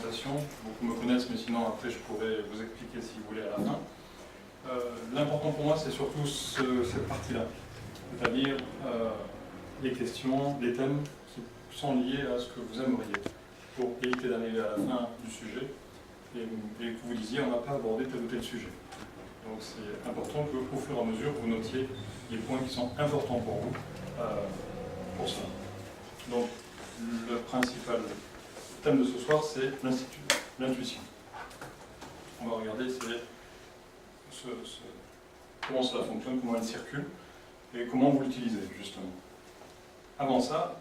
présentation. Beaucoup me connaissent, mais sinon après je pourrais vous expliquer si vous voulez à la fin. L'important pour moi, c'est surtout cette partie-là, c'est-à-dire les questions, les thèmes qui sont liés à ce que vous aimeriez, pour éviter d'arriver à la fin du sujet et que vous disiez on n'a pas abordé tel ou tel sujet. Donc c'est important qu'au fur et à mesure vous notiez les points qui sont importants pour vous pour cela. Donc le principal thème de ce soir, c'est l'intuition. On va regarder comment cela fonctionne, comment elle circule et comment vous l'utilisez justement. Avant ça,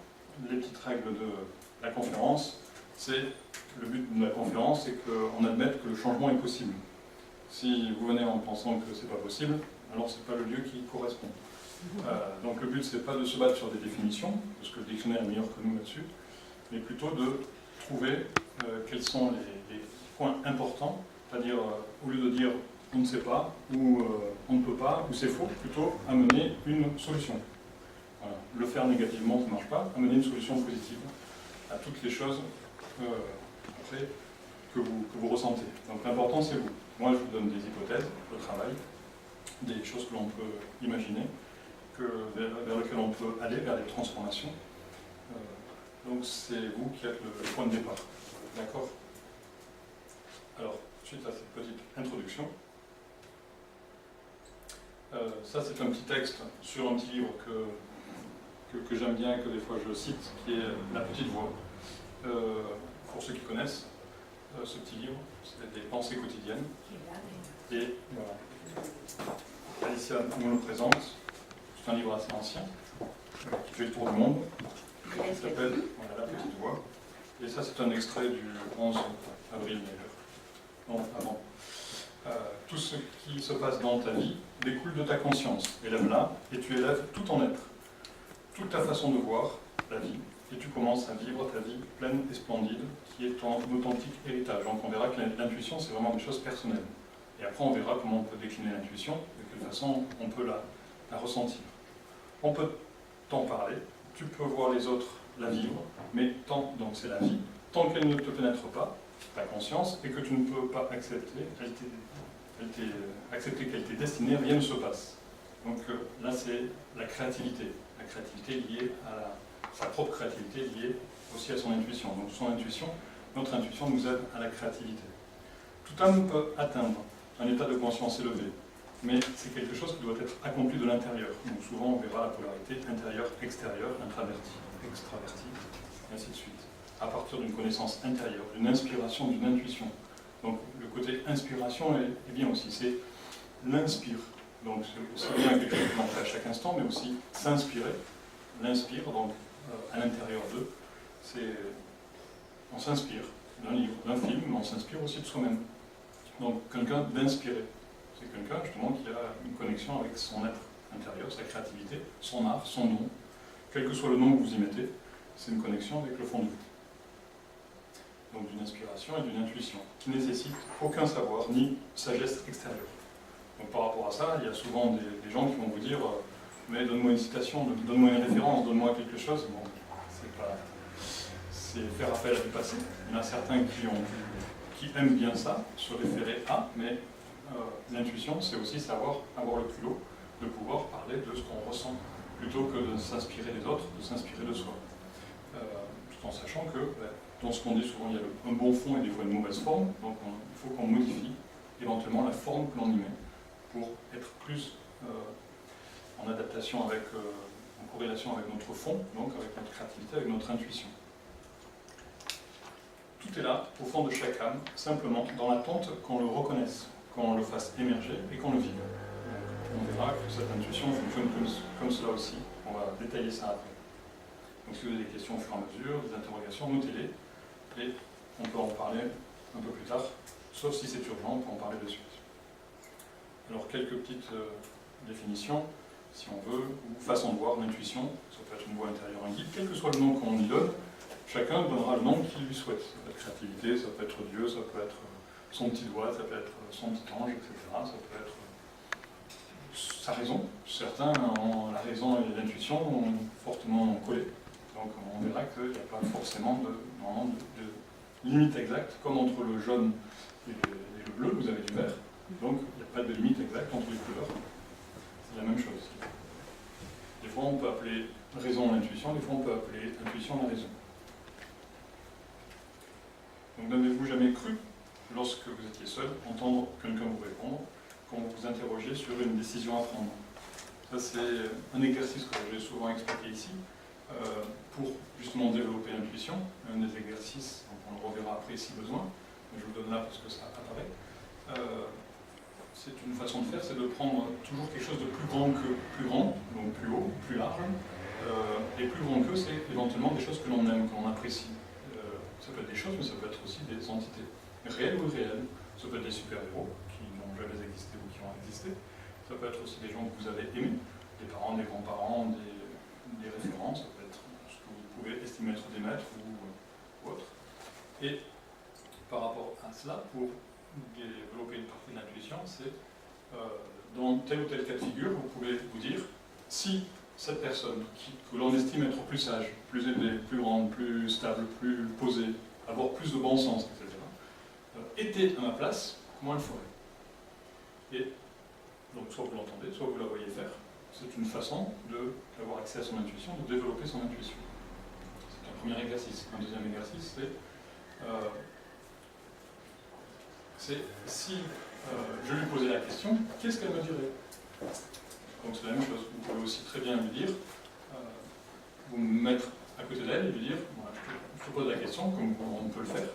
les petites règles de la conférence, le but de la conférence, c'est qu'on admette que le changement est possible. Si vous venez en pensant que ce n'est pas possible, alors ce n'est pas le lieu qui correspond. Donc le but, c'est pas de se battre sur des définitions, parce que le dictionnaire est meilleur que nous là-dessus, mais plutôt de trouver quels sont les points importants, c'est-à-dire au lieu de dire on ne sait pas, ou on ne peut pas, ou c'est faux, plutôt amener une solution. Voilà. Le faire négativement, ça ne marche pas, amener une solution positive à toutes les choses après, que vous ressentez. Donc l'important, c'est vous. Moi, je vous donne des hypothèses de travail, des choses que l'on peut imaginer, vers lesquelles on peut aller, vers des transformations. Donc c'est vous qui êtes le point de départ. D'accord? Alors, suite à cette petite introduction, ça c'est un petit texte sur un petit livre que j'aime bien et que des fois je cite, qui est La Petite Voix. Pour ceux qui connaissent ce petit livre, c'est des pensées quotidiennes. Et voilà. Alicia nous le présente. C'est un livre assez ancien, qui fait le tour du monde. Il s'appelle La Petite Voix. Et ça, c'est un extrait du 11 avril d'ailleurs. Non, avant. Tout ce qui se passe dans ta vie découle de ta conscience. Élève-la et tu élèves tout ton être. Toute ta façon de voir la vie. Et tu commences à vivre ta vie pleine et splendide, qui est ton authentique héritage. Donc on verra que l'intuition, c'est vraiment des choses personnelles. Et après, on verra comment on peut décliner l'intuition, de quelle façon on peut la ressentir. On peut t'en parler, tu peux voir les autres la vivre, mais donc c'est la vie, tant qu'elle ne te pénètre pas, ta conscience, et que tu ne peux pas accepter qu'elle t'est destinée, rien ne se passe. Donc là, c'est la créativité liée à sa propre créativité, liée aussi à son intuition. Donc notre intuition nous aide à la créativité. Tout homme peut atteindre un état de conscience élevé, mais c'est quelque chose qui doit être accompli de l'intérieur. Donc souvent, on verra la polarité intérieur-extérieur, intraverti, extraverti, et ainsi de suite. À partir d'une connaissance intérieure, d'une inspiration, d'une intuition. Donc le côté inspiration est bien aussi, c'est l'inspire. Donc c'est aussi bien quelque chose qu'on fait à chaque instant, mais aussi s'inspirer. L'inspire, donc à l'intérieur d'eux, on s'inspire d'un livre, d'un film, mais on s'inspire aussi de soi-même. Donc quelqu'un d'inspiré. C'est quelqu'un justement qui a une connexion avec son être intérieur, sa créativité, son art, son nom. Quel que soit le nom que vous y mettez, c'est une connexion avec le fond de vous. Donc d'une inspiration et d'une intuition, qui ne nécessite aucun savoir ni sagesse extérieure. Donc par rapport à ça, il y a souvent des gens qui vont vous dire mais donne-moi une citation, donne-moi une référence, donne-moi quelque chose. Bon, c'est faire appel à du passé. Il y en a certains qui aiment bien ça, se référer à, mais l'intuition, c'est aussi savoir avoir le culot de pouvoir parler de ce qu'on ressent, plutôt que de s'inspirer des autres, de s'inspirer de soi. Tout en sachant que dans ce qu'on dit souvent, il y a un bon fond et des fois une mauvaise forme, donc il faut qu'on modifie éventuellement la forme que l'on y met pour être plus en adaptation en corrélation avec notre fond, donc avec notre créativité, avec notre intuition. Tout est là, au fond de chaque âme, simplement dans l'attente qu'on le reconnaisse, qu'on le fasse émerger et qu'on le vive. Donc, on verra que cette intuition fonctionne comme cela aussi. On va détailler ça après. Donc si vous avez des questions au fur et à mesure, des interrogations, notez-les et on peut en parler un peu plus tard, sauf si c'est urgent, on peut en parler de suite. Alors quelques petites définitions, si on veut, ou façon de voir l'intuition. Ça peut être une voix intérieure, un guide, quel que soit le nom qu'on y donne, chacun donnera le nom qu'il lui souhaite. Ça peut être créativité, ça peut être Dieu, ça peut être son petit doigt, ça peut être son petit ange, etc. Ça peut être sa raison. Certains, la raison et l'intuition sont fortement collés. Donc on verra qu'il n'y a pas forcément limite exacte, comme entre le jaune et le bleu, vous avez du vert. Donc il n'y a pas de limite exacte entre les couleurs. C'est la même chose. Des fois on peut appeler raison l'intuition, des fois on peut appeler intuition la raison. Donc n'avez-vous jamais cru, lorsque vous étiez seul, entendre quelqu'un vous répondre quand vous vous interrogez sur une décision à prendre? Ça c'est un exercice que j'ai souvent expliqué ici, pour justement développer l'intuition. Un des exercices, donc on le reverra après si besoin, mais je vous le donne là parce que ça apparaît. C'est une façon de faire, c'est de prendre toujours quelque chose de plus grand que plus grand, donc plus haut, plus large, et plus grand que, c'est éventuellement des choses que l'on aime, que l'on apprécie. Ça peut être des choses, mais ça peut être aussi des entités, réelles ou irréelles. Ça peut être des super-héros qui n'ont jamais existé ou qui ont existé. Ça peut être aussi des gens que vous avez aimés, des parents, des grands-parents, des références, ça peut être ce que vous pouvez estimer être des maîtres ou autre. Et par rapport à cela, pour développer une partie de l'intuition, c'est dans tel ou tel cas de figure, vous pouvez vous dire si cette personne que l'on estime être plus sage, plus élevée, plus grande, plus stable, plus posée, avoir plus de bon sens, etc., était à ma place, comment elle ferait? Et donc soit vous l'entendez, soit vous la voyez faire. C'est une façon d'avoir accès à son intuition, de développer son intuition. C'est un premier exercice. Un deuxième exercice, c'est si je lui posais la question, qu'est-ce qu'elle me dirait? Donc c'est la même chose. Vous pouvez aussi très bien lui dire, vous mettre à côté d'elle et lui dire, voilà, je te pose la question, comme on peut le faire,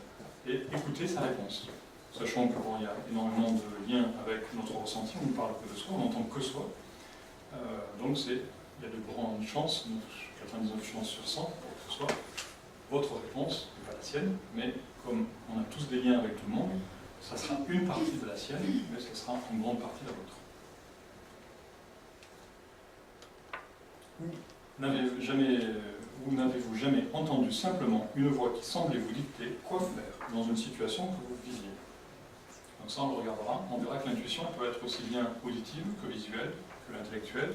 et écouter sa réponse. Sachant qu'il y a énormément de liens avec notre ressenti, on ne parle que de soi, on n'entend que soi. Donc il y a de grandes chances, 99 chances sur 100, pour que ce soit votre réponse, et pas la sienne, mais comme on a tous des liens avec tout le monde, ça sera une partie de la sienne, mais ce sera une grande partie de la vôtre. N'avez-vous jamais entendu simplement une voix qui semblait vous dicter quoi faire dans une situation que vous visiez? Donc ça, on le regardera. On verra que l'intuition peut être aussi bien auditive que visuelle, que intellectuelle,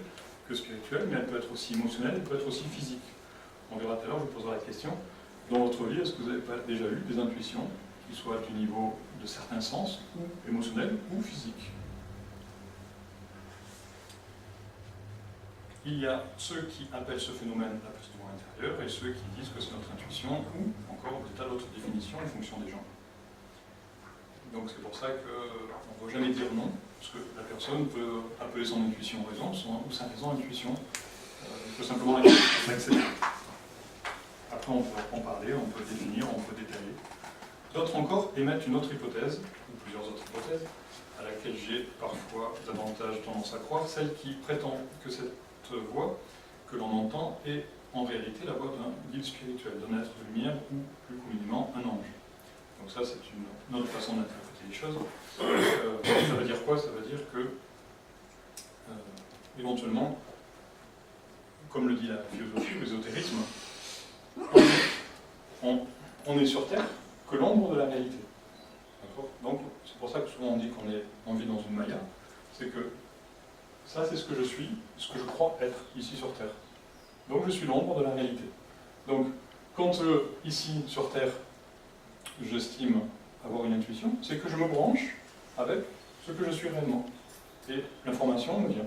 que spirituelle, mais elle peut être aussi émotionnelle, elle peut être aussi physique. On verra tout à l'heure, je vous poserai la question. Dans votre vie, est-ce que vous avez déjà eu des intuitions qui soient du niveau de certains sens, ou émotionnels, ou physiques? Il y a ceux qui appellent ce phénomène la plus ou moins intérieure, et ceux qui disent que c'est notre intuition, ou encore des tas d'autres définitions en fonction des gens. Donc c'est pour ça qu'on ne va jamais dire non, parce que la personne peut appeler son intuition raison, ou sa raison intuition. Il faut simplement l'accepter. Après on peut en parler, on peut définir, on peut détailler. D'autres encore émettent une autre hypothèse, ou plusieurs autres hypothèses, à laquelle j'ai parfois davantage tendance à croire, celle qui prétend que cette voix que l'on entend est en réalité la voix d'un guide spirituel, d'un être de lumière, ou plus communément un ange. Donc ça, c'est une autre façon d'interpréter les choses. Ça veut dire quoi? Ça veut dire que, éventuellement, comme le dit la philosophie ou l'ésotérisme, on est sur Terre que l'ombre de la réalité. Donc, c'est pour ça que souvent on dit qu'on vit dans une maya, c'est que ça, c'est ce que je suis, ce que je crois être ici sur Terre. Donc, je suis l'ombre de la réalité. Donc, quand ici sur Terre, j'estime avoir une intuition, c'est que je me branche avec ce que je suis réellement. Et l'information me vient.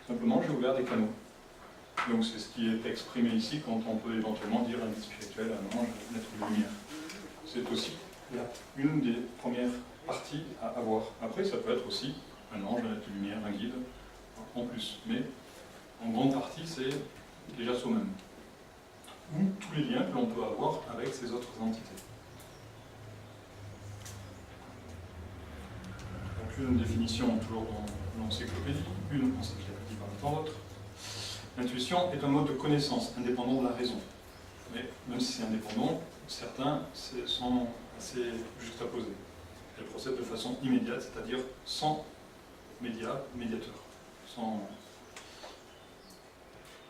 Simplement, j'ai ouvert des canaux. Donc c'est ce qui est exprimé ici quand on peut éventuellement dire un guide spirituel, un ange, un être de lumière. C'est aussi une des premières parties à avoir. Après, ça peut être aussi un ange, un être de lumière, un guide, en plus. Mais en grande partie, c'est déjà soi-même. Ou tous les liens que l'on peut avoir avec ces autres entités. Une définition toujours dans l'encyclopédie, une encyclopédie parmi tant d'autres. L'intuition est un mode de connaissance indépendant de la raison. Mais même si c'est indépendant, certains sont assez juxtaposés. Elle procède de façon immédiate, c'est-à-dire sans médiateur.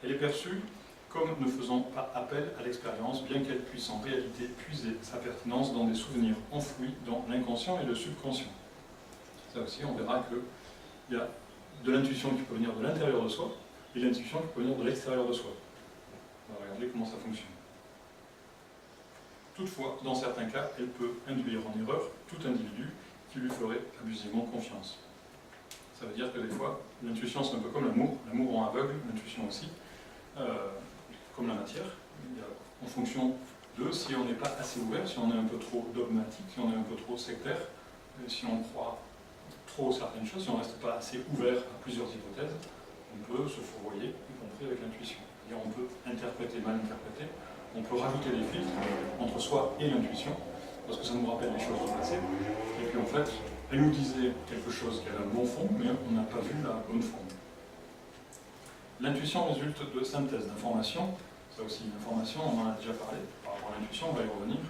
Elle est perçue comme ne faisant pas appel à l'expérience, bien qu'elle puisse en réalité puiser sa pertinence dans des souvenirs enfouis dans l'inconscient et le subconscient. Ça aussi, on verra qu'il y a de l'intuition qui peut venir de l'intérieur de soi et l'intuition qui peut venir de l'extérieur de soi. On va regarder comment ça fonctionne. Toutefois, dans certains cas, elle peut induire en erreur tout individu qui lui ferait abusivement confiance. Ça veut dire que des fois, l'intuition c'est un peu comme l'amour. L'amour rend aveugle, l'intuition aussi, comme la matière. En fonction de si on n'est pas assez ouvert, si on est un peu trop dogmatique, si on est un peu trop sectaire, si on croit trop certaines choses, si on ne reste pas assez ouvert à plusieurs hypothèses, on peut se fourvoyer, y compris avec l'intuition. On peut interpréter, mal interpréter, on peut rajouter des filtres entre soi et l'intuition, parce que ça nous rappelle les choses du passé, et puis en fait, elle nous disait quelque chose qui avait un bon fond, mais on n'a pas vu la bonne forme. L'intuition résulte de synthèse d'informations, ça aussi, l'information, on en a déjà parlé, par rapport à l'intuition, on va y revenir,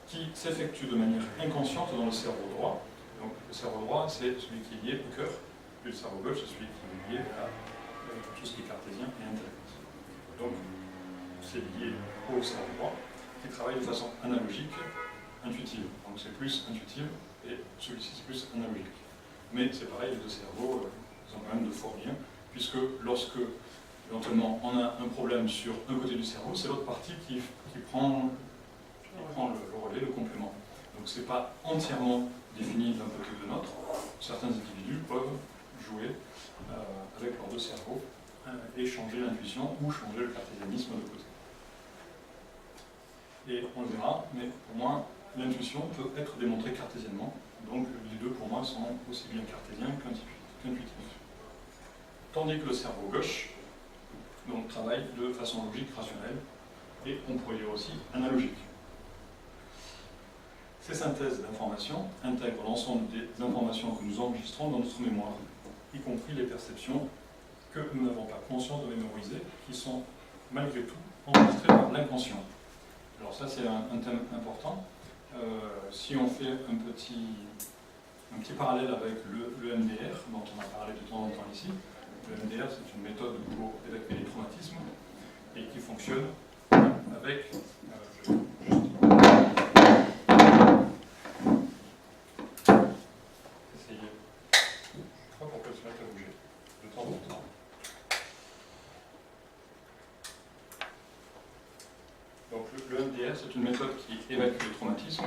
qui s'effectue de manière inconsciente dans le cerveau droit. Donc le cerveau droit, c'est celui qui est lié au cœur, et le cerveau gauche, c'est celui qui est lié à tout ce qui est cartésien et intellect. Donc c'est lié au cerveau droit, qui travaille de façon analogique, intuitive. Donc c'est plus intuitif, et celui-ci c'est plus analogique. Mais c'est pareil, les deux cerveaux, ils ont quand même de forts liens, puisque lorsque éventuellement on a un problème sur un côté du cerveau, c'est l'autre partie qui prend le relais, le complément. Donc c'est pas entièrement défini d'un côté ou de l'autre. Certains individus peuvent jouer avec leurs deux cerveaux et changer l'intuition ou changer le cartésianisme de côté. Et on le verra, mais pour moi, l'intuition peut être démontrée cartésiennement. Donc les deux pour moi sont aussi bien cartésiens qu'intuitifs. Tandis que le cerveau gauche donc, travaille de façon logique, rationnelle, et on pourrait dire aussi analogique. Ces synthèses d'informations intègrent l'ensemble des informations que nous enregistrons dans notre mémoire, y compris les perceptions que nous n'avons pas conscience de mémoriser, qui sont malgré tout enregistrées par l'inconscient. Alors ça c'est un thème important. Si on fait un petit parallèle avec le MDR, dont on a parlé de temps en temps ici, le MDR c'est une méthode pour évacuer les traumatismes et qui fonctionne avec donc le MDR, c'est une méthode qui évacue les traumatismes.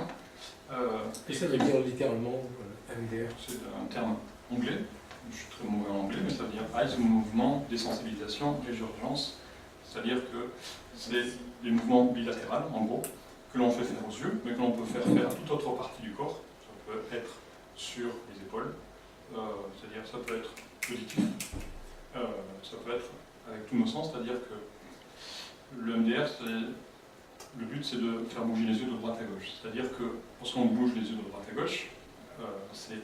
Et ça veut dire littéralement MDR? C'est un terme anglais. Je suis très mauvais en anglais, mais ça veut dire Eyes Mouvement, Désensibilisation et Urgence. C'est-à-dire que c'est des mouvements bilatéraux, en gros, que l'on fait faire aux yeux, mais que l'on peut faire faire à toute autre partie du corps. Ça peut être sur les épaules, c'est-à-dire ça peut être positif, ça peut être avec tous nos sens, c'est-à dire que le MDR, le but c'est de faire bouger les yeux de droite à gauche. C'est-à-dire que lorsqu'on bouge les yeux de droite à gauche, c'est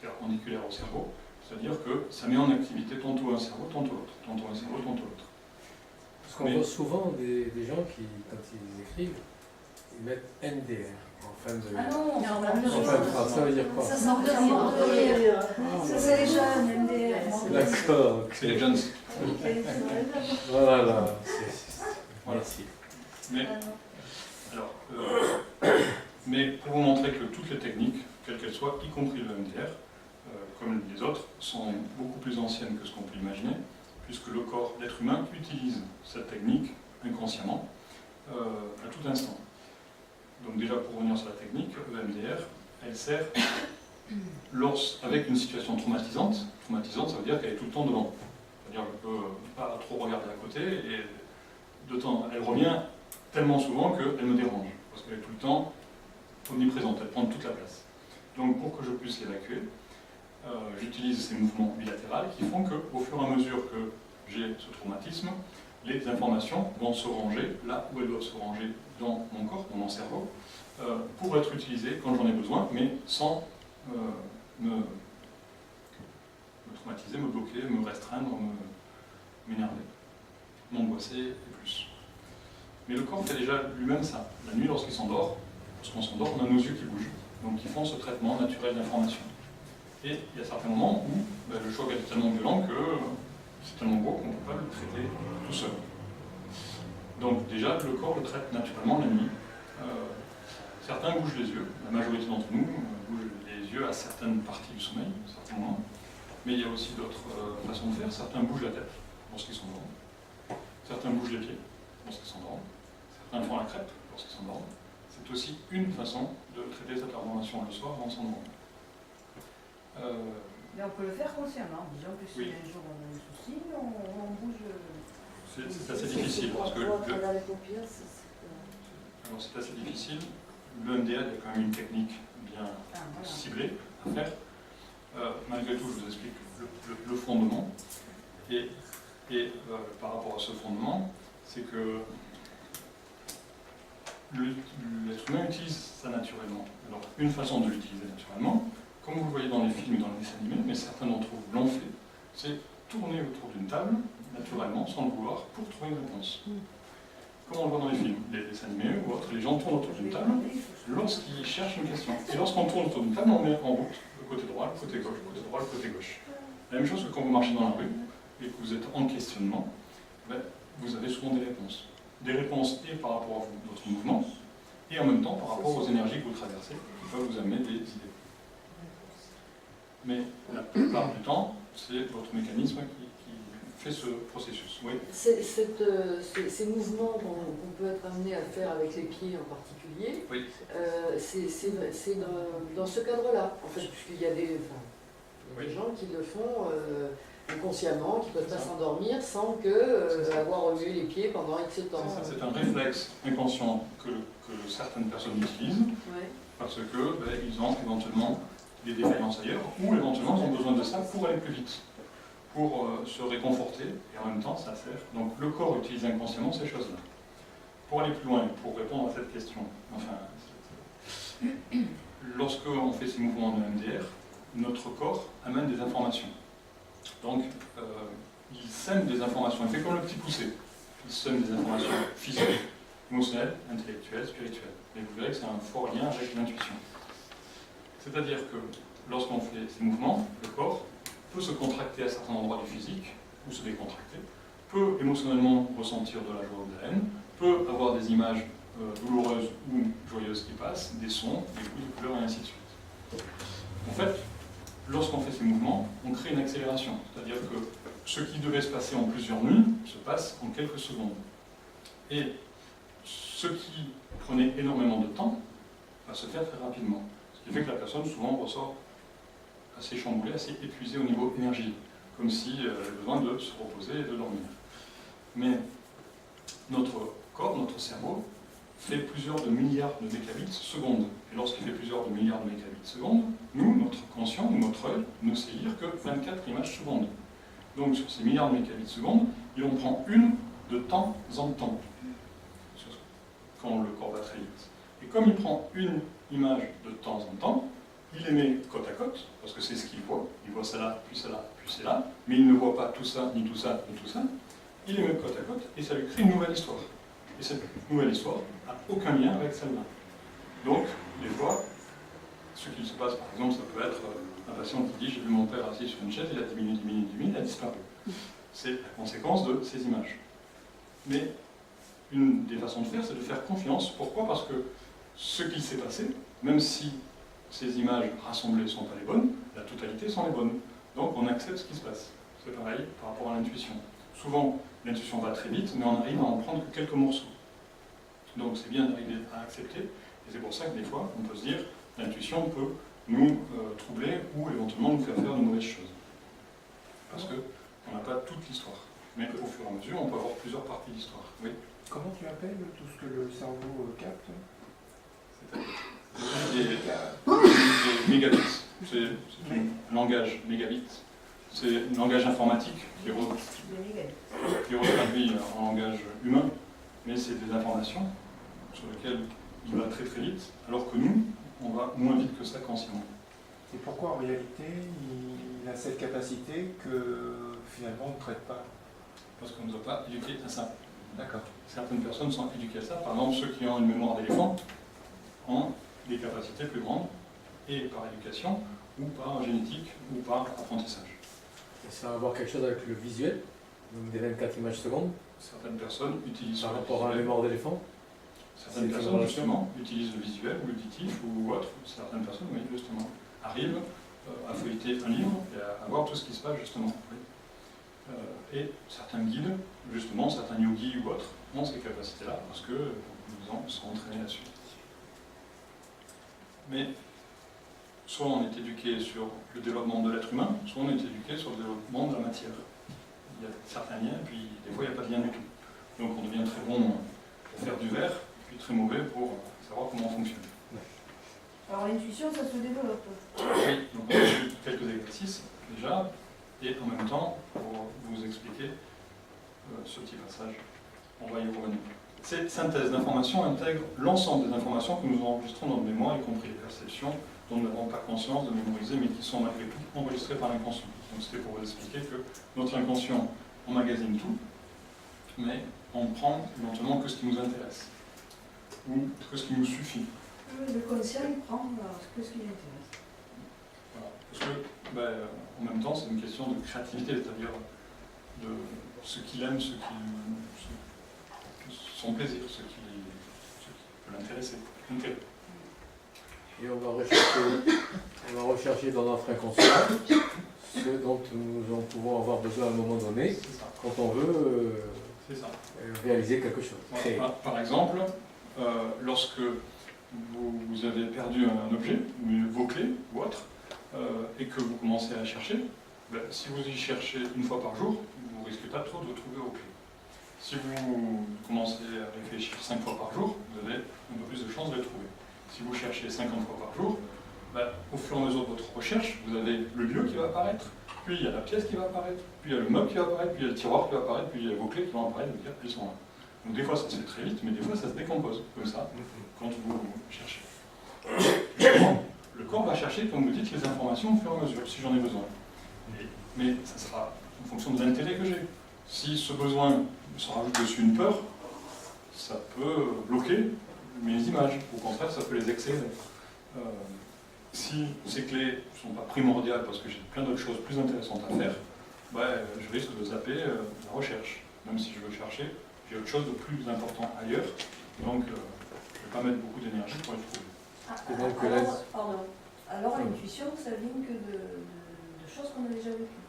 perpendiculaire au cerveau, c'est-à-dire que ça met en activité tantôt un cerveau, tantôt l'autre, tantôt un cerveau, tantôt l'autre. Parce qu'on voit souvent des gens qui, quand ils écrivent, ils mettent NDR en fin de... Ah non, ça veut dire quoi? Ça sort de rien. Ça c'est les jeunes, MDR. D'accord. C'est les jeunes. Voilà. Merci. Mais pour vous montrer que toutes les techniques, quelles qu'elles soient, y compris le MDR, comme les autres, sont beaucoup plus anciennes que ce qu'on peut imaginer, puisque le corps, l'être humain, utilise cette technique inconsciemment à tout instant. Donc déjà, pour revenir sur la technique, le MDR, elle sert avec une situation traumatisante. Traumatisante, ça veut dire qu'elle est tout le temps devant. C'est-à-dire qu'elle ne peut pas trop regarder à côté, et elle revient tellement souvent qu'elle me dérange, parce qu'elle est tout le temps omniprésente, elle prend toute la place. Donc pour que je puisse l'évacuer, j'utilise ces mouvements bilatéraux qui font qu'au fur et à mesure que j'ai ce traumatisme, les informations vont se ranger là où elles doivent se ranger dans mon corps, dans mon cerveau, pour être utilisées quand j'en ai besoin, mais sans me traumatiser, me bloquer, me restreindre, m'énerver, m'angoisser et plus. Mais le corps fait déjà lui-même ça. La nuit, lorsqu'il s'endort, lorsqu'on s'endort, on a nos yeux qui bougent, donc qui font ce traitement naturel d'information. Et il y a certains moments où le choc est tellement violent que c'est tellement gros qu'on ne peut pas le traiter tout seul. Donc déjà, le corps le traite naturellement la nuit. Certains bougent les yeux, la majorité d'entre nous bougent les yeux à certaines parties du sommeil, à certains moments. Mais il y a aussi d'autres façons de faire. Certains bougent la tête lorsqu'ils s'endorment. Certains bougent les pieds lorsqu'ils s'endorment. Certains font la crêpe lorsqu'ils s'endorment. c'est aussi une façon de traiter cette information le soir dans son monde. Mais on peut le faire consciemment, disons que si Oui. un jour on a un souci, on bouge. C'est assez difficile parce que à travers les paupières, alors c'est assez difficile. Le MDR, il y a quand même une technique bien Voilà. ciblée à faire. Malgré tout, je vous explique le fondement. Et par rapport à ce fondement, c'est que l'être humain utilise ça naturellement. Alors, une façon de l'utiliser naturellement, comme vous le voyez dans les films et dans les dessins animés, mais certains d'entre vous l'ont fait, c'est tourner autour d'une table, naturellement, sans le vouloir, pour trouver une réponse. Comme on le voit dans les films, les dessins animés ou autres, les gens tournent autour d'une table lorsqu'ils cherchent une question. Et lorsqu'on tourne autour d'une table, on met en route le côté droit, le côté gauche, le côté droit, le côté gauche. La même chose que quand vous marchez dans la rue et que vous êtes en questionnement, ben, vous avez souvent des réponses. Des réponses et par rapport à votre mouvement, et en même temps par rapport aux énergies que vous traversez, qui peuvent vous amener des idées. Mais la plupart du temps, c'est votre mécanisme qui fait ce processus. Oui. ces mouvements qu'on peut être amené à faire avec les pieds en particulier, Oui. c'est dans ce cadre-là, en fait, puisqu'il y a des Oui. gens qui le font inconsciemment, qui ne peuvent pas s'endormir sans avoir remué les pieds pendant X temps. C'est un réflexe inconscient que certaines personnes utilisent, Ouais. parce que ils ont éventuellement des défaillances ailleurs, ou éventuellement ils ont besoin de ça pour aller plus vite, pour se réconforter, et en même temps ça sert. Donc le corps utilise inconsciemment ces choses-là. Pour aller plus loin, pour répondre à cette question, lorsque on fait ces mouvements de MDR, notre corps amène des informations. Donc il sème des informations, il fait comme le petit poussé. Il sème des informations physiques, émotionnelles, intellectuelles, spirituelles. Et vous verrez que c'est un fort lien avec l'intuition. C'est-à-dire que lorsqu'on fait ces mouvements, le corps peut se contracter à certains endroits du physique, ou se décontracter, peut émotionnellement ressentir de la joie ou de la haine, peut avoir des images douloureuses ou joyeuses qui passent, des sons, des goûts, des couleurs, et ainsi de suite. En fait, lorsqu'on fait ces mouvements, on crée une accélération. C'est-à-dire que ce qui devait se passer en plusieurs nuits se passe en quelques secondes. Et ce qui prenait énormément de temps va se faire très rapidement. Ce qui fait que la personne souvent ressort assez chamboulée, assez épuisée au niveau énergie, comme si elle avait besoin de se reposer et de dormir. Mais notre corps, notre cerveau, fait plusieurs de milliards de mégabits seconde. Et lorsqu'il fait plusieurs de milliards de mégabits seconde, nous, notre conscient ou notre œil, ne sait lire que 24 images secondes. Donc sur ces milliards de mégabits seconde, il en prend une de temps en temps, quand le corps va très vite. Et comme il prend une image de temps en temps, il les met côte à côte, parce que c'est ce qu'il voit. Il voit ça là, puis ça là, puis c'est là, mais il ne voit pas tout ça, ni tout ça, ni tout ça. Il les met côte à côte, et ça lui crée une nouvelle histoire. Et cette nouvelle histoire n'a aucun lien avec celle-là. Donc, des fois, ce qui se passe, par exemple, ça peut être un patient qui dit « j'ai vu mon père assis sur une chaise, il a diminué, il a disparu ». C'est la conséquence de ces images. Mais une des façons de faire, c'est de faire confiance. Pourquoi ? Parce que ce qui s'est passé, même si ces images rassemblées ne sont pas les bonnes, la totalité sont les bonnes. Donc on accepte ce qui se passe. C'est pareil par rapport à l'intuition. Souvent, l'intuition va très vite, mais on arrive à en prendre que quelques morceaux. Donc c'est bien d'arriver à accepter, et c'est pour ça que des fois, on peut se dire, l'intuition peut nous troubler ou éventuellement nous faire faire de mauvaises choses. Parce qu'on n'a pas toute l'histoire. Mais au fur et à mesure, on peut avoir plusieurs parties d'histoire. Oui. Comment tu appelles tout ce que le cerveau capte? Des mégabits. C'est un langage mégabit. C'est un langage informatique qui est retraduit en langage humain, mais c'est des informations sur lesquelles il va très très vite, alors que nous, on va moins vite que ça consciemment. Et pourquoi en réalité il a cette capacité que finalement on ne traite pas? Parce qu'on ne nous a pas éduqués à ça. D'accord. Certaines personnes sont éduquées à ça. Par exemple, ceux qui ont une mémoire d'éléphant ont des capacités plus grandes, et par éducation, ou par génétique, ou par apprentissage. Et ça va avoir quelque chose avec le visuel, donc des 24 images secondes, Certaines personnes utilisent par le rapport à la visuel. mémoire d'éléphant. Certaines C'est personnes, une justement, utilisent le visuel ou l'auditif ou autre. Certaines personnes, oui, justement, arrivent à feuilleter un livre et à voir tout ce qui se passe, justement. Oui. Et certains guides, justement, certains yogis ou autres, ont ces capacités-là parce que nous sont entraînés là-dessus. Mais soit on est éduqué sur le développement de l'être humain, soit on est éduqué sur le développement de la matière. Il y a certains liens, puis des fois il n'y a pas de lien du tout. Donc on devient très bon pour faire du verre, puis très mauvais pour savoir comment on fonctionne. Alors l'intuition, ça se développe. Oui, donc on a vu quelques exercices déjà, et en même temps, pour vous expliquer ce petit passage, on va y revenir. Cette synthèse d'informations intègre l'ensemble des informations que nous enregistrons dans notre mémoire, y compris les perceptions dont nous n'avons pas conscience de mémoriser, mais qui sont malgré tout enregistrées par l'inconscient. Donc c'était pour vous expliquer que notre inconscient emmagasine tout, mais on prend éventuellement que ce qui nous intéresse, ou que ce qui nous suffit. Le conscient, il prend que ce qui l'intéresse. Voilà. Parce que, en même temps, c'est une question de créativité, c'est-à-dire de ce qu'il aime, son plaisir, ce qui peut l'intéresser. Et on va rechercher dans notre inconscient ce dont nous en pouvons avoir besoin à un moment donné, quand on veut réaliser quelque chose. Par exemple, lorsque vous avez perdu un objet, vos clés ou autre, et que vous commencez à chercher, si vous y cherchez une fois par jour, vous risquez pas trop de retrouver vos clés. Si vous commencez à réfléchir 5 fois par jour, vous avez un peu plus de chances de les trouver. Si vous cherchez 50 fois par jour, au fur et à mesure de votre recherche, vous avez le lieu qui va apparaître, puis il y a la pièce qui va apparaître, puis il y a le meuble qui va apparaître, puis il y a le tiroir qui va apparaître, puis il y a vos clés qui vont apparaître, et vous dire elles sont là. Donc des fois ça se fait très vite, mais des fois ça se décompose, comme ça, quand vous cherchez. Justement, le corps va chercher, comme vous dites, les informations au fur et à mesure, si j'en ai besoin. Mais ça sera en fonction de l'intérêt que j'ai. Si ce besoin se rajoute dessus une peur, ça peut bloquer mes images. Au contraire, ça peut les accélérer. Si ces clés ne sont pas primordiales parce que j'ai plein d'autres choses plus intéressantes à faire, je risque de zapper la recherche. Même si je veux chercher, j'ai autre chose de plus important ailleurs. Donc, je ne vais pas mettre beaucoup d'énergie pour les trouver. Alors l'intuition, ça vient que de choses qu'on a déjà vécues.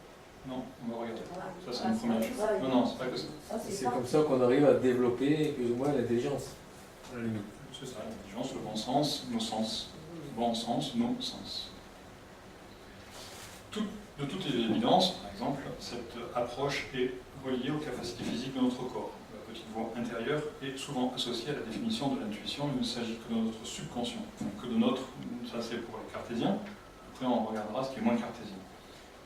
Non, on va regarder. Ça, c'est une première chose. Non, c'est pas que ça. C'est comme ça qu'on arrive à développer plus ou moins l'intelligence, à la limite. C'est ça, l'intelligence, le bon sens, nos sens. Bon sens, nos sens. De toute évidence, par exemple, cette approche est reliée aux capacités physiques de notre corps. La petite voix intérieure est souvent associée à la définition de l'intuition. Il ne s'agit que de notre subconscient, que de notre, ça c'est pour les cartésiens, après on regardera ce qui est moins cartésien,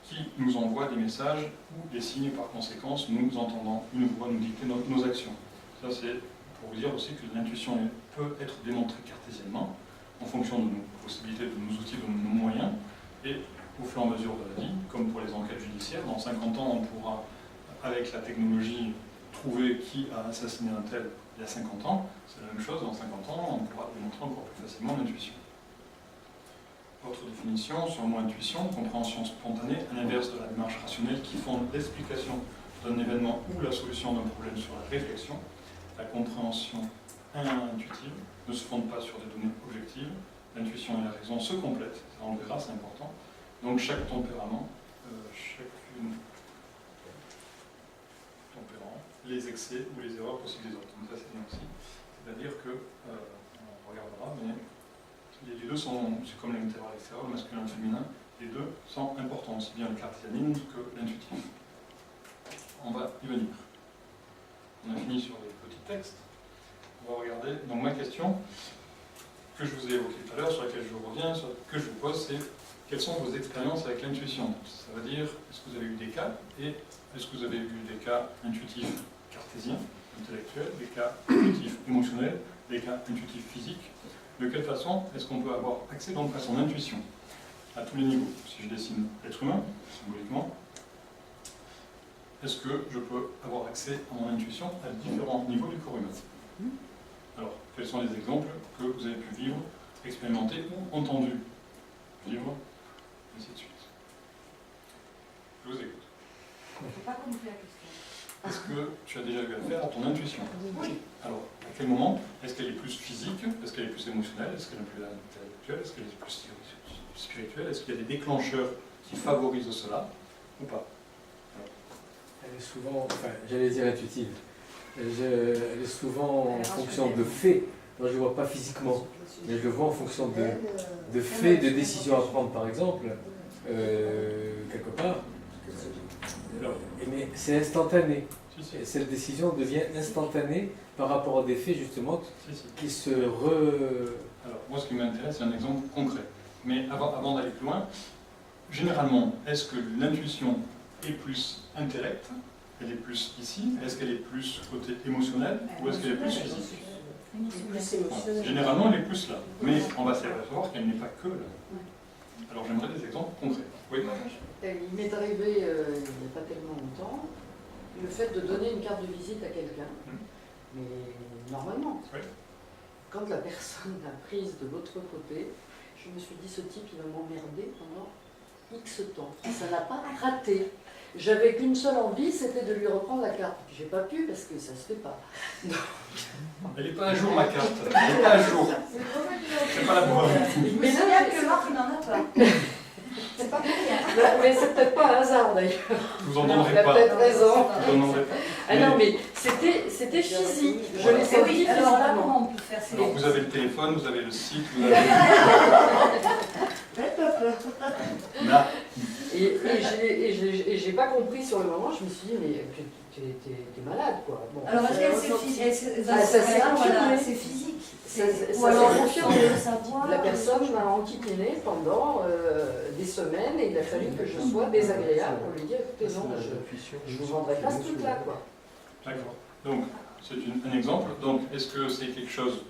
qui nous envoie des messages ou des signes par conséquence, nous entendant une voix nous dicter nos actions. Ça c'est pour vous dire aussi que l'intuition peut être démontrée cartésiennement en fonction de nos possibilités, de nos outils, de nos moyens, et au fur et à mesure de la vie, comme pour les enquêtes judiciaires, dans 50 ans on pourra, avec la technologie, trouver qui a assassiné un tel il y a 50 ans, c'est la même chose, dans 50 ans on pourra démontrer encore plus facilement l'intuition. Autre définition sur le mot intuition, compréhension spontanée, à l'inverse de la démarche rationnelle qui fonde l'explication d'un événement ou la solution d'un problème sur la réflexion. La compréhension intuitive ne se fonde pas sur des données objectives. L'intuition et la raison se complètent, ça on le verra, c'est important. Donc chaque tempérament, les excès ou les erreurs possibles des autres. Donc ça c'est bien aussi. C'est-à-dire que, on regardera, mais les deux sont, c'est comme l'intérieur et l'extérieur, le masculin et le féminin, les deux sont importants, aussi bien le cartésianisme que l'intuitif. On va y venir. On a fini sur les petits textes. On va regarder. Donc ma question, que je vous ai évoquée tout à l'heure, sur laquelle je reviens, que je vous pose, c'est quelles sont vos expériences avec l'intuition? Ça veut dire, est-ce que vous avez eu des cas, et est-ce que vous avez eu des cas intuitifs cartésiens, intellectuels, des cas intuitifs émotionnels, des cas intuitifs physiques? De quelle façon est-ce qu'on peut avoir accès donc à son intuition à tous les niveaux? Si je dessine l'être humain, symboliquement, est-ce que je peux avoir accès à mon intuition à différents niveaux du corps humain? Alors, quels sont les exemples que vous avez pu vivre, expérimenter ou entendu vivre, et ainsi de suite? Je vous écoute. Je n'ai pas compris la question. Est-ce que tu as déjà eu affaire à ton intuition? Oui. Alors, à quel moment? Est-ce qu'elle est plus physique? Est-ce qu'elle est plus émotionnelle? Est-ce qu'elle est plus intellectuelle? Est-ce qu'elle est plus spirituelle? Est-ce qu'il y a des déclencheurs qui favorisent cela ou pas? Elle est souvent, enfin, j'allais dire intuitive, elle est souvent en fonction de faits moi je ne le vois pas physiquement, mais je le vois en fonction de faits, de décisions à prendre par exemple, quelque part. Mais c'est instantané. Et cette décision devient instantanée par rapport à des faits justement qui se Alors moi ce qui m'intéresse c'est un exemple concret. Mais avant d'aller plus loin, généralement, est-ce que l'intuition est plus indirecte? Elle est plus ici? Est-ce qu'elle est plus côté émotionnel? Ou est-ce qu'elle est plus physique? Bon, généralement, elle est plus là. Mais on va s'apercevoir qu'elle n'est pas que là. Alors j'aimerais des exemples concrets. Oui. Il m'est arrivé, il n'y a pas tellement longtemps, le fait de donner une carte de visite à quelqu'un. Mais normalement, Oui. quand la personne l'a prise de l'autre côté, je me suis dit, ce type, il va m'emmerder pendant X temps. Ça n'a pas raté. J'avais qu'une seule envie, c'était de lui reprendre la carte. J'ai pas pu parce que ça se fait pas. Elle n'est pas à jour ma carte. Elle n'est pas à jour. C'est pas la preuve. Mais c'est bien que Marc n'en a pas. C'est pas pour rien. Mais c'est peut-être pas un hasard d'ailleurs. Vous en Il donnerez a pas. peut-être raison. Vous en donnerez pas. Ah non, mais c'était physique. Je Voilà. l'ai Oui, senti alors là, physiquement. comment on peut faire Alors vous avez le téléphone, vous avez le site, vous avez... Là, Et j'ai pas compris sur le moment, je me suis dit, mais t'es malade quoi. Bon, Alors, est-ce qu'elle c'est ressenti. physique? Ah, ça s'est confirmé. Voilà, c'est physique. Ça Ou alors, s'est on confirmé. peut savoir. La personne m'a enquiquiné pendant des semaines et il a fallu que je sois désagréable pour lui dire, écoutez, non, je vous vendrai pas ce truc-là quoi. d'accord. Donc, c'est un exemple. Donc, est-ce que c'est quelque chose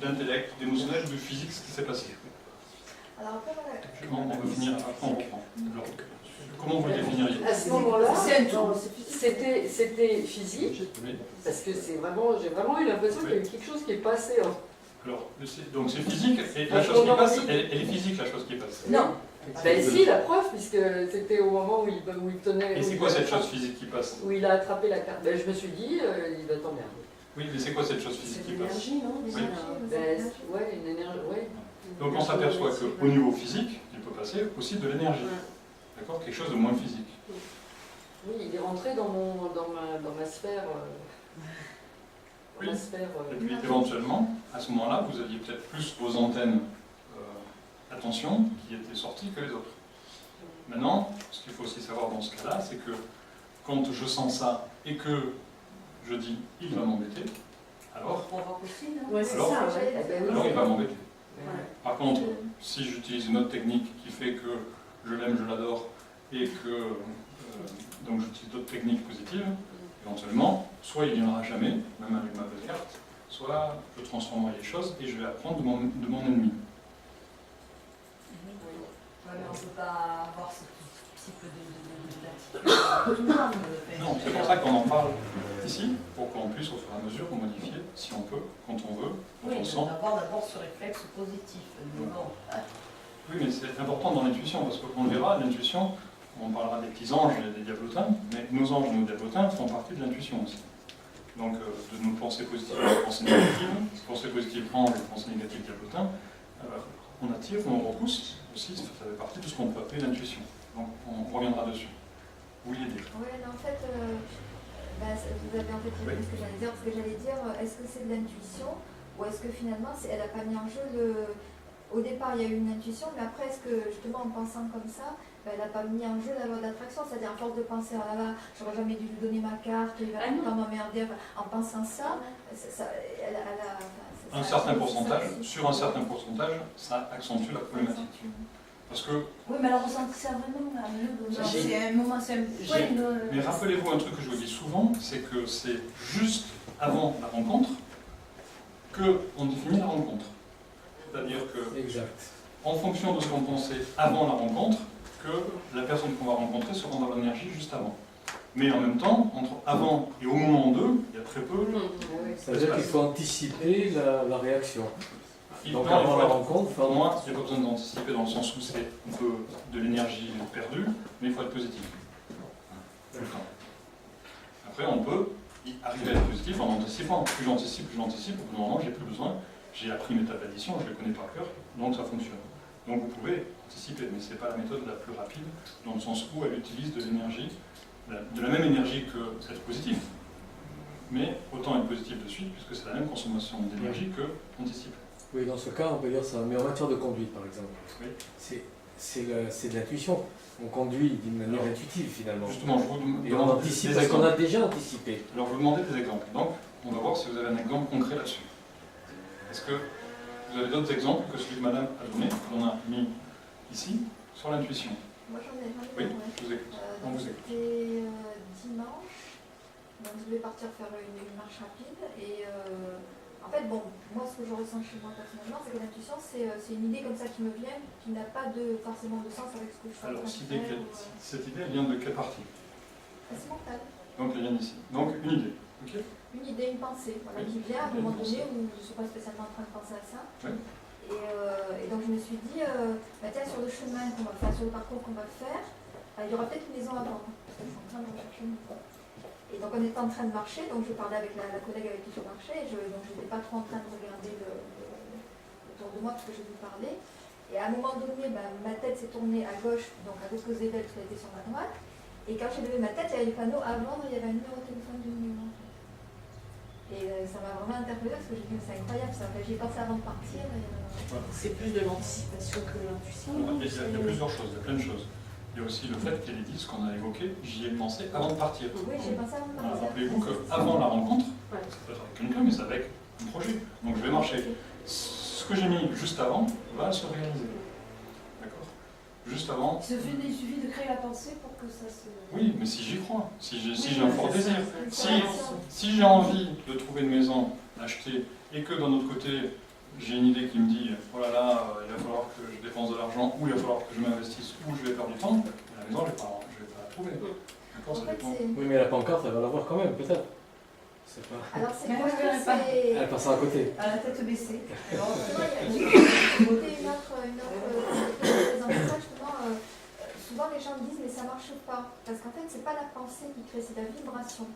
d'intellect, d'émotionnel, de physique, ce qui s'est passé? Alors, après, voilà. On va finir, après on reprend. Alors, comment vous le définiriez? À ce moment-là, C'est un tout. c'était physique, Oui. parce que j'ai vraiment eu l'impression qu'il y a eu quelque chose qui est passé. Alors, donc c'est physique, et la chose qui passe, elle est physique, la chose qui passe. Non. Ben si, la preuve, puisque c'était au moment où il tenait... Et c'est quoi cette chose physique qui passe? Où il a attrapé la carte. Ben, je me suis dit, il va t'emmerder. Oui, mais c'est quoi cette chose physique C'est qui passe? l'énergie, non? Oui. Ben, ouais, une énergie, ouais. Donc on s'aperçoit qu'au niveau physique, il peut passer aussi de l'énergie. D'accord? Quelque chose de moins physique. Oui, il est rentré dans ma sphère... Oui. ma sphère Et puis éventuellement, à ce moment-là, vous aviez peut-être plus vos antennes attention qui étaient sorties que les autres. Maintenant, ce qu'il faut aussi savoir dans ce cas-là, c'est que quand je sens ça et que je dis « il va m'embêter », alors, On va aussi, non? Ouais, c'est Alors, ça, ouais. Eh ben oui. alors il va m'embêter. Ouais. Par contre, si j'utilise une autre technique qui fait que je l'aime, je l'adore, et que donc j'utilise d'autres techniques positives, éventuellement, soit il n'y en aura jamais, même avec ma belle carte, soit je transformerai les choses et je vais apprendre de mon ennemi. Ouais, mais on ne peut pas avoir ce petit peu d'attitude. Non, c'est pour ça qu'on en parle ici, pour qu'on puisse au fur et à mesure modifier, si on peut, quand on veut, quand Oui, on sent. d'abord ce réflexe positif. Mais bon. Oui, mais c'est important dans l'intuition, parce qu'on le verra, l'intuition, on parlera des petits anges et des diablotins, mais nos anges et nos diablotins font partie de l'intuition aussi. Donc, de nos pensées positives et nos pensées négatives, pensées positives anges, pensées négatives diablotins, on attire ou on repousse aussi, ça fait partie de ce qu'on peut appeler l'intuition. Donc, on reviendra dessus. Vous vouliez dire? Oui, en fait, vous avez en fait dit ce que j'allais dire, parce que j'allais dire, est-ce que c'est de l'intuition, ou est-ce que finalement, elle n'a pas mis en jeu le... Au départ, il y a eu une intuition, mais après, est-ce que justement, en pensant comme ça, elle n'a pas mis en jeu la loi d'attraction, c'est-à-dire à force de penser, ah là là, j'aurais jamais dû lui donner ma carte, il va tout le temps m'emmerder, en pensant ça, elle a... Un certain pourcentage, sur un certain pourcentage, ça accentue la problématique. Parce que... Oui, mais elle a ressenti ça vraiment, là. C'est un moment, c'est un point de... Mais rappelez-vous un truc que je vous dis souvent, c'est que c'est juste avant la rencontre qu'on définit la rencontre. C'est-à-dire que, exact. En fonction de ce qu'on pensait avant la rencontre, que la personne qu'on va rencontrer se rend dans l'énergie juste avant. Mais en même temps, entre avant et au moment d'eux, il y a très peu. Ça veut dire qu'il faut anticiper la réaction. Donc Non, avant la rencontre, pour moi, il n'y a pas besoin d'anticiper dans le sens où c'est un peu de l'énergie perdue, mais il faut être positif. Tout le temps. Après, on peut y arriver à être positif en anticipant. Plus j'anticipe, au bout d'un moment, j'ai plus besoin. J'ai appris mes tables d'addition, je les connais par cœur, donc ça fonctionne. Donc vous pouvez anticiper, mais ce n'est pas la méthode la plus rapide, dans le sens où elle utilise de l'énergie, de la même énergie que être positif, mais autant être positif de suite, puisque c'est la même consommation d'énergie que anticipée. Oui, dans ce cas, on peut dire ça. Mais en matière de conduite, par exemple, Oui. c'est de l'intuition. On conduit d'une manière intuitive, finalement. Justement, je vous demande Et on anticipe, parce qu'on a déjà anticipé. Alors, je vous demandais des exemples. Donc, on va voir si vous avez un exemple concret là-dessus. Est-ce que vous avez d'autres exemples que celui que Madame a donné, qu'on a mis ici, sur l'intuition? Moi j'en ai Oui, un, ouais. je vous écoute. On Donc vous écoute. c'était dimanche, donc je devais partir faire une marche rapide et en fait bon, moi ce que je ressens chez moi personnellement c'est que l'intuition c'est une idée comme ça qui me vient, qui n'a pas forcément de sens avec ce que je suis en Alors, train de faire. cette idée, elle vient de quelle partie? C'est mental. Donc, elle vient d'ici. Donc, une idée. Ok. Une idée, une pensée, voilà, Oui. qui vient à un moment donné où je ne suis pas spécialement en train de penser à ça. Oui. Et donc je me suis dit, bah, tiens, sur le chemin qu'on va faire, sur le parcours qu'on va faire, il y aura peut-être une maison à vendre, parce que je suis en train de rechercher une maison. Et donc on était en train de marcher, donc je parlais avec la collègue avec qui je marchais, donc je n'étais pas trop en train de regarder autour de moi parce que je lui parlais. Et à un moment donné, bah, ma tête s'est tournée à gauche, donc à l'opposé d'elle qui était sur ma droite. Et quand j'ai levé ma tête, il y avait le panneau à vendre, il y avait un numéro de téléphone du numéro. Et ça m'a vraiment interpellée parce que j'ai dit, c'est incroyable ça. J'y ai pensé avant de partir. C'est plus de l'anticipation que de l'intuition. Il y a plusieurs choses, il y a plein de choses. Il y a aussi le fait qu'elle ait dit ce qu'on a évoqué, j'y ai pensé avant de partir. Oui, j'ai pensé avant de Alors, partir. rappelez-vous qu'avant la rencontre, Ouais. ça peut être avec quelqu'un, mais c'est avec un projet. Donc je vais marcher. Ce que j'ai mis juste avant va se réaliser. D'accord? Juste avant. Il suffit de créer la pensée pour que ça se... Oui, mais si j'y crois, si j'ai un fort désir, C'est si, une relation. si j'ai envie de trouver une maison, d'acheter, et que d'un autre côté, j'ai une idée qui me dit, oh là là, il va falloir que je dépense de l'argent, ou il va falloir que je m'investisse, ou je vais perdre du temps, la maison, je ne vais pas la trouver. D'accord, En ça fait, dépend. c'est... Oui, mais la pancarte, elle va l'avoir quand même, peut-être. C'est pas... Alors c'est Mais quoi je verrai pas. c'est... Elle passera à côté. À la tête baissée. Alors, Justement, il y a une autre présentation, justement, souvent les gens me disent mais ça marche pas. Parce qu'en fait, c'est pas la pensée qui crée, c'est la vibration.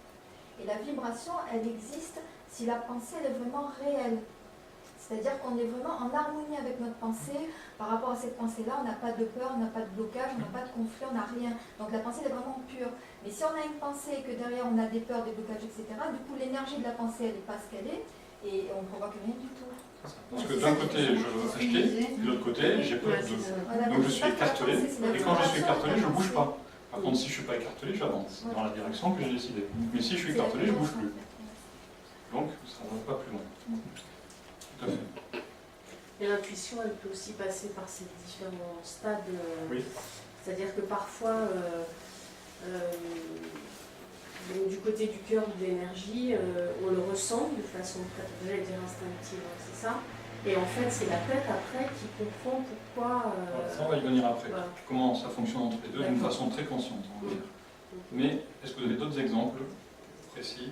Et la vibration, elle existe si la pensée elle est vraiment réelle. C'est-à-dire qu'on est vraiment en harmonie avec notre pensée. Par rapport à cette pensée-là, on n'a pas de peur, on n'a pas de blocage, on n'a pas de conflit, on n'a rien. Donc la pensée elle est vraiment pure. Mais si on a une pensée et que derrière on a des peurs, des blocages, etc., du coup l'énergie de la pensée elle n'est pas ce qu'elle est et on ne provoque rien du tout. Parce que d'un côté, je veux acheter, de l'autre côté, j'ai peur de... Voilà, Donc je c'est suis pas que la écartelé, pensée, c'est la et quand je suis vibration, écartelé, je ne bouge la pas. Par contre, si je ne suis pas écartelé, j'avance dans la direction que j'ai décidée. Mais si je suis écartelé, je ne bouge plus. Donc, ça ne va pas plus loin. Tout à fait. Et l'intuition, elle peut aussi passer par ces différents stades. Oui. C'est-à-dire que parfois, donc, du côté du cœur ou de l'énergie, on le ressent de façon, j'allais dire instinctive, hein, c'est ça. Et en fait, c'est la tête après qui comprend pourquoi. Ça, on va y venir après. Voilà. Comment ça fonctionne entre les deux d'une D'accord. façon très consciente, on va dire. Mais est-ce que vous avez d'autres exemples précis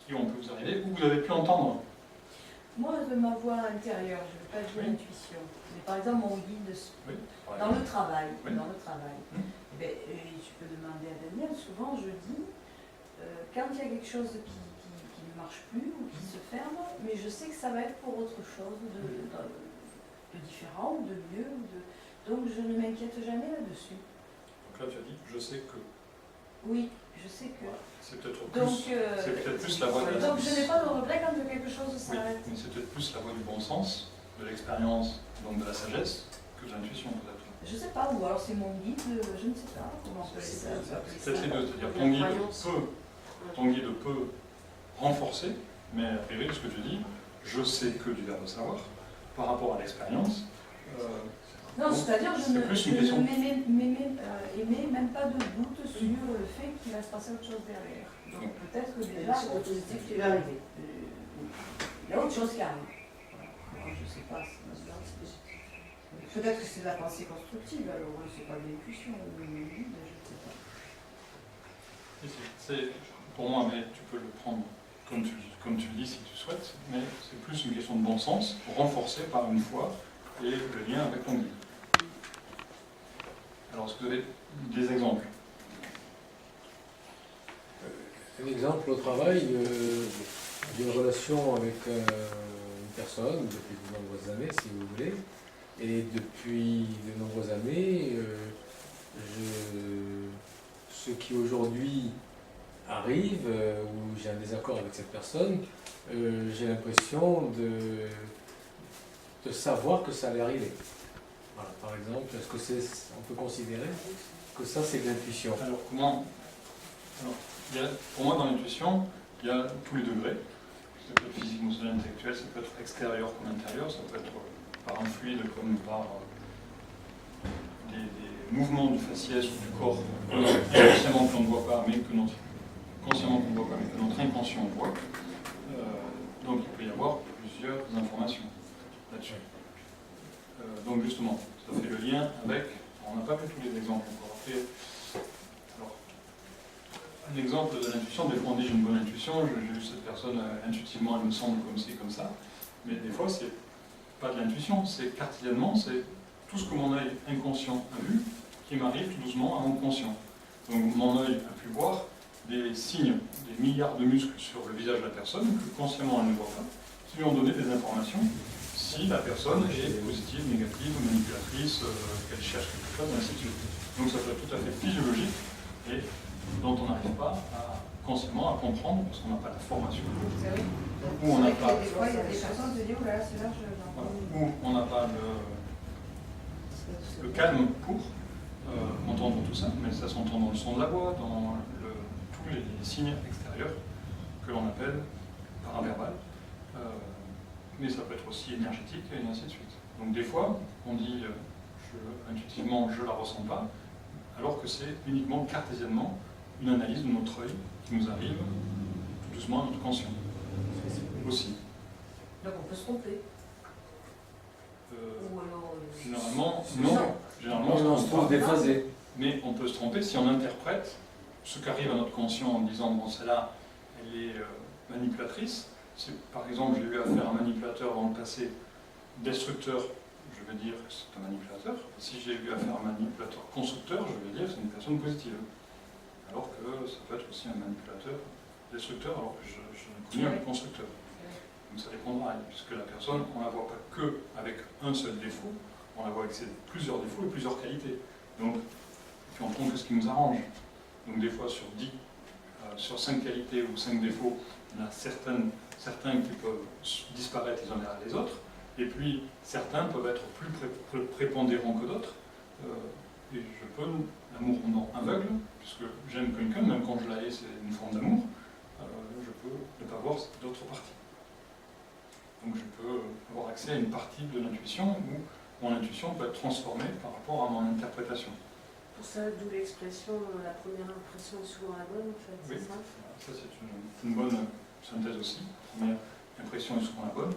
qui ont pu vous arriver ou vous avez pu entendre? moi, de ma voix intérieure, je ne vais pas dire Oui. intuition. Mais par exemple, mon guide Oui. dans le travail. Oui. Dans le travail. Je peux demander à Daniel, souvent je dis, quand il y a quelque chose qui ne marche plus ou qui se ferme, mais je sais que ça va être pour autre chose, de différent ou de mieux. Donc je ne m'inquiète jamais là-dessus. Donc là, tu as dit, je sais que. Oui, je sais que. C'est peut-être Donc, plus la voie de donc je n'ai pas de regret quand quelque chose Oui, s'arrête. mais c'est peut-être plus la voie du bon sens, de l'expérience, donc de la sagesse, que de l'intuition peut-être. Je ne sais pas, ou alors c'est mon guide, je ne sais pas comment on peut appeler ça. C'est peut-être les deux, c'est-à-dire La croyance. ton guide peut renforcer, mais a priori, ce que tu dis, je sais que du verbe savoir, par rapport à l'expérience. Non, c'est-à-dire je c'est ne plus une question. émets même pas de doute sur le fait qu'il va se passer autre chose derrière. Donc peut-être que déjà, C'est le positif qui va arriver. il y a autre chose qui arrive. Alors, je ne sais pas, c'est positif. Peut-être que c'est de la pensée constructive, alors c'est pas de l'intuition, je ne sais pas. C'est pour moi, mais tu peux le prendre comme tu le dis si tu souhaites, mais c'est plus une question de bon sens, renforcée par une foi et le lien avec ton guide. Alors, est-ce que vous avez des exemples? Un exemple au travail d'une relation avec une personne depuis de nombreuses années, si vous voulez. Et depuis de nombreuses années, ce qui aujourd'hui arrive, où j'ai un désaccord avec cette personne, j'ai l'impression de savoir que ça allait arriver. Voilà, par exemple, est-ce que on peut considérer que ça c'est de l'intuition? Alors comment? Pour moi, dans l'intuition, il y a tous les degrés. Ça peut être physique, émotionnel, intellectuel, ça peut être extérieur comme intérieur, ça peut être par un fluide comme par des mouvements du faciès ou du corps, inconsciemment qu'on ne voit pas, mais que notre consciemment qu'on ne voit pas, mais que notre inconscient voit. Donc il peut y avoir plusieurs informations là-dessus. Donc justement, ça fait le lien avec. On n'a pas vu tous les exemples encore. Alors, un exemple de l'intuition, des fois on dit j'ai une bonne intuition, j'ai eu cette personne intuitivement, elle me semble comme ci, comme ça, mais des fois c'est pas de l'intuition, c'est cartésiennement, c'est tout ce que mon œil inconscient a vu qui m'arrive tout doucement à mon conscient. Donc mon œil a pu voir des signes, des milliards de muscles sur le visage de la personne que consciemment elle ne voit pas, qui lui ont donné des informations si la personne est positive, négative, manipulatrice, qu'elle cherche quelque chose, et ainsi de suite. Donc ça peut être tout à fait physiologique et dont on n'arrive pas consciemment à comprendre parce qu'on n'a pas la formation. Ou on n'a pas. Des fois, il y a des personnes qui se disent, oh là, c'est là, ou on n'a pas le calme pour entendre tout ça, mais ça s'entend dans le son de la voix, dans tous les signes extérieurs que l'on appelle paraverbal. Mais ça peut être aussi énergétique et ainsi de suite. Donc des fois, on dit intuitivement je ne la ressens pas, alors que c'est uniquement cartésiennement une analyse de notre œil qui nous arrive tout doucement à notre conscient. Aussi. Donc on peut se tromper. Ou alors, généralement, non. Généralement, on se trouve déphasé. Mais on peut se tromper si on interprète ce qu'arrive à notre conscient en disant bon, celle-là, elle est manipulatrice. Si par exemple j'ai eu affaire à un manipulateur dans le passé destructeur, je vais dire que c'est un manipulateur. Si j'ai eu affaire à un manipulateur constructeur, je vais dire que c'est une personne positive. Alors que ça peut être aussi un manipulateur destructeur, alors que je n'ai connu un constructeur. Donc ça dépendra, puisque la personne, on ne la voit pas que avec un seul défaut, on la voit avec plusieurs défauts et plusieurs qualités. Donc, puis on prend que ce qui nous arrange. Donc des fois sur 10, sur 5 qualités ou 5 défauts, il y en a certains qui peuvent disparaître les uns derrière les autres, et puis certains peuvent être plus prépondérants que d'autres. Et je peux, l'amour rendant aveugle, puisque j'aime quelqu'un, même quand je la hais, c'est une forme d'amour, je peux ne pas voir d'autres parties. Donc je peux avoir accès à une partie de l'intuition où mon intuition peut être transformée par rapport à mon interprétation. Pour ça, d'où l'expression la première impression est souvent la bonne, en fait, Oui, c'est ça? Ça c'est une bonne synthèse aussi. La première impression est souvent la bonne.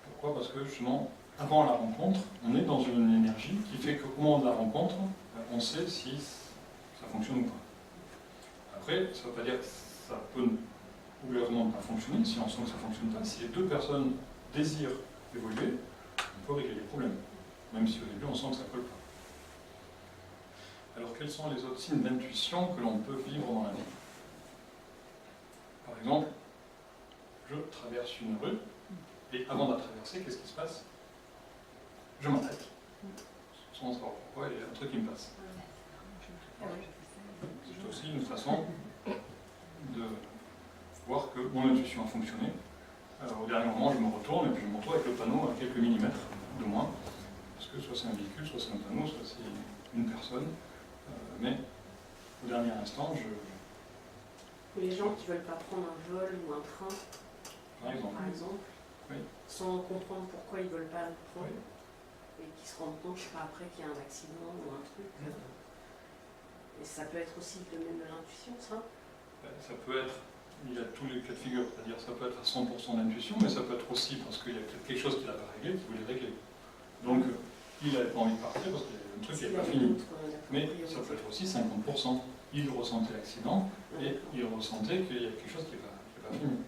Pourquoi? Parce que justement, avant la rencontre, on est dans une énergie qui fait qu'au moment de la rencontre, on sait si ça fonctionne ou pas. Après, ça ne veut pas dire que ça peut obligatoirement pas fonctionner, si on sent que ça ne fonctionne pas. Si les deux personnes désirent évoluer, on peut régler les problèmes, même si au début on sent que ça ne colle pas. Alors quels sont les autres signes d'intuition que l'on peut vivre dans la vie? Par exemple, je traverse une rue, et avant de la traverser, qu'est-ce qui se passe? Je m'arrête. Sans savoir pourquoi, il y a un truc qui me passe. C'est aussi une façon de voir que mon intuition a fonctionné. Alors, au dernier moment, je me retourne et puis je me retrouve avec le panneau à quelques millimètres de moins. Parce que soit c'est un véhicule, soit c'est un panneau, soit c'est une personne. Mais au dernier instant, Ou les gens qui ne veulent pas prendre un vol ou un train, par exemple, oui. Sans comprendre pourquoi ils ne veulent pas le prendre, Oui. et qui se rendent compte, je sais pas, après qu'il y a un accident ou un truc. Et ça peut être aussi le domaine de l'intuition, ça? Ça peut être, il y a tous les cas de figure, c'est-à-dire ça peut être à 100% d'intuition, mais ça peut être aussi parce qu'il y a quelque chose qu'il n'a pas réglé, qu'il voulait régler. Donc, il n'avait pas envie de partir parce qu'il y a un truc qui n'est pas fini. Mais ça peut être aussi 50%. Il ressentait l'accident et il ressentait qu'il y a quelque chose qui n'est pas fini.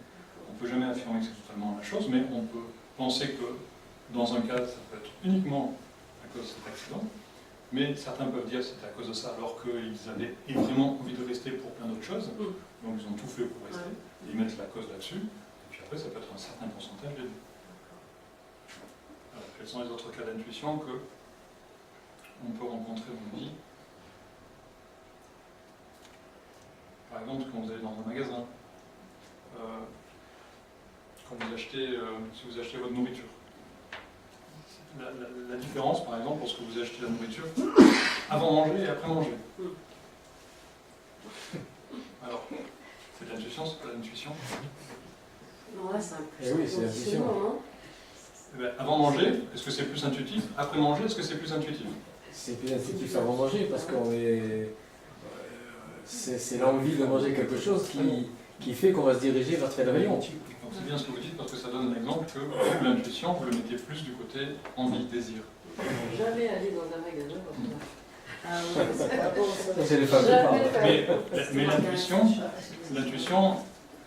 On ne peut jamais affirmer que c'est totalement la chose, mais on peut penser que dans un cas, ça peut être uniquement à cause de cet accident, mais certains peuvent dire que c'était à cause de ça alors qu'ils avaient vraiment envie de rester pour plein d'autres choses, donc ils ont tout fait pour rester, et ils mettent la cause là-dessus, et puis après ça peut être un certain pourcentage des deux. Alors, quels sont les autres cas d'intuition que on peut rencontrer dans la vie? Par par exemple, quand vous allez dans un magasin, quand vous achetez, si vous achetez votre nourriture. La différence, par exemple, lorsque vous achetez la nourriture, avant manger et après manger. Alors, c'est de l'intuition, c'est pas de l'intuition. Non, là, c'est un Eh oui, c'est l'intuition. Eh bien, avant manger, est-ce que c'est plus intuitif? Après manger, est-ce que c'est plus intuitif? C'est plus intuitif avant manger parce qu'on est. C'est l'envie de manger quelque chose qui fait qu'on va se diriger vers tel rayon. Donc c'est bien ce que vous dites parce que ça donne l'exemple que vous, l'intuition, vous le mettez plus du côté envie, désir. Jamais aller dans un magasin comme ça. Ah oui, c'est pas bon, ça. C'est les femmes qui parlent. Mais l'intuition,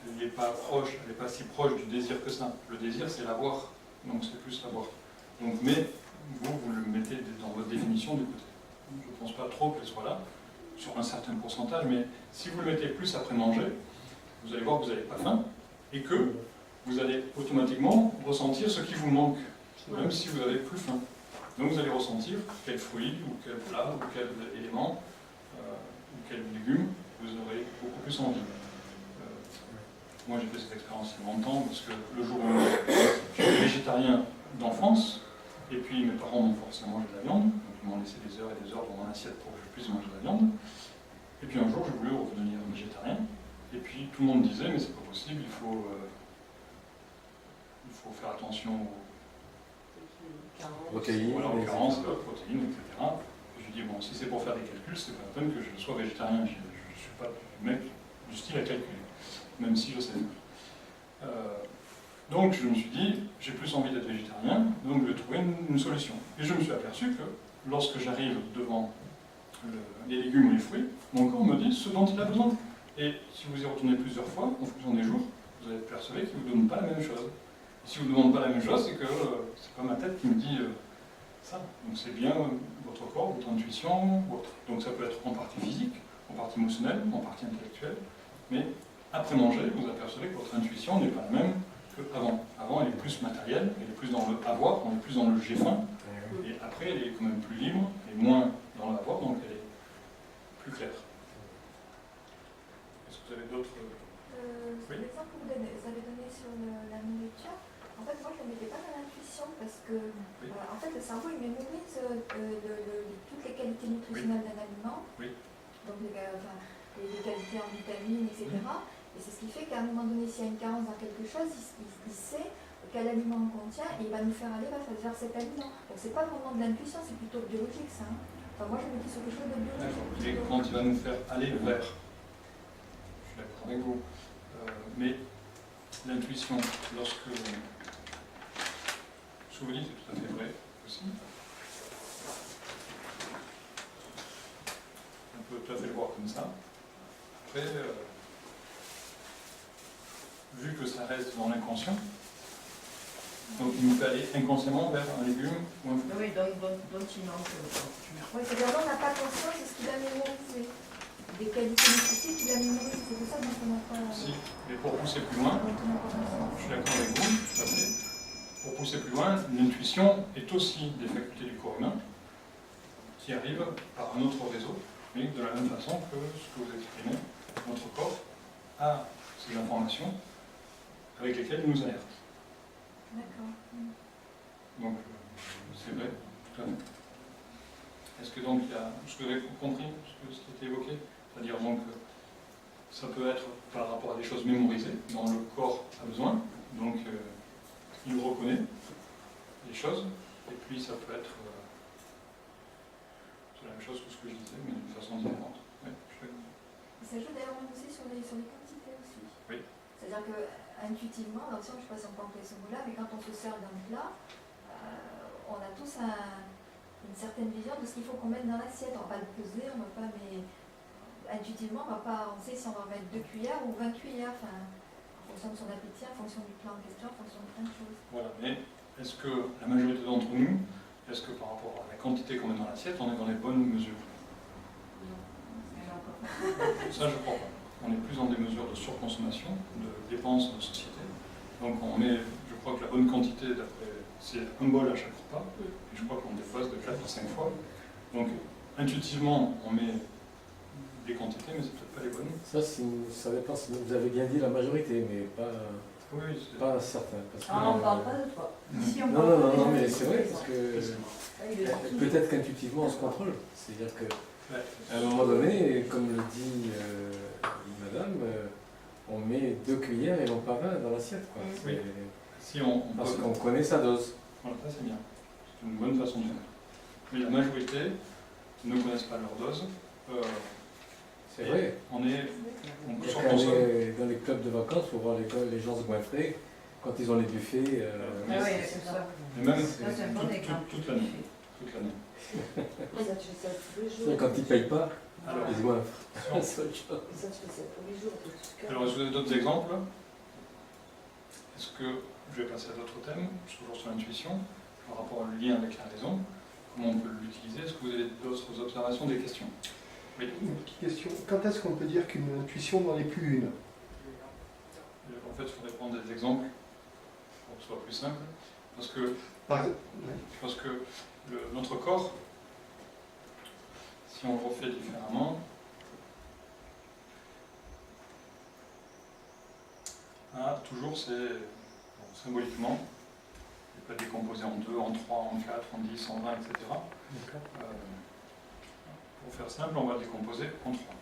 elle n'est pas proche, elle n'est pas si proche du désir que ça. Le désir, c'est l'avoir, donc c'est plus l'avoir. Donc, mais vous le mettez dans votre définition du côté. Je ne pense pas trop qu'elle soit là, sur un certain pourcentage, mais si vous le mettez plus après manger, vous allez voir que vous n'avez pas faim et que vous allez automatiquement ressentir ce qui vous manque, même si vous n'avez plus faim. Donc vous allez ressentir quel fruit, ou quel plat, ou quel élément, ou quel légume vous aurez beaucoup plus envie. Moi j'ai fait cette expérience il y a longtemps, parce que le jour où j'étais végétarien d'enfance, et puis mes parents m'ont forcé à manger de la viande, donc ils m'ont laissé des heures et des heures dans mon assiette pour que je puisse manger de la viande. Et puis un jour j'ai voulu redevenir végétarien, et puis tout le monde disait mais c'est pas possible, il faut faire attention aux Protéines, voilà, aux carences, protéines, etc. Et je dis bon, si c'est pour faire des calculs, c'est pas la peine que je sois végétarien. Je ne suis pas le mec du style à calculer, même si je sais. Donc je me suis dit, j'ai plus envie d'être végétarien, donc je vais trouver une solution. Et je me suis aperçu que lorsque j'arrive devant les légumes ou les fruits, mon corps me dit ce dont il a besoin. Et si vous y retournez plusieurs fois, en fonction des jours, vous allez percevoir qu'il ne vous donne pas la même chose. Et si vous ne demandez pas la même chose, c'est que c'est pas ma tête qui me dit ça. Donc c'est bien votre corps, votre intuition, votre... Donc ça peut être en partie physique, en partie émotionnelle, en partie intellectuelle, mais après manger, vous apercevez que votre intuition n'est pas la même qu'avant. Avant, elle est plus matérielle, elle est plus dans le avoir, on est plus dans le j'ai faim, et après, elle est quand même plus libre, et moins dans l'avoir, donc elle est plus claire. Est-ce que vous avez d'autres... L'exemple que vous avez donné sur la nourriture, en fait, moi je ne le mettais pas dans l'intuition parce que en fait, le cerveau il mémorise toutes les qualités nutritionnelles d'un aliment, donc les qualités en vitamines, etc. Et c'est ce qui fait qu'à un moment donné, s'il y a une carence dans quelque chose, il sait quel aliment on contient et il va nous faire aller vers cet aliment. Donc c'est pas vraiment de l'intuition, c'est plutôt biologique ça. Enfin, moi je me dis sur quelque chose de biologique. Et quand il va nous faire aller vers, je suis d'accord avec vous, mais l'intuition, lorsque... Ce que vous dites est tout à fait vrai aussi. On peut tout à fait le voir comme ça. Après, vu que ça reste dans l'inconscient, donc il nous fait aller inconsciemment vers un légume ou un fruit. Oui, donc il manque. Oui, c'est-à-dire qu'on n'a pas conscience de ce qu'il a mémorisé. Des qualités nutritives qu'il a mémorisées, c'est pour ça qu'on n'a pas... Si, mais pour pousser plus loin, je suis d'accord avec vous, tout à fait. Pour pousser plus loin, l'intuition est aussi des facultés du corps humain qui arrivent par un autre réseau, mais de la même façon que ce que vous exprimez, notre corps a ces informations avec lesquelles il nous alerte. D'accord. Donc, c'est vrai, tout à fait. Est-ce que donc il y a, ce que vous avez compris, ce qui était évoqué, c'est-à-dire donc ça peut être par rapport à des choses mémorisées dont le corps a besoin, donc il reconnaît les choses, et puis ça peut être c'est la même chose que ce que je disais, mais d'une façon différente. Ouais, Ça joue d'ailleurs même aussi sur les quantités aussi. Oui. C'est-à-dire que intuitivement, alors si je ne sais pas si on peut employer ce mot-là, mais quand on se sert d'un plat, on a tous une certaine vision de ce qu'il faut qu'on mette dans l'assiette. On ne va pas le peser, on va pas, mais intuitivement, on sait si on va mettre 2 cuillères ou 20 cuillères, enfin, en fonction de son appétit, en fonction du plat en question, en fonction de plein de choses. Voilà, mais est-ce que la majorité d'entre nous, est-ce que par rapport à la quantité qu'on met dans l'assiette, on est dans les bonnes mesures? Ça, je crois pas. On est plus dans des mesures de surconsommation, de dépenses de société. Donc on met, je crois que la bonne quantité, c'est un bol à chaque repas, et je crois qu'on dépasse de 4 à 5 fois. Donc intuitivement, on met des quantités, mais c'est peut-être pas les bonnes. Ça dépend, vous avez bien dit la majorité, mais Oui, pas certains. Parce que, Ah, on ne parle pas de toi. Si on non, parle non, pas non, des non, gens mais qui c'est sont vrai, présents. parce que Ah, il est parti. peut-être qu'intuitivement on se contrôle. C'est-à-dire qu'à Ouais. un moment donné, comme le dit madame, on met 2 cuillères et non pas 20 dans l'assiette. Quoi. Oui. C'est- Si on Parce peut- qu'on connaît sa dose. Voilà, ça c'est bien. C'est une bonne façon de faire. Mais la majorité ne connaissent pas leur dose. C'est Et vrai. On peut Il y a soit qu'à consommer. aller dans les clubs de vacances pour voir les gens se goinfrer quand ils ont les buffets. Ah oui, c'est ça. Et même Ça, c'est un bon exemple. toute l'année. Toute l'année. Ça, tu fais ça tous les jours. C'est-à-dire quand ils ne payent pas, Alors, ils se goinfrent. si on- C'est autre chose. Ça, tu fais ça tous les jours. de tout ce cas. alors, est-ce que vous avez d'autres exemples? Est-ce que je vais passer à d'autres thèmes, toujours sur l'intuition, par rapport au lien avec la raison? Comment on peut l'utiliser? Est-ce que vous avez d'autres observations, des questions? Oui. Une petite question. Quand est-ce qu'on peut dire qu'une intuition n'en est plus une? En fait, il faudrait prendre des exemples pour que ce soit plus simple. Parce que, Par... notre corps, si on le refait différemment, a toujours symboliquement, il peut être décomposé en 2, en 3, en 4, en 10, en 20, etc. Pour faire simple, on va le décomposer en 3.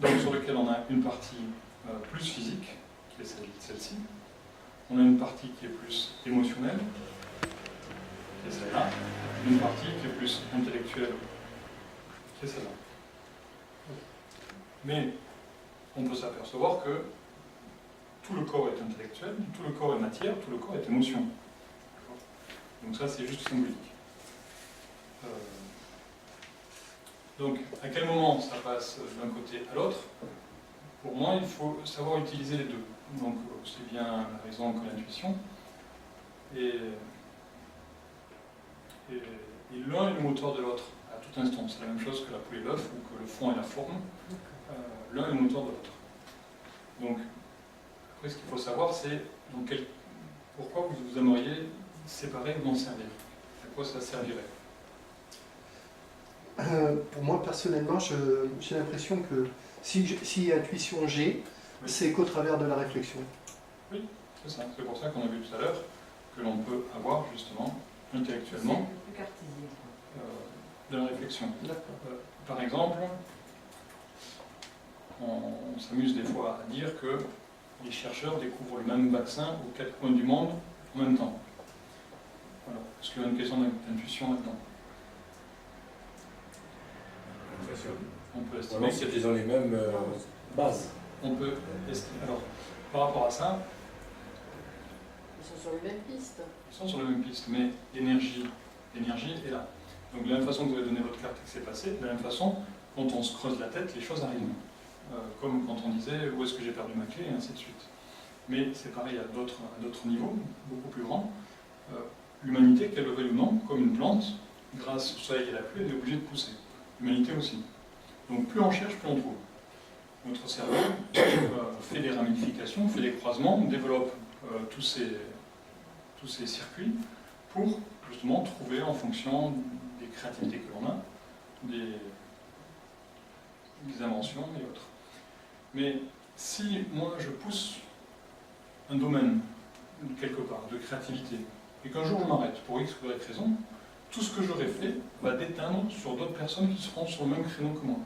Donc sur lequel on a une partie plus physique, qui est celle-ci. On a une partie qui est plus émotionnelle, qui est celle-là. Une partie qui est plus intellectuelle, qui est celle-là. Mais on peut s'apercevoir que tout le corps est intellectuel, tout le corps est matière, tout le corps est émotion. Donc ça, c'est juste symbolique. Donc, à quel moment ça passe d'un côté à l'autre? Pour moi, il faut savoir utiliser les deux. Donc, aussi bien la raison que l'intuition. Et l'un est le moteur de l'autre, à tout instant. C'est la même chose que la poule et l'œuf, ou que le fond et la forme. L'un est le moteur de l'autre. Donc, après, ce qu'il faut savoir, c'est pourquoi vous aimeriez séparer ou m'en servir. À quoi ça servirait? Pour moi, personnellement, j'ai l'impression que si intuition j'ai, Oui. c'est qu'au travers de la réflexion. C'est ça. C'est pour ça qu'on a vu tout à l'heure que l'on peut avoir, justement, intellectuellement, C'est plus cartésien. de la réflexion. D'accord. Par exemple, on s'amuse des fois à dire que les chercheurs découvrent le même vaccin aux 4 coins du monde en même temps. Voilà. Est-ce qu'il y a une question d'intuition là-dedans? On peut estimer Alors, c'est qu'ils ont les mêmes bases. on peut estimer. Alors, par rapport à ça, Ils sont sur les mêmes pistes. ils sont sur la même piste, mais l'énergie est là. Donc de la même façon que vous avez donné votre carte et que c'est passé, de la même façon, quand on se creuse la tête, les choses arrivent. Comme quand on disait où est-ce que j'ai perdu ma clé, et ainsi de suite. Mais c'est pareil à d'autres niveaux, beaucoup plus grands. L'humanité, qu'elle le veuille ou non, comme une plante, grâce au soleil et à la pluie, elle est obligée de pousser. L'humanité aussi. Donc plus on cherche, plus on trouve. Notre cerveau fait des ramifications, fait des croisements, développe tous ces circuits pour justement trouver en fonction des créativités que l'on a, des inventions et autres. Mais si moi je pousse un domaine quelque part de créativité et qu'un jour je m'arrête pour X ou Y raison, tout ce que j'aurais fait va déteindre sur d'autres personnes qui seront sur le même créneau que moi.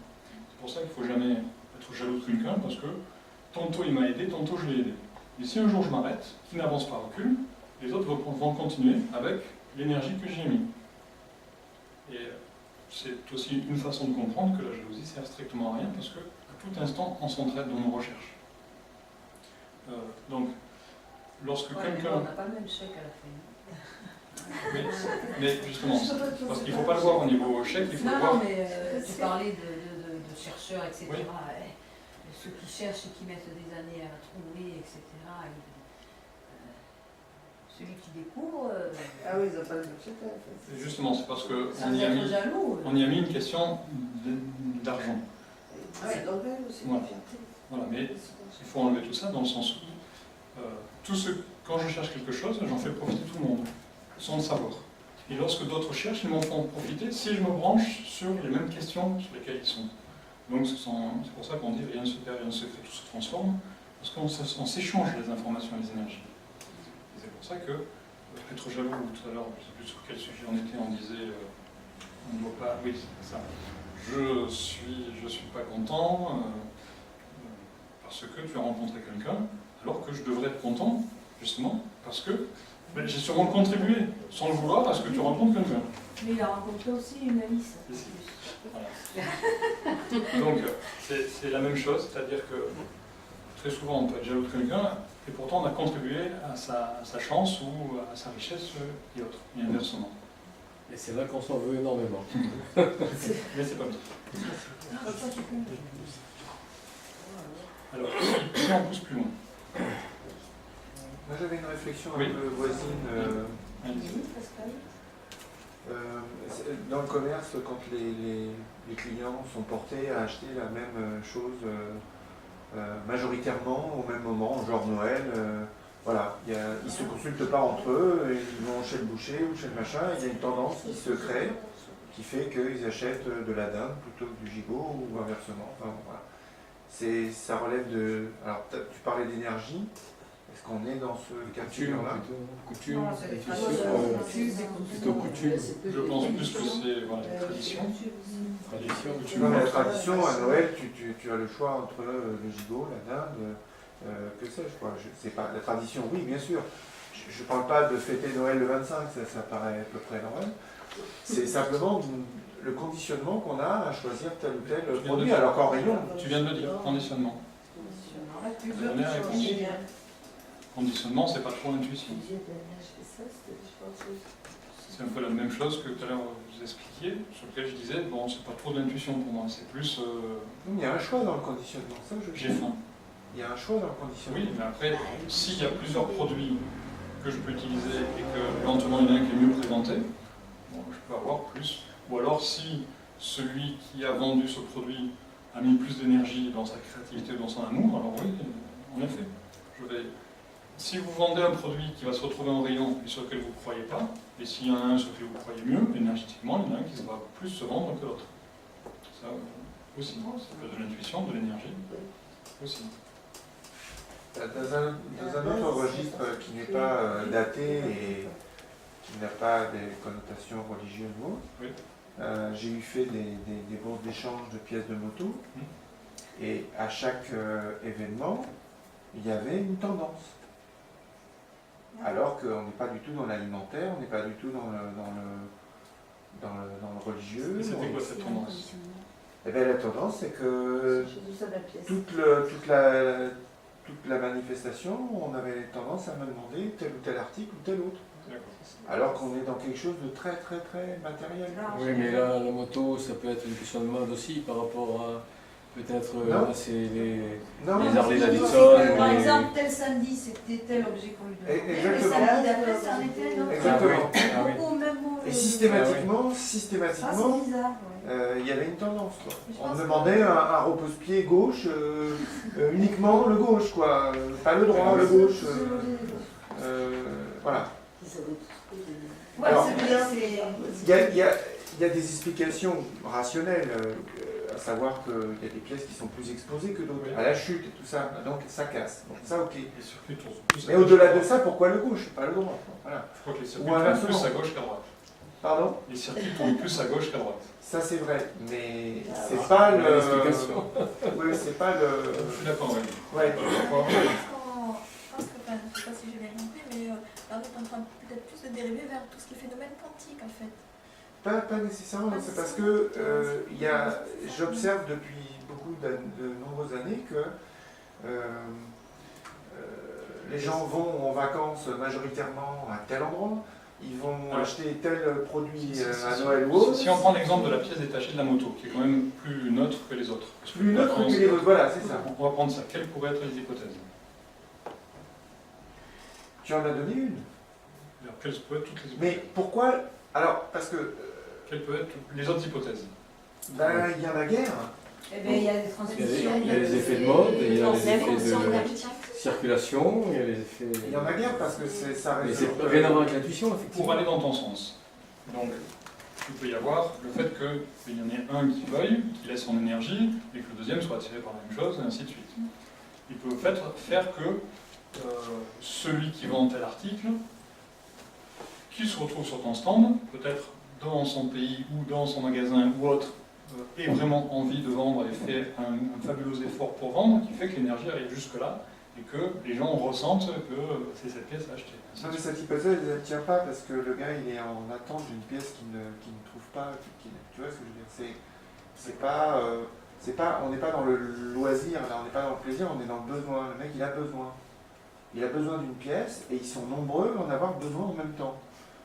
C'est pour ça qu'il ne faut jamais être jaloux de quelqu'un parce que tantôt il m'a aidé, tantôt je l'ai aidé. Et si un jour je m'arrête, qui n'avance pas, recule, les autres vont continuer avec l'énergie que j'ai mis. Et c'est aussi une façon de comprendre que la jalousie sert strictement à rien parce qu'à tout instant on s'entraide dans nos recherches. Donc, lorsque Ouais, quelqu'un... on n'a pas le même chèque à la fin. Mais justement, parce qu'il ne faut pas le voir au niveau chèque, il faut le Non, voir... non, mais tu parlais de chercheurs, etc. Oui. Ceux qui cherchent et qui mettent des années à la trouver, etc. Celui qui découvre, Ah oui, ils n'ont pas le même chèque. Et justement, c'est parce qu'on sans y a être mis... jaloux. On y a mis une question d'argent. C'est normal aussi, Voilà. la fierté. Voilà, mais il faut enlever tout ça dans le sens où quand je cherche quelque chose, j'en fais profiter tout le monde, sans le savoir. Et lorsque d'autres cherchent, ils m'en font profiter si je me branche sur les mêmes questions sur lesquelles ils sont. Donc c'est pour ça qu'on dit rien ne se perd, rien ne se crée, tout se transforme, parce qu'on s'échange les informations et les énergies. Et c'est pour ça que être jaloux, tout à l'heure, je ne sais plus sur quel sujet on était, on disait on ne doit pas. Oui, c'est ça. Je suis pas content parce que tu as rencontré quelqu'un, alors que je devrais être content, justement, parce que j'ai sûrement contribué, sans le vouloir, à ce que tu rencontres quelqu'un. Mais il a rencontré aussi une Alice. Voilà. Donc, c'est la même chose, c'est-à-dire que très souvent on peut être jaloux de quelqu'un, et pourtant on a contribué à sa chance ou à sa richesse et autres, et inversement. Et c'est là qu'on s'en veut énormément. Mais c'est pas bien. Alors, si on pousse plus loin. Moi j'avais une réflexion Oui. un peu voisine. Dans le commerce, quand les clients sont portés à acheter la même chose majoritairement au même moment, genre Noël, voilà, ils ne se consultent pas entre eux, ils vont chez le boucher ou chez le machin, il y a une tendance qui se crée qui fait qu'ils achètent de la dinde plutôt que du gigot ou inversement. Enfin, voilà. Ça relève de... Alors tu parlais d'énergie. Est-ce qu'on est dans ce cas de figure-là? Coutume, Non, c'est des plutôt coutume. Je pense plus que c'est voilà, la tradition. Non, mais la tradition, à Noël, tu as le choix entre le gigot, la dinde, que sais-je, quoi. C'est pas la tradition, oui, bien sûr. Je ne parle pas de fêter Noël le 25, ça paraît à peu près normal. C'est simplement le conditionnement qu'on a à choisir tel ou tel produit, alors qu'en rayon. Tu viens de le dire, conditionnement. Conditionnement, c'est pas trop intuition. C'est un peu la même chose que tout à l'heure vous expliquiez, sur lequel je disais, bon, c'est pas trop de l'intuition pour moi, c'est plus. Il y a un choix dans le conditionnement, ça J'ai faim. Il y a un choix dans le conditionnement. Oui, mais après, s'il y a plusieurs produits que je peux utiliser et que lentement il y en a un qui est mieux présenté, bon, je peux avoir plus. Ou alors si celui qui a vendu ce produit a mis plus d'énergie dans sa créativité, dans son amour, alors oui, en effet, je vais. Si vous vendez un produit qui va se retrouver en rayon et sur lequel vous ne croyez pas, et s'il y en a un sur lequel vous croyez mieux, énergétiquement, il y en a un qui va plus se vendre que l'autre. Ça aussi, c'est de l'intuition, de l'énergie aussi. Dans un autre registre qui n'est pas daté et qui n'a pas des connotations religieuses ou autres, Oui. J'ai eu fait des bourses d'échange de pièces de moto, et à chaque événement, il y avait une tendance. Alors qu'on n'est pas du tout dans l'alimentaire, on n'est pas du tout dans le religieux. Et c'était quoi cette tendance? Eh bien, la tendance, c'est que toute la manifestation, on avait tendance à me demander tel ou tel article ou tel autre. Alors qu'on est dans quelque chose de très très très matériel. Oui, mais là, la moto, ça peut être une question de mode aussi par rapport à peut-être c'est les Harley Davidson. Par exemple, tel samedi, c'était tel objet qu'on lui donnait. Exactement. Mais samedi d'après, c'en était un autre. Exactement. Ah oui. Au même mot. Et systématiquement, Ah, c'est bizarre, ouais. il y avait une tendance, quoi. Je On pense que- demandait un repose-pied gauche, uniquement le gauche, quoi. Pas le droit, le gauche. Voilà. Ouais, Alors, c'est bien, c'est... Il y a des explications rationnelles, à savoir qu'il y a des pièces qui sont plus exposées que d'autres, à la chute et tout ça, donc ça casse. Donc ça, ok. Les circuits tournent plus à Mais gauche au-delà qu'à de droite. ça, pourquoi le gauche, pas le droit? Voilà. Je crois que les circuits Ou tournent inversement. plus à gauche qu'à droite. Pardon? Les circuits tournent plus à gauche qu'à droite. Ça c'est vrai, mais c'est pas le... L'explication. Oui, c'est pas le... Je suis d'accord avec vous. Ouais. Je pense que, enfin, je ne sais pas si j'ai bien compris, mais là, on est en train peut-être plus de dériver vers tout ce qui est phénomène quantique en fait. Pas nécessairement, c'est parce que j'observe depuis de nombreuses années que les gens vont en vacances majoritairement à tel endroit, ils vont acheter tel produit à Noël ou autre. Si on prend l'exemple de la pièce détachée de la moto, qui est quand même plus neutre que les autres. Parce que Plus neutre que les autres, voilà, c'est ça. On va prendre ça. Quelles pourraient être les hypothèses? Tu en as donné une. Alors, quelles peuvent être toutes les hypothèses? Mais pourquoi? Alors, parce que... Quelles peuvent être les autres hypothèses? Ben, il y en a guère. Eh bien, il y a des transmissions. Il y a les effets de mode, il y a les effets L'inconscient de énergétique. circulation, il y a les effets... Il y en a guerre parce que ça Mais reste... c'est rien à voir avec l'intuition, effectivement. Pour aller dans ton sens, Donc, il peut y avoir le fait qu'il y en ait un qui veuille, qui laisse son énergie, et que le deuxième soit attiré par la même chose, et ainsi de suite. Il peut faire que celui qui vend tel article, qui se retrouve sur ton stand, peut-être dans son pays ou dans son magasin ou autre, ait vraiment envie de vendre et fait un fabuleux effort pour vendre, qui fait que l'énergie arrive jusque-là, et que les gens ressentent que c'est cette pièce à acheter. Non, mais cette hypothèse, elle ne tient pas parce que le gars, il est en attente d'une pièce qu'il ne trouve pas. Tu vois ce que je veux dire? On n'est pas dans le loisir, là, on n'est pas dans le plaisir, on est dans le besoin. Le mec, il a besoin. Il a besoin d'une pièce et ils sont nombreux à en avoir besoin en même temps.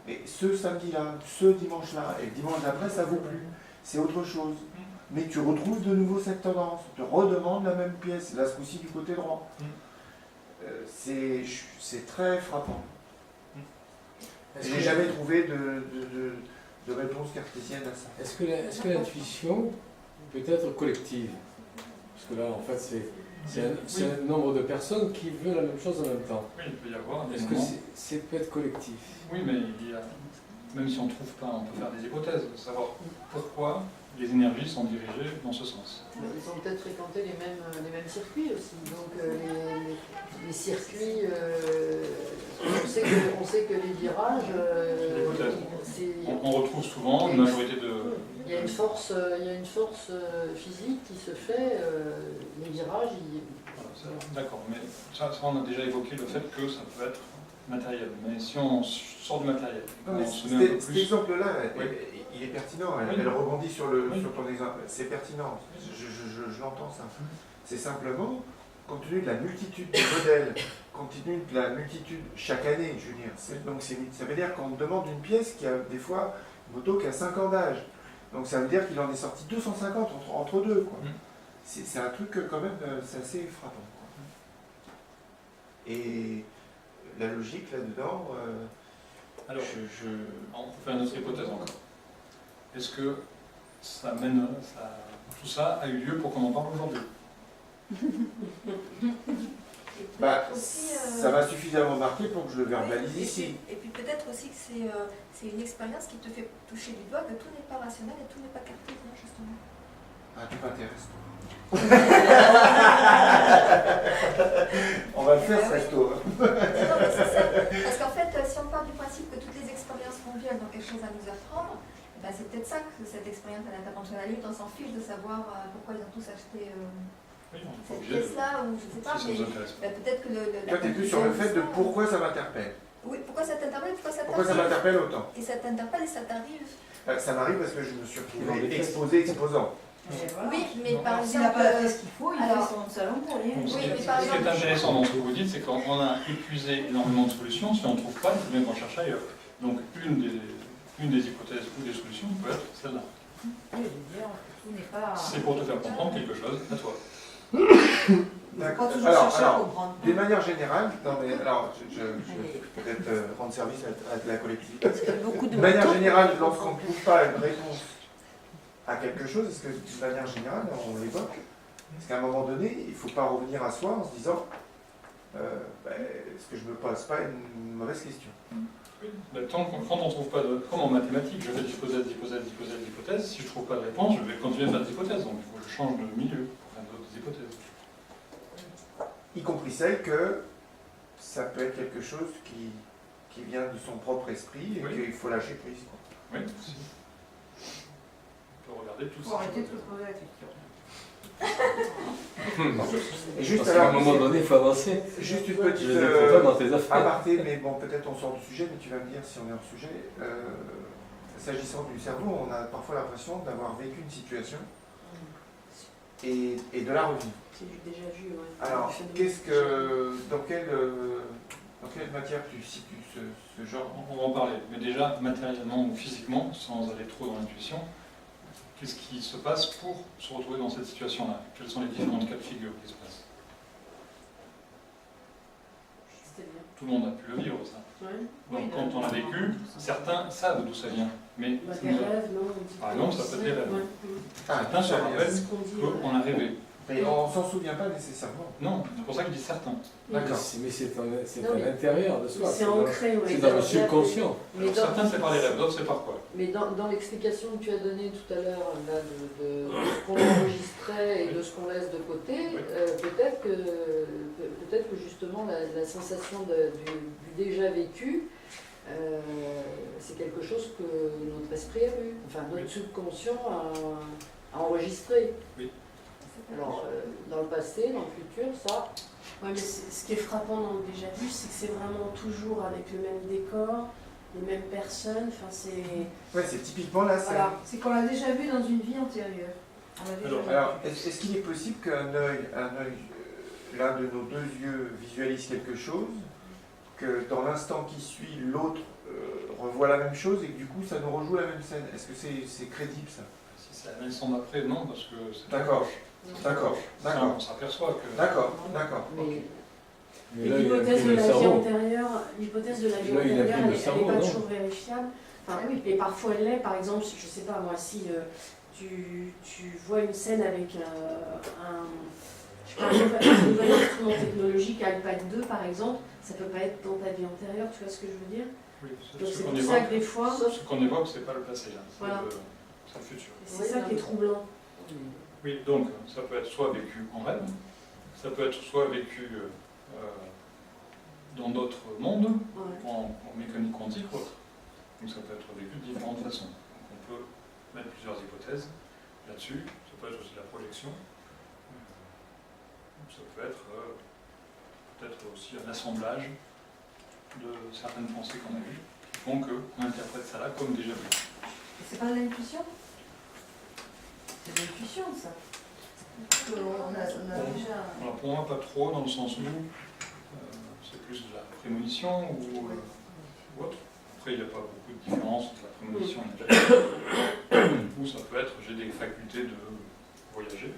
Et ce samedi-là, ce dimanche-là et le dimanche d'après, ça ne vaut plus. C'est autre chose. Mais tu retrouves de nouveau cette tendance. Tu redemandes la même pièce, là ce coup-ci du côté droit. C'est très frappant. J'ai jamais trouvé de réponse cartésienne à ça. Est-ce que l'intuition peut être collective? Parce que là, en fait, c'est un nombre de personnes qui veulent la même chose en même temps. Oui, il peut y avoir des Est-ce que moments. c'est peut être collectif? Oui, mais même si on ne trouve pas, on peut faire des hypothèses, savoir pourquoi les énergies sont dirigées dans ce sens. Ils ont peut-être fréquenté les mêmes circuits aussi. Donc les circuits, on sait que les virages, on retrouve souvent une majorité de... Il y a une force physique qui se fait, les virages, D'accord, mais ça, on a déjà évoqué le fait que ça peut être matériel. Mais si on sort du matériel, Non, mais on se met un peu cet plus... exemple-là, Oui. il est pertinent. Oui. Elle rebondit sur Oui. ton exemple. C'est pertinent. Je l'entends ça. C'est simplement, compte tenu de la multitude de modèles, compte tenu de la multitude chaque année, je veux dire. Donc ça veut dire qu'on me demande une pièce qui a des fois une moto qui a 5 ans d'âge. Donc ça veut dire qu'il en est sorti 250 entre deux. Quoi. C'est un truc quand même, c'est assez frappant. Quoi. Et la logique là-dedans, Alors, on peut faire une autre hypothèse encore. Est-ce que tout ça a eu lieu pour qu'on en parle aujourd'hui? bah, Aussi, ça m'a suffisamment marqué pour que je le verbalise ici. Et puis peut-être aussi que c'est une expérience qui te fait toucher du doigt que tout n'est pas rationnel et tout n'est pas cartésien, justement. Ah, tu m'intéresses, toi. On va le faire, ce resto. Non, mais c'est ça. Parce qu'en fait, si on part du principe que toutes les expériences mondiales ont quelque chose à nous apprendre, ben c'est peut-être ça que cette expérience à l'intervention. À la limite, on s'en fiche de savoir pourquoi ils ont tous acheté Oui, on est cette obligé de... pièce-là, ou je sais pas, Si ça mais vous intéresse. ben, peut-être que Toi, tu es plus sur le fait de pourquoi ça m'interpelle. Oui, pourquoi ça t'interpelle, pourquoi ça Pourquoi ça t'arrive. m'interpelle autant. Et ça t'interpelle et ça t'arrive. Ça m'arrive parce que je me suis retrouvé exposant. Oui, mais par S'il n'a exemple. pas la pièce qu'il faut, il alors- fait son salon pour rien. Oui, mais Ce par qui est exemple. intéressant dans ce que vous dites, c'est qu'on a épuisé énormément de solutions. Si on ne trouve pas, il faut bien qu'on cherche ailleurs. Donc, une des hypothèses ou des solutions peut être celle-là. Oui, je veux dire, tout n'est pas. C'est pour te faire comprendre quelque chose à toi. Il ne faut pas toujours chercher à comprendre. D'une manière générale, non mais alors, je vais peut-être rendre service à la collectivité. De manière générale, lorsqu'on ne trouve pas une réponse à quelque chose, est-ce que d'une manière générale, on l'évoque, parce qu'à un moment donné, il ne faut pas revenir à soi en se disant est-ce que je me pose pas une mauvaise question? Quand on ne trouve pas de... Comme en mathématiques, je fais des hypothèses, si je ne trouve pas de réponse, je vais continuer à faire des hypothèses. Donc il faut que je change de milieu pour faire d'autres hypothèses. Y compris celle que ça peut être quelque chose qui vient de son propre esprit et qu'il faut lâcher prise. Quoi. Oui, aussi. On peut regarder tout Il ça. faut arrêter de se poser la question. Et juste Parce qu'à un moment donné, il faut avancer. Juste une Je petite les écoute pas dans tes affaires. aparté, mais bon, peut-être on sort du sujet, mais tu vas me dire si on est hors sujet. S'agissant du cerveau, on a parfois l'impression d'avoir vécu une situation et de la revivre. C'est du déjà vu, ouais. Alors, dans quelle matière tu situes ce genre? On va en parler. Mais déjà, matériellement ou physiquement, sans aller trop dans l'intuition, qu'est-ce qui se passe pour se retrouver dans cette situation-là? Quels sont les différents cas de figure qui se passent? C'est-à-dire. Tout le monde a pu le vivre, ça. Ouais. Donc, quand on l'a vécu, certains savent d'où ça vient. Mais Bah, des rêves, non, Par exemple, ça peut être des rêves. Ouais. Ah, certains se rappellent C'est ce qu'on dit, qu'on a rêvé. Mais on s'en souvient pas nécessairement. Non, c'est pour ça que je dis certains. D'accord. Mais c'est Non, à mais l'intérieur de soi. C'est ancré, oui. C'est dans le subconscient. Mais Alors, certains, c'est par les rêves, d'autres, c'est par quoi? Mais dans l'explication que tu as donnée tout à l'heure, là, de ce qu'on enregistrait et de ce qu'on laisse de côté, Oui. peut-être que justement la sensation du déjà vécu, c'est quelque chose que notre esprit a vu, enfin notre Oui. subconscient a enregistré. Oui. Alors, dans le passé, dans le futur, ça, Ouais, mais ce qui est frappant dans le déjà vu, c'est que c'est vraiment toujours avec le même décor, les mêmes personnes. Enfin, c'est. Ouais, c'est typiquement la scène. Voilà, c'est qu'on l'a déjà vu dans une vie antérieure. On l'a déjà vu. Alors, est-ce qu'il est possible qu'un œil, l'un de nos deux yeux visualise quelque chose, que dans l'instant qui suit, l'autre revoit la même chose et que du coup ça nous rejoue la même scène? Est-ce que c'est crédible ça? Si c'est la même son après, non, parce que c'est D'accord. D'accord, Ça, d'accord, on s'aperçoit que. d'accord, d'accord. mais Mais Et là, il l'hypothèse inclut de le la vie cerveau. antérieure, l'hypothèse de la vie Là, il antérieure, inclut le elle cerveau, n'est pas non? toujours vérifiable. Enfin, Ah oui. Et parfois elle l'est. Par exemple, je sais pas moi, si tu vois une scène avec je sais pas, un nouvel instrument technologique, iPad 2 par exemple, ça peut pas être dans ta vie antérieure, tu vois ce que je veux dire? Oui, Donc ce c'est qu'on pour ça évoque, que des fois, ce qu'on évoque, c'est pas le passé, là, c'est Voilà. c'est le futur. c'est ça qui est troublant. Oui, donc ça peut être soit vécu en rêve, ça peut être soit vécu dans d'autres mondes, Ouais. en mécanique quantique ou autre. Donc ça peut être vécu de différentes façons. Donc on peut mettre plusieurs hypothèses là-dessus. Ça peut être aussi la projection. Ça peut être peut-être aussi un assemblage de certaines pensées qu'on a eues qui font qu'on interprète ça là comme déjà vu. C'est pas de l'intuition? C'est de l'intuition, ça. On a déjà. Alors pour moi, pas trop, dans le sens où c'est plus de la prémonition ou autre. Après, il n'y a pas beaucoup de différence entre la prémonition et la ou ça peut être j'ai des facultés de voyager.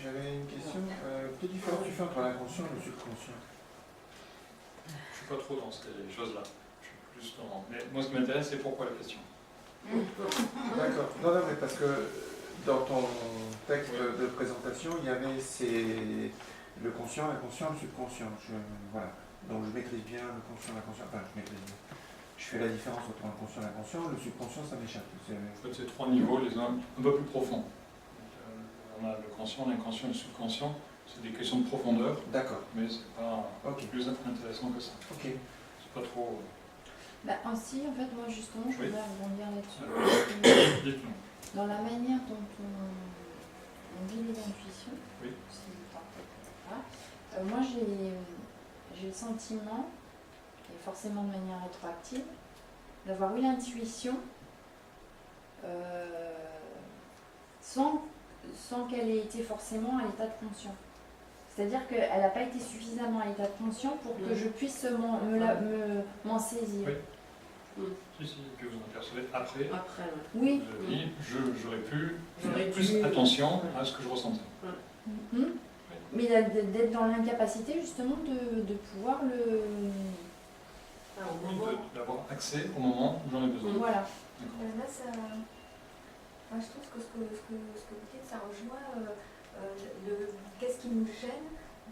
J'avais une question. Quelle différence tu fais entre l'inconscient et le subconscient? Je ne suis pas trop dans ces choses-là. Je suis plus dans. Mais moi, ce qui m'intéresse, c'est pourquoi la question. D'accord. Non, non, mais parce que dans ton texte de présentation, il y avait le conscient, l'inconscient, le subconscient. Voilà. Donc je maîtrise bien le conscient, l'inconscient. Enfin, je maîtrise bien. Je fais la différence entre l'inconscient et l'inconscient. Le subconscient, ça m'échappe. En fait, c'est trois niveaux, les uns un peu plus profonds. On a le conscient, l'inconscient et le subconscient. C'est des questions de profondeur, D'accord. mais c'est pas Ok. plus intéressant que ça. Ok. C'est pas trop. Bah, ainsi, en fait, moi justement, je Oui. voudrais rebondir là-dessus. Alors, dites-nous. Dans la manière dont on vit les intuitions, Oui. voilà. Moi j'ai le sentiment, et forcément de manière rétroactive, d'avoir eu l'intuition sans qu'elle ait été forcément à l'état de conscient. C'est-à-dire qu'elle n'a pas été suffisamment à l'état de conscient pour que je puisse m'en saisir. Oui. Si, si, que vous apercevez après. Après, ouais. Oui. Vous avez dit, j'aurais pu J'aurais faire plus dû- attention à ce que je ressentais. Mhm. Mais d'être dans l'incapacité justement de pouvoir le... Ah, au Oui, moment. d'avoir accès au moment où j'en ai besoin. Voilà. D'accord. Là, ça... Moi, je trouve que ce que vous dites, ça rejoint qu'est-ce qui nous gêne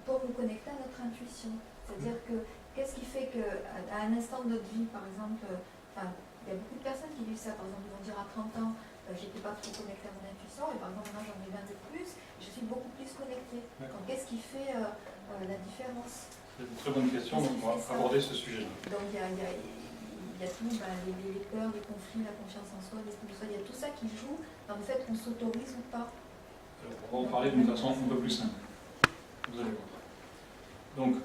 pour nous connecter à notre intuition. C'est-à-dire que qu'est-ce qui fait qu'à un instant de notre vie, par exemple, il y a beaucoup de personnes qui vivent ça, par exemple, ils vont dire à 30 ans, j'étais pas trop connectée à mon intuition, et par exemple, maintenant j'en ai 20 de plus, je suis beaucoup plus connectée. D'accord. Donc, qu'est-ce qui fait la différence? C'est une très bonne question, donc on va aborder ce sujet-là. Donc, il y a tout, les peurs, les conflits, la confiance en soi, l'esprit de soi, il y a tout ça qui joue dans le fait qu'on s'autorise ou pas. Alors, on va en parler d'une façon un peu plus simple. Vous allez voir. Donc,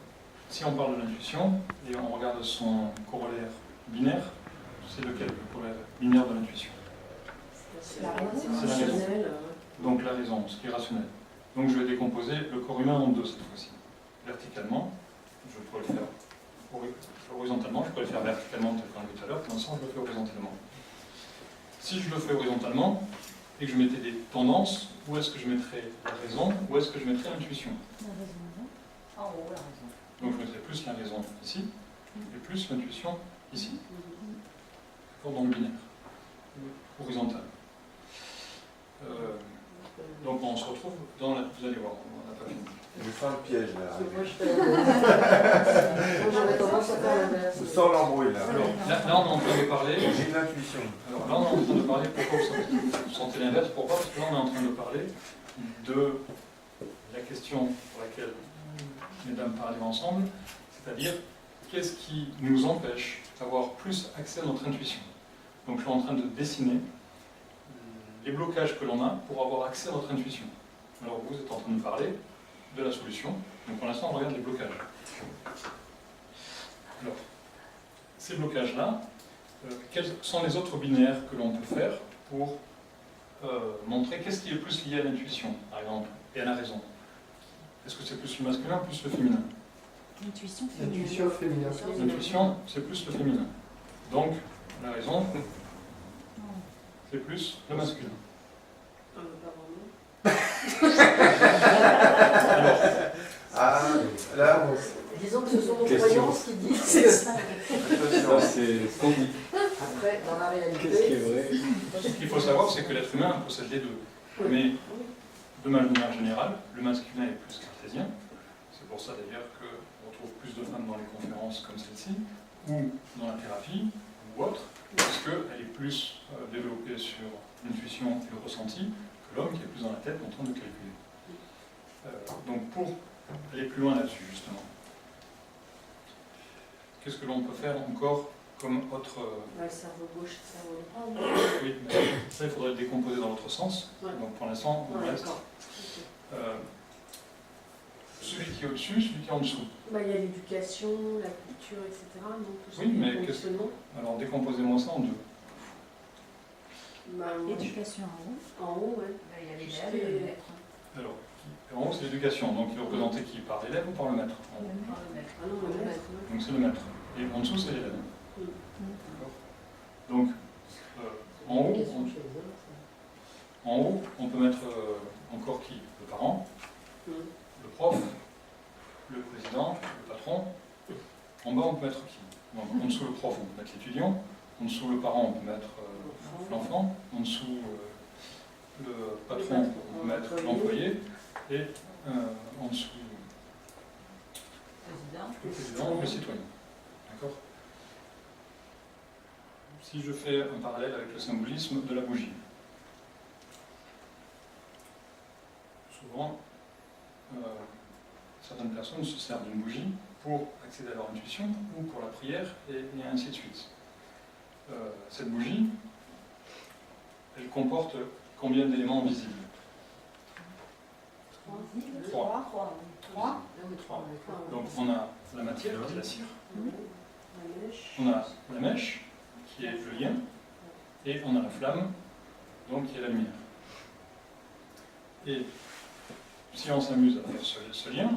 si on parle de l'intuition, et on regarde son corollaire binaire, c'est lequel le corollaire binaire de l'intuition? C'est la raison. C'est la raison. rationnel. Donc la raison, ce qui est rationnel. Donc je vais décomposer le corps humain en deux cette fois-ci. Verticalement, je pourrais le faire horizontalement, je pourrais le faire verticalement tel qu'on a vu tout à l'heure, pour l'instant je le fais horizontalement. Si je le fais horizontalement, et que je mettais des tendances, où est-ce que je mettrais la raison, où est-ce que je mettrais l'intuition? La raison, non? En haut, la raison. Donc je mettrais plus la raison ici, et plus l'intuition ici. D'accord, donc binaire, horizontal. Donc on se retrouve dans la... Vous allez voir, on n'a pas fini. Je sens le piège là. Parce que moi, je fais moi, j'aurais tendance à faire l'inverse. Je sens l'embrouille là. Alors, là, on est en train de parler... J'ai une intuition. Alors là, on est en train de parler, pourquoi vous sentez l'inverse? Pourquoi? Parce que là, on est en train de parler de la question pour laquelle mesdames parlaient ensemble, c'est-à-dire qu'est-ce qui nous empêche d'avoir plus accès à notre intuition. Donc je suis en train de dessiner les blocages que l'on a pour avoir accès à notre intuition. Alors vous êtes en train de parler de la solution, donc pour l'instant on regarde les blocages. Alors, ces blocages-là, quels sont les autres binaires que l'on peut faire pour montrer qu'est-ce qui est plus lié à l'intuition, par exemple, et à la raison? Est-ce que c'est plus le masculin ou plus le féminin? Intuition féminine. Intuition féminin. L'intuition, c'est plus le féminin. Donc, la raison, c'est plus le masculin. Ah, mais pas vraiment. Alors, Ah, là, Disons que ce sont nos Question. croyances qui disent C'est que... ça. attention. C'est ce qu'on dit. Après, dans la Qu'est-ce qui réalité... est vrai? ce qu'il faut savoir, c'est que l'être humain possède les deux. Oui. Mais, de manière générale, le masculin est plus cartésien. C'est pour ça d'ailleurs qu'on retrouve plus de femmes dans les conférences comme celle-ci, ou dans la thérapie, ou autre, puisqu'elle est plus développée sur l'intuition et le ressenti que l'homme qui est plus dans la tête en train de calculer. Donc pour aller plus loin là-dessus, justement, qu'est-ce que l'on peut faire encore comme autre... Le cerveau gauche, le cerveau droit. Oui, mais ça, il faudrait le décomposer dans l'autre sens. Ouais. Donc pour l'instant, on Ouais, reste... d'accord. Celui qui est au-dessus, celui qui est en dessous. Bah, il y a l'éducation, la culture, etc. Donc, tout ça, Oui, mais les qu'est-ce- conditionnements. Alors décomposez-moi ça en deux. Bah, moi, Éducation en haut. en haut, ouais. Là, il y a Tout ce l'élève qui et est- le maître. Alors, en haut, c'est l'éducation. Donc il est représenté qui? Par l'élève ou par le maître en haut? Par le maître. Ah non, le maître. ouais. Donc c'est le maître. Et en dessous, c'est l'élève. Mm. D'accord. Donc, en haut, Question chez les hommes, ça. en haut, on peut mettre encore qui? Le parent, Mm. le prof, le président, le patron. En bas, on peut mettre qui? Donc, en dessous, le prof, on peut mettre l'étudiant. En dessous, le parent, on peut mettre l'enfant. En dessous, le patron, on peut mettre l'employé. Et en dessous, Président. le président, le citoyen. D'accord? Si je fais un parallèle avec le symbolisme de la bougie. Souvent, certaines personnes se servent d'une bougie pour accéder à leur intuition ou pour la prière et ainsi de suite. Cette bougie, elle comporte combien d'éléments visibles? Trois. Trois. Ah oui, trois. Donc on a la matière qui est la cire, La mèche. on a la mèche qui est le lien et on a la flamme donc qui est la lumière. Et si on s'amuse à faire ce lien,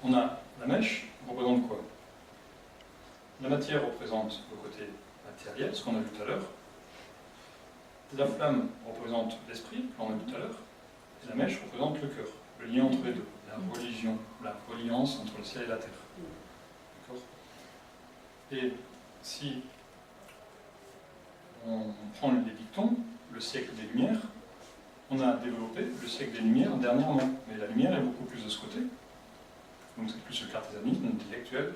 on a la mèche représente quoi? La matière représente le côté matériel, ce qu'on a vu tout à l'heure. La flamme représente l'esprit, qu'on a vu tout à l'heure. Et la mèche représente le cœur, le lien entre les deux, la religion, la reliance entre le ciel et la terre. D'accord? Et si on prend les dictons, le siècle des Lumières, on a développé le siècle des Lumières dernièrement, mais la lumière est beaucoup plus de ce côté. Donc c'est plus le cartésianisme, l'intellectuel,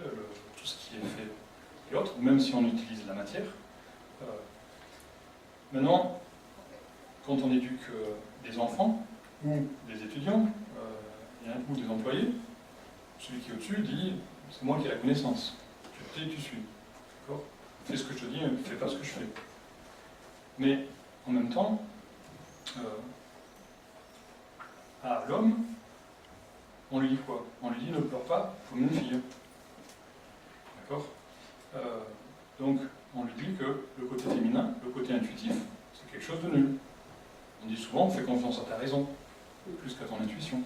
tout ce qui est fait et autres, ou même si on utilise la matière. Maintenant, quand on éduque des enfants ou des étudiants ou des employés, celui qui est au-dessus dit c'est moi qui ai la connaissance. Tu te tais, tu suis. D'accord? Fais ce que je te dis, fais pas ce que je fais. Mais en même temps, à l'homme, on lui dit quoi? On lui dit ne pleure pas comme une fille. D'accord? Donc, on lui dit que le côté féminin, le côté intuitif, c'est quelque chose de nul. On dit souvent, fais confiance à ta raison, plus qu'à ton intuition.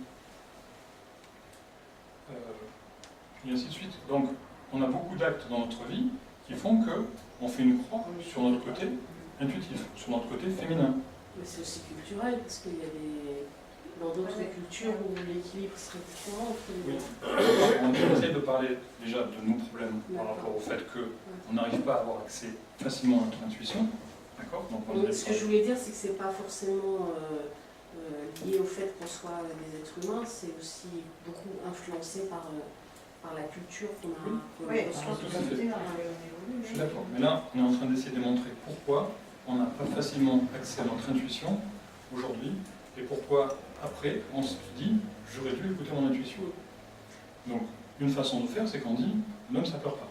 Et ainsi de suite. Donc, on a beaucoup d'actes dans notre vie qui font qu'on fait une croix sur notre côté intuitif, sur notre côté féminin. Mais c'est aussi culturel, parce qu'il y a des... dans d'autres cultures où l'équilibre serait différent entre les Oui. deux. On essaie de parler déjà de nos problèmes par rapport au fait qu'on n'arrive pas à avoir accès facilement à notre intuition. D'accord? Donc, on Ce que je voulais dire, c'est que c'est pas forcément lié au fait qu'on soit des êtres humains, c'est aussi beaucoup influencé par la culture qu'on a. Oui, je pense que tout à fait. on évolue. Je suis d'accord. Mais là, on est en train d'essayer de démontrer pourquoi on n'a pas facilement accès à notre intuition aujourd'hui et pourquoi après on se dit j'aurais dû écouter mon intuition. Donc, une façon de faire, c'est qu'on dit l'homme ça pleure pas.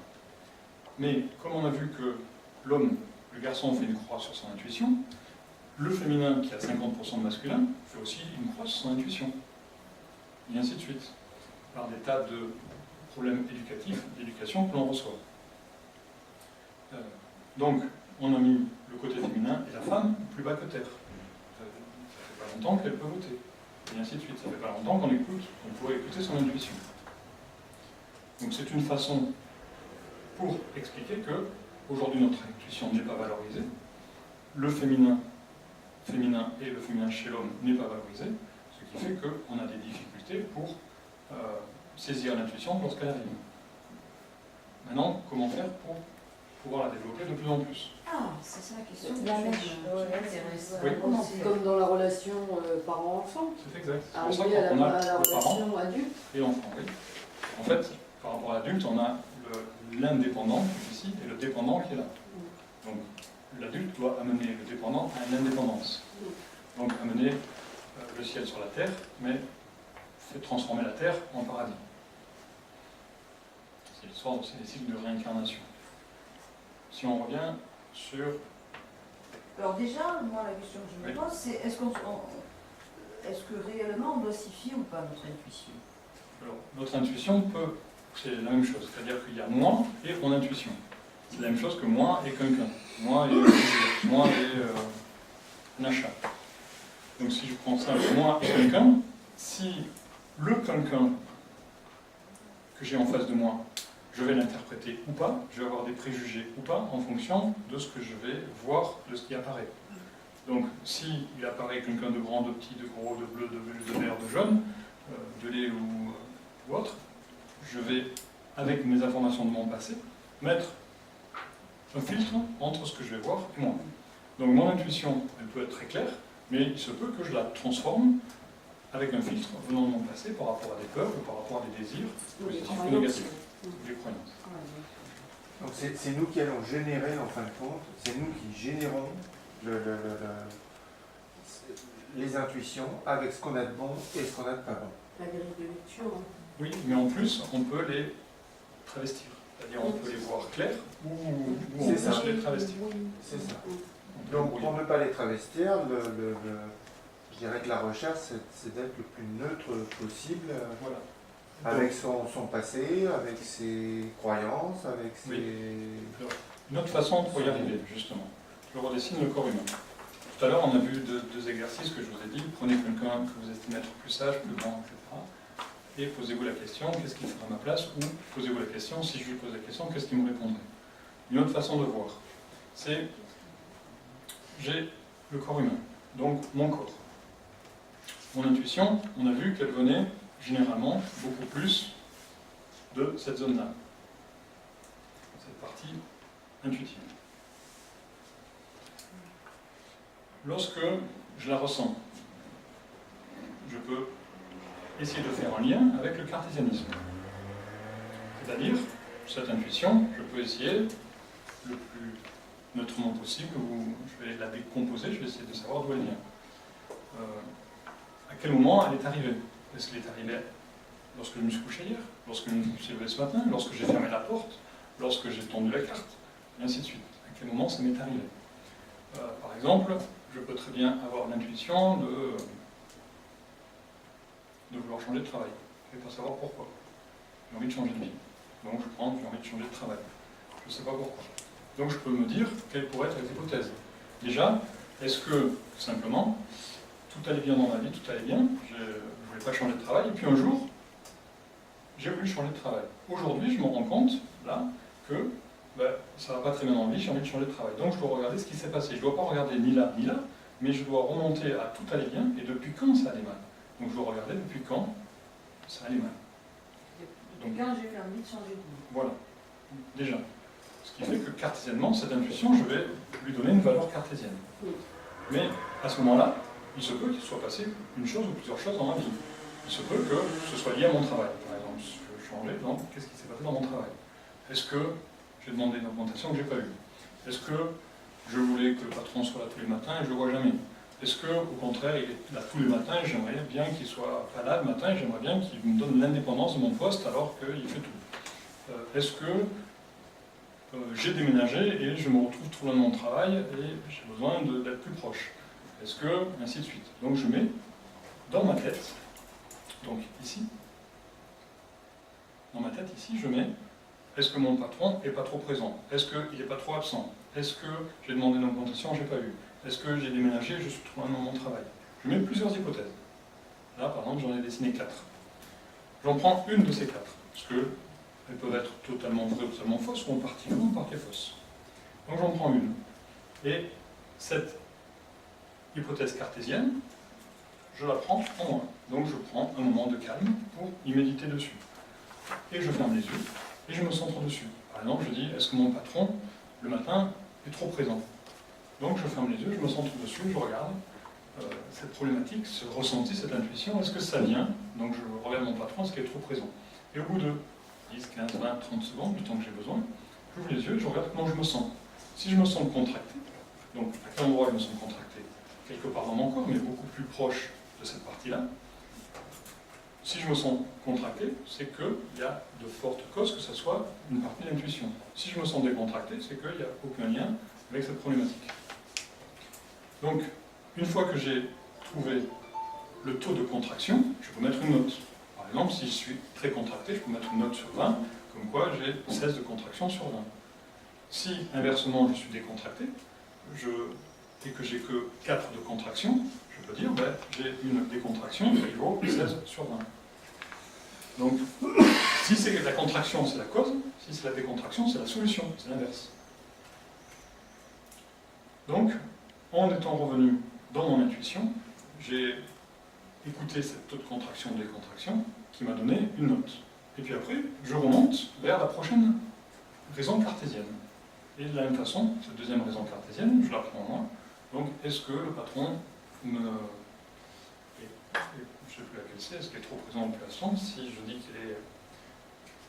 Mais comme on a vu que l'homme, le garçon fait une croix sur son intuition, le féminin qui a 50% de masculin fait aussi une croix sur son intuition. Et ainsi de suite. Par des tas de problèmes éducatifs, d'éducation que l'on reçoit. Donc, on a mis le côté féminin et la femme plus bas que terre. Ça fait pas longtemps qu'elle peut voter. Et ainsi de suite. Ça fait pas longtemps qu'on pourrait écouter son intuition. Donc c'est une façon pour expliquer que aujourd'hui notre intuition n'est pas valorisée. Le féminin et le féminin chez l'homme n'est pas valorisé, ce qui fait qu'on a des difficultés pour saisir l'intuition lorsqu'elle arrive. Maintenant, comment faire pour pouvoir la développer de plus en plus? Ah, c'est ça la question. La mèche. Oui. Comme dans la relation parent-enfant. C'est exact. C'est pour ça Arriver à qu'on a la le parent relation adulte. et l'enfant. Oui. En fait, par rapport à l'adulte, on a l'indépendant qui est ici et le dépendant qui est là. Donc l'adulte doit amener le dépendant à une indépendance. Donc amener le ciel sur la terre, mais fait transformer la terre en paradis. C'est l'histoire aussi des cycles de réincarnation. Si on revient sur... Alors déjà, moi la question que je me Oui. pose, c'est est-ce que réellement on doit s'y fier ou pas notre intuition? Alors, notre intuition peut... C'est la même chose, c'est-à-dire qu'il y a moi et mon intuition. C'est la même chose que moi et quelqu'un. Moi et Nacha. Donc si je prends ça, moi et quelqu'un, si le quelqu'un que j'ai en face de moi, je vais l'interpréter ou pas, je vais avoir des préjugés ou pas en fonction de ce que je vais voir, de ce qui apparaît. Donc si il apparaît quelqu'un de grand, de petit, de gros, de bleu, de vert, de jaune, de lait ou autre, je vais, avec mes informations de mon passé, mettre un filtre entre ce que je vais voir et moi. Donc mon intuition, elle peut être très claire, mais il se peut que je la transforme avec un filtre venant de mon passé par rapport à des peurs ou par rapport à des désirs, positifs ou négatifs, ou des croyances. Donc c'est nous qui allons générer, en fin de compte, c'est nous qui générons les intuitions avec ce qu'on a de bon et ce qu'on a de pas bon. La grille de lecture. Hein. Oui, mais en plus, on peut les travestir. C'est-à-dire on peut les voir clairs ou on peut C'est ça. les travestir. C'est ça. On peut Donc brouiller. pour ne pas les travestir, je dirais que la recherche, c'est d'être le plus neutre possible, Voilà. avec son passé, avec ses croyances, avec ses... Oui. Une autre façon pour y arriver, justement. Je redessine le corps humain. Tout à l'heure, on a vu deux exercices que je vous ai dit. Prenez quelqu'un que vous estimez être plus sage, plus grand, etc. Et posez-vous la question, qu'est-ce qu'il ferait à ma place? Ou posez-vous la question, si je lui pose la question, qu'est-ce qu'il me répondrait? Une autre façon de voir, c'est j'ai le corps humain, donc mon corps. Mon intuition, on a vu qu'elle venait généralement beaucoup plus de cette zone-là, cette partie intuitive. Lorsque je la ressens, je peux essayer de faire un lien avec le cartésianisme. C'est-à-dire, cette intuition, je peux essayer le plus neutrement possible, ou je vais la décomposer, je vais essayer de savoir d'où elle vient. À quel moment elle est arrivée? Est-ce qu'elle est arrivée lorsque je me suis couché hier? Lorsque je me suis levé ce matin? Lorsque j'ai fermé la porte? Lorsque j'ai tendu la carte? Et ainsi de suite. À quel moment ça m'est arrivé? Par exemple, je peux très bien avoir l'intuition de vouloir changer de travail. Je ne vais pas savoir pourquoi. J'ai envie de changer de vie. Donc j'ai envie de changer de travail. Je ne sais pas pourquoi. Donc je peux me dire quelles pourraient être les hypothèses. Déjà, est-ce que, simplement, tout allait bien dans ma vie, tout allait bien, je ne voulais pas changer de travail, et puis un jour, j'ai voulu changer de travail. Aujourd'hui, je me rends compte, là, que ça ne va pas très bien dans ma vie, j'ai envie de changer de travail. Donc je dois regarder ce qui s'est passé. Je ne dois pas regarder ni là, ni là, mais je dois remonter à tout allait bien, et depuis quand ça allait mal. Donc je dois regarder depuis quand ça allait mal. Donc quand j'ai eu envie de changer de vie. Voilà, déjà. Ce qui fait que cartésiennement, cette intuition, je vais lui donner une valeur cartésienne. Mais à ce moment-là, il se peut qu'il soit passé une chose ou plusieurs choses dans ma vie. Il se peut que ce soit lié à mon travail. Par exemple, si je veux changer, donc, qu'est-ce qui s'est passé dans mon travail? Est-ce que j'ai demandé une augmentation que je n'ai pas eue? Est-ce que je voulais que le patron soit là tous les matins et je ne le vois jamais? Est-ce que, au contraire, il est là tous les matins et j'aimerais bien qu'il soit pas là le matin et j'aimerais bien qu'il me donne l'indépendance de mon poste alors qu'il fait tout? Est-ce que j'ai déménagé et je me retrouve trop loin de mon travail et j'ai besoin d'être plus proche? Est-ce que, ainsi de suite. Donc je mets dans ma tête, donc ici, dans ma tête ici, je mets, est-ce que mon patron n'est pas trop présent? Est-ce qu'il n'est pas trop absent? Est-ce que j'ai demandé une augmentation, je n'ai pas eu? Est-ce que j'ai déménagé, je suis trop loin de mon travail? Je mets plusieurs hypothèses. Là, par exemple, j'en ai dessiné 4. J'en prends une de ces 4, parce qu'elles peuvent être totalement vraies ou totalement fausses, ou en partie vraie ou en partie fausse. Donc j'en prends une. Et cette hypothèse cartésienne, je la prends en moins. Donc je prends un moment de calme pour y méditer dessus. Et je ferme les yeux, et je me centre dessus. Par exemple, je dis, est-ce que mon patron, le matin, est trop présent? Donc je ferme les yeux, je me centre dessus, je regarde cette problématique, ce ressenti, cette intuition, est-ce que ça vient? Donc je regarde mon patron, est-ce qu'il est trop présent? Et au bout de 10, 15, 20, 30 secondes, du temps que j'ai besoin, j'ouvre les yeux et je regarde comment je me sens. Si je me sens contracté, donc à quel endroit je me sens contracté? Quelque part dans mon corps, mais beaucoup plus proche de cette partie-là. Si je me sens contracté, c'est qu'il y a de fortes causes que ce soit une partie de l'intuition. Si je me sens décontracté, c'est qu'il n'y a aucun lien avec cette problématique. Donc, une fois que j'ai trouvé le taux de contraction, je peux mettre une note. Par exemple, si je suis très contracté, je peux mettre une note sur 20, comme quoi j'ai 16 de contraction sur 20. Si, inversement, je suis décontracté, et que j'ai que 4 de contraction, je peux dire, ben, j'ai une décontraction qui vaut 16 sur 20. Donc, si c'est la contraction, c'est la cause, si c'est la décontraction, c'est la solution, c'est l'inverse. Donc, en étant revenu dans mon intuition, j'ai écouté cette taux de contraction ou décontraction qui m'a donné une note. Et puis après, je remonte vers la prochaine raison cartésienne. Et de la même façon, cette deuxième raison cartésienne, je la prends en moi. Donc, est-ce que le patron je ne sais plus laquelle c'est, est-ce qu'il est trop présent ou plus absent? Si je dis qu'il est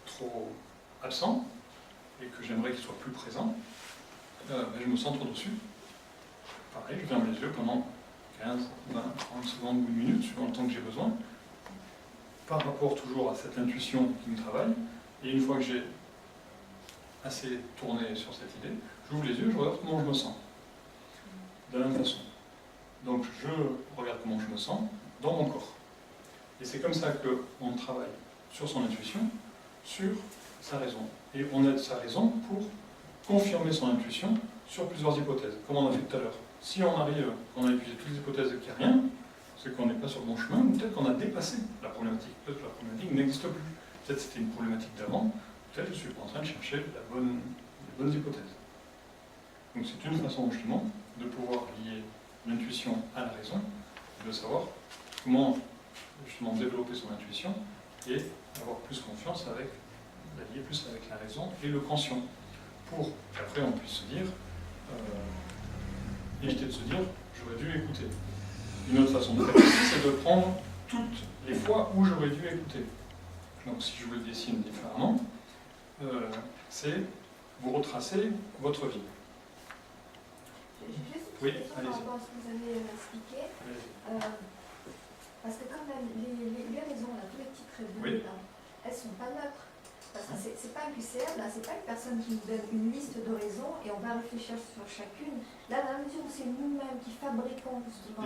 trop absent et que j'aimerais qu'il soit plus présent, je me centre dessus. Pareil, je ferme les yeux pendant 15, 20, 30 secondes ou une minute, suivant le temps que j'ai besoin, par rapport toujours à cette intuition qui me travaille. Et une fois que j'ai assez tourné sur cette idée, j'ouvre les yeux, je regarde comment je me sens. De la même façon. Donc je regarde comment je me sens dans mon corps. Et c'est comme ça qu'on travaille sur son intuition, sur sa raison. Et on aide sa raison pour confirmer son intuition sur plusieurs hypothèses, comme on a fait tout à l'heure. Si on arrive, qu'on a épuisé toutes les hypothèses et qu'il n'y a rien, c'est qu'on n'est pas sur le bon chemin, ou peut-être qu'on a dépassé la problématique. Peut-être que la problématique n'existe plus. Peut-être que c'était une problématique d'avant, peut-être que je suis en train de chercher les bonnes hypothèses. Donc c'est une façon justement de pouvoir lier l'intuition à la raison, de savoir comment justement développer son intuition et avoir plus confiance avec, la lier plus avec la raison et le conscient, pour qu'après on puisse se dire, éviter de se dire, j'aurais dû écouter. Une autre façon de faire aussi, c'est de prendre toutes les fois où j'aurais dû écouter. Donc si je vous le dessine différemment, c'est vous retracer votre vie. Juste Oui, une question par allez-y. rapport à ce que vous avez expliqué. Parce que quand même, les raisons, là, tous les petits traits bleus, Oui. là, elles ne sont pas neutres. Parce que c'est pas un QCM, là, c'est pas une personne qui nous donne une liste de raisons et on va réfléchir sur chacune. Là, dans la mesure où c'est nous-mêmes qui fabriquons justement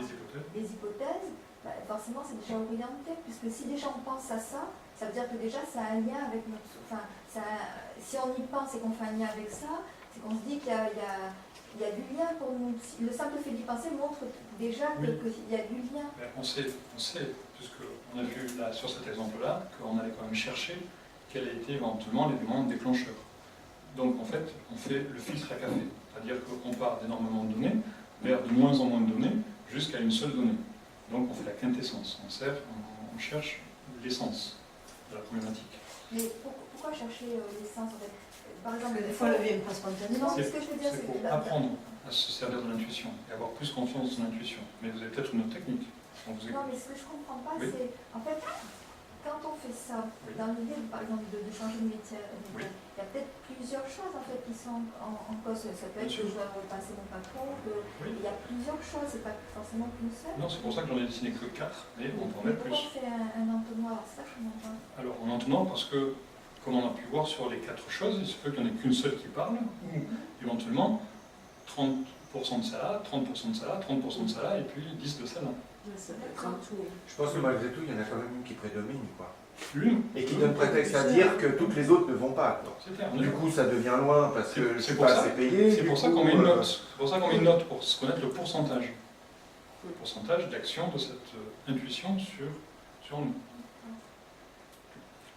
des hypothèses, bah, forcément c'est déjà orienté, puisque si déjà on pense à ça, ça veut dire que déjà ça a un lien avec notre... Enfin, si on y pense et qu'on fait un lien avec ça, c'est qu'on se dit qu'il y a du lien pour nous. Le simple fait d'y penser montre déjà qu'il y a du lien. On sait, puisqu'on a vu là, sur cet exemple-là, qu'on allait quand même chercher quel a été éventuellement l'élément déclencheur. Donc en fait, on fait le filtre à café, c'est-à-dire qu'on part d'énormément de données vers de moins en moins de données jusqu'à une seule donnée. Donc on fait la quintessence, on cherche l'essence de la problématique. Mais pourquoi chercher l'essence en fait? par exemple, Parce que des fois, elle ne vient pas spontanément. Non, mais ce que je veux dire, C'est c'est pour que apprendre à se servir de l'intuition et avoir plus confiance dans son intuition. Mais vous avez peut-être une autre technique. On vous Non, écoute. mais ce que je comprends pas, Oui. c'est, en fait, quand on fait ça, Oui. dans l'idée, par exemple, de changer de métier, Oui. il y a peut-être plusieurs choses, en fait, qui sont en cause. Ça peut être Bien sûr. que je dois repasser mon patron, Oui. il y a plusieurs choses, c'est pas forcément qu'une seule. Non, c'est pour ça que j'en ai dessiné que 4, mais on peut en Mais mettre pourquoi plus. on fait un entonnoir? Ça, je comprends pas. Alors, en entendant, parce que, comme on a pu voir sur les 4 choses, il se peut qu'il n'y en ait qu'une seule qui parle, ou éventuellement 30% de ça là, 30% de ça là, 30% de ça là, et puis 10 de ça là. Ça peut être un tout. Je pense que malgré tout, il y en a quand même une qui prédomine, quoi. Une, Et qui deux, donne prétexte à dire que toutes les autres ne vont pas, quoi. c'est clair. Du coup, ça devient loin parce que je C'est suis pour pas ça- assez payé. C'est du pour ça coup, qu'on met une note. C'est pour ça qu'on met une note, pour se connaître le pourcentage. Le pourcentage d'action de cette intuition sur nous.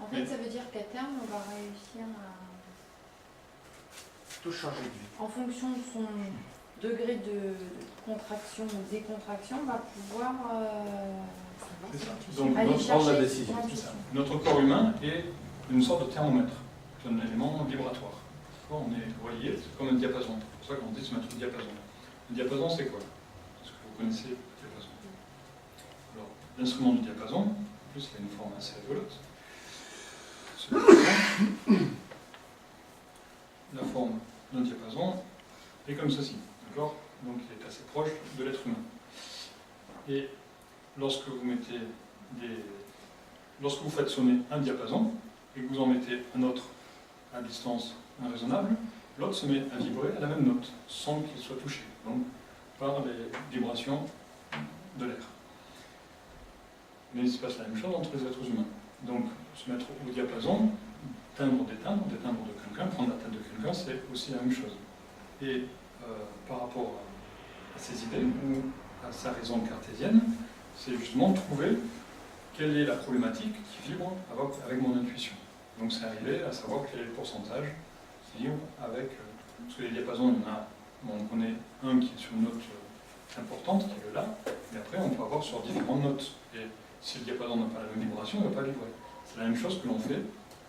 En fait, ça veut dire qu'à terme, on va réussir à, tout changer de vie. en fonction de son degré de contraction ou décontraction, on va pouvoir C'est ça. Donc, aller notre, prendre la chercher décision. c'est ça. Notre corps humain est une sorte de thermomètre, c'est un élément vibratoire. On est relié, c'est comme un diapason. C'est pour ça qu'on dit se mettre au diapason. Le diapason, c'est quoi? Est-ce que vous connaissez le diapason? Alors, l'instrument du diapason, en plus, il a une forme assez rigolote. Ce diapason, la forme d'un diapason est comme ceci, d'accord? Donc il est assez proche de l'être humain. Et lorsque vous faites sonner un diapason et que vous en mettez un autre à distance raisonnable, l'autre se met à vibrer à la même note, sans qu'il soit touché, donc par les vibrations de l'air. Mais il se passe la même chose entre les êtres humains. Donc se mettre au diapason, timbre d'éteindre, d'éteindre de quelqu'un, prendre la tête de quelqu'un, c'est aussi la même chose. Et par rapport à ces idées, ou à sa raison cartésienne, c'est justement trouver quelle est la problématique qui vibre avec mon intuition. Donc c'est arriver à savoir quel est le pourcentage qui vibre avec... parce que les diapasons, il y en a, bon, on connaît un qui est sur une note importante, qui est le La, mais après on peut avoir sur différentes notes. Et si le diapason n'a pas la même vibration, il ne va pas vibrer. C'est la même chose que l'on fait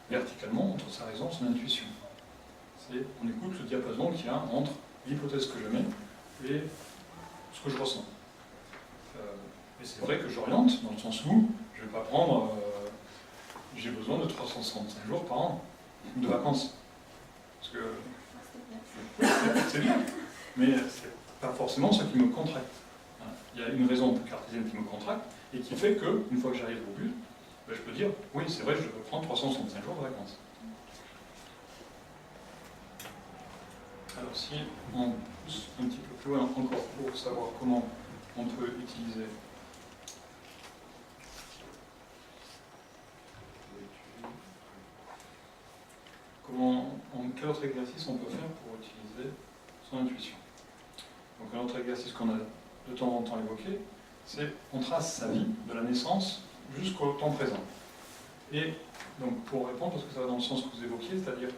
verticalement entre sa raison et son intuition. On écoute le diapason qu'il y a entre l'hypothèse que je mets et ce que je ressens. Et c'est vrai que j'oriente dans le sens où je ne vais pas prendre, j'ai besoin de 365 jours par an de vacances. Parce que c'est bien, mais c'est pas forcément ce qui me contracte. Il y a une raison cartésienne qui me contracte et qui fait que, une fois que j'arrive au but, ben, je peux dire, oui, c'est vrai, je veux prendre 365 jours de vacances. Alors si on pousse un petit peu plus loin encore pour savoir comment on peut utiliser quel autre exercice on peut faire pour utiliser son intuition. Donc un autre exercice qu'on a de temps en temps évoqué, c'est on trace sa vie de la naissance jusqu'au temps présent. Et donc pour répondre, parce que ça va dans le sens que vous évoquiez, c'est-à-dire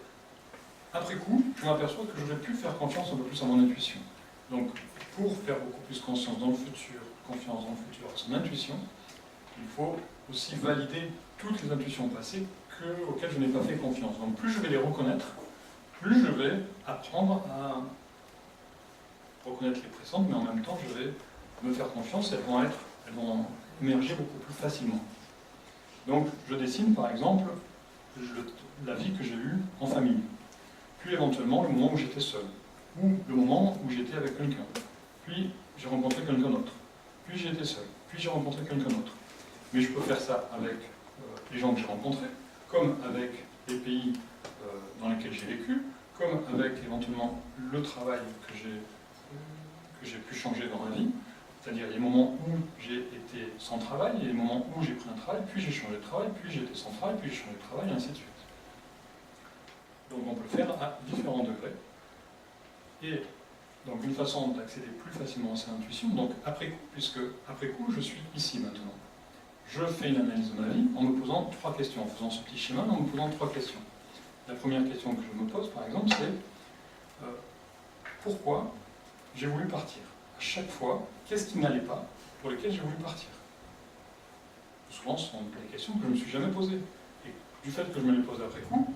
après coup, je m'aperçois que j'aurais pu faire confiance un peu plus à mon intuition. Donc pour faire beaucoup plus confiance dans le futur à son intuition, il faut aussi valider toutes les intuitions passées auxquelles je n'ai pas fait confiance. Donc plus je vais les reconnaître, plus je vais apprendre à reconnaître les précédentes, mais en même temps je vais me faire confiance et elles vont émerger beaucoup plus facilement. Donc je dessine par exemple la vie que j'ai eue en famille, puis éventuellement le moment où j'étais seul, ou le moment où j'étais avec quelqu'un, puis j'ai rencontré quelqu'un d'autre, puis j'ai été seul, puis j'ai rencontré quelqu'un d'autre. Mais je peux faire ça avec les gens que j'ai rencontrés, comme avec les pays dans lesquels j'ai vécu, comme avec éventuellement le travail que j'ai pu changer dans ma vie. C'est-à-dire les moments où j'ai été sans travail, et les moments où j'ai pris un travail, puis j'ai changé de travail, puis j'ai été sans travail, puis j'ai changé de travail, et ainsi de suite. Donc on peut le faire à différents degrés. Et donc une façon d'accéder plus facilement à sa intuition, donc après coup, puisque après coup je suis ici maintenant. Je fais une analyse de ma vie en me posant 3 questions, en faisant ce petit schéma, en me posant 3 questions. La première question que je me pose, par exemple, c'est pourquoi j'ai voulu partir? À chaque fois, qu'est-ce qui n'allait pas pour lesquels j'ai voulu partir? Souvent, ce sont des questions que je ne me suis jamais posées. Et du fait que je me les pose après coup,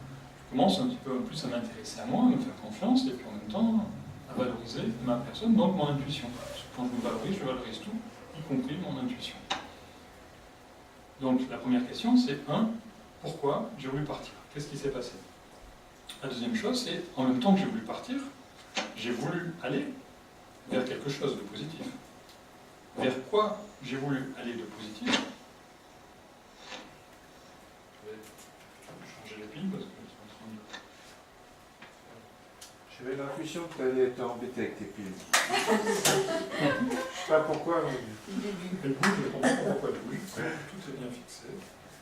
je commence un petit peu plus à m'intéresser à moi, à me faire confiance, et puis en même temps à valoriser ma personne, donc mon intuition. Parce que quand je valorise tout, y compris mon intuition. Donc la première question, c'est pourquoi j'ai voulu partir? Qu'est-ce qui s'est passé? La deuxième chose, c'est en même temps que j'ai voulu partir, j'ai voulu aller vers quelque chose de positif. Vers quoi j'ai voulu aller de positif? Je vais changer les piles parce que je suis en train de... J'avais l'intuition que tu allais être embêté avec tes piles. Je sais pas pourquoi, mais... Elle bouge, je ne comprends pas pourquoi elle bouge. Tout est bien fixé.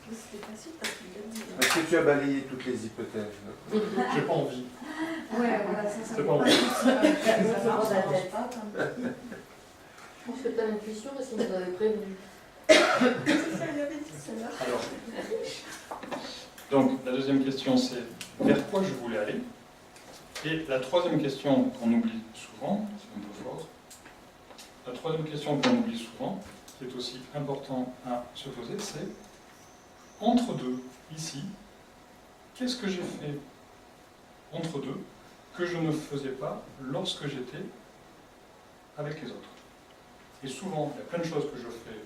C'était facile parce qu'il l'a dit. Est-ce que tu as balayé toutes les hypothèses? J'ai pas envie. Ouais, voilà, ça C'est pas envie. Ça marche, ça marche pas. Je pense que tu as l'intuition parce qu'il nous avait prévenu. ça lui avait dit celle-là. Alors, donc la deuxième question, c'est vers quoi je voulais aller? Et la troisième question qu'on oublie souvent, c'est un peu fort, la troisième question qu'on oublie souvent, qui est aussi important à se poser, c'est entre deux, ici, qu'est-ce que j'ai fait entre deux que je ne faisais pas lorsque j'étais avec les autres? Et souvent, il y a plein de choses que je fais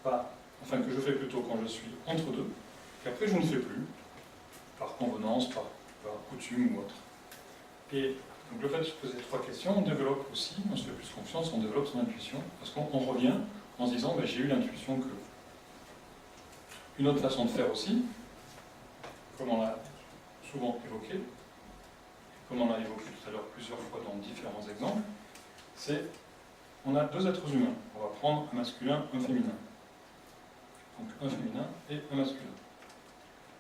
pas, enfin que je fais plutôt quand je suis entre deux, qu'après je ne fais plus, par convenance, par coutume ou autre. Et donc le fait de se poser trois questions, on développe aussi, on se fait plus confiance, on développe son intuition, parce qu'on revient en se disant, ben, j'ai eu l'intuition que... Une autre façon de faire aussi, comme on l'a souvent évoqué, comme on l'a évoqué tout à l'heure plusieurs fois dans différents exemples, c'est on a deux êtres humains. On va prendre un masculin, un féminin. Donc un féminin et un masculin.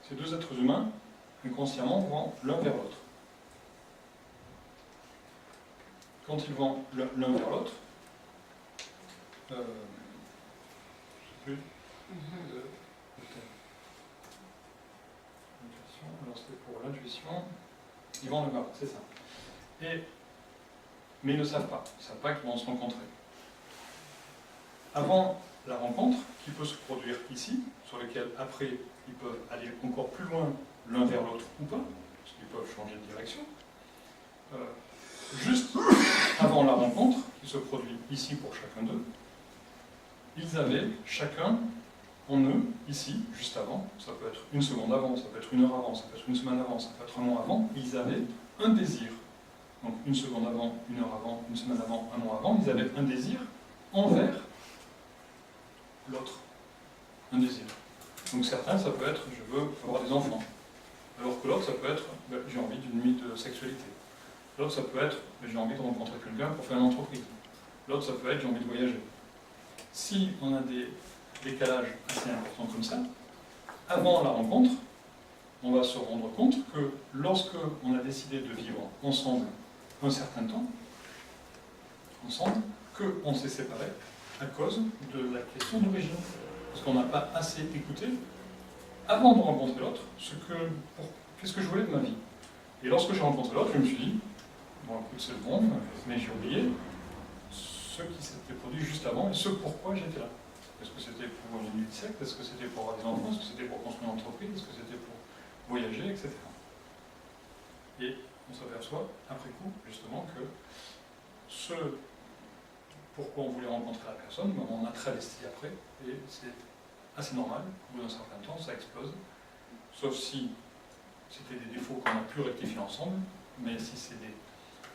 Ces deux êtres humains, inconsciemment, vont l'un vers l'autre. Quand ils vont l'un vers l'autre, je ne sais plus, alors c'était pour l'intuition, ils vont le voir, c'est ça. Mais ils ne savent pas, ils ne savent pas qu'ils vont se rencontrer. Avant la rencontre, qui peut se produire ici, sur lesquels après ils peuvent aller encore plus loin l'un vers l'autre ou pas, parce qu'ils peuvent changer de direction, juste avant la rencontre, qui se produit ici pour chacun d'eux, ils avaient chacun en eux, ici, juste avant, ça peut être une seconde avant, ça peut être une heure avant, ça peut être une semaine avant, ça peut être un mois avant, ils avaient un désir. Donc une seconde avant, une heure avant, une semaine avant, un mois avant, ils avaient un désir envers l'autre. Un désir. Donc certains, ça peut être, je veux avoir des enfants. Alors que l'autre, ça peut être, ben, j'ai envie d'une nuit de sexualité. L'autre, ça peut être, ben, j'ai envie de rencontrer quelqu'un pour faire une entreprise. L'autre, ça peut être, j'ai envie de voyager. Si on a des décalages assez importants comme ça, avant la rencontre, on va se rendre compte que lorsque on a décidé de vivre ensemble un certain temps, ensemble, qu'on s'est séparés à cause de la question d'origine. Parce qu'on n'a pas assez écouté, avant de rencontrer l'autre, qu'est-ce que je voulais de ma vie. Et lorsque j'ai rencontré l'autre, je me suis dit, bon écoute c'est bon, mais j'ai oublié ce qui s'était produit juste avant et ce pourquoi j'étais là. Est-ce que c'était pour une nuit de sexe? Est-ce que c'était pour avoir des enfants? Est-ce que c'était pour construire une entreprise? Est-ce que c'était pour voyager, etc. Et on s'aperçoit, après coup, justement, que ce pourquoi on voulait rencontrer la personne, ben, on a travesti après, et c'est assez normal, au bout d'un certain temps, ça explose. Sauf si c'était des défauts qu'on a pu rectifier ensemble, mais si c'est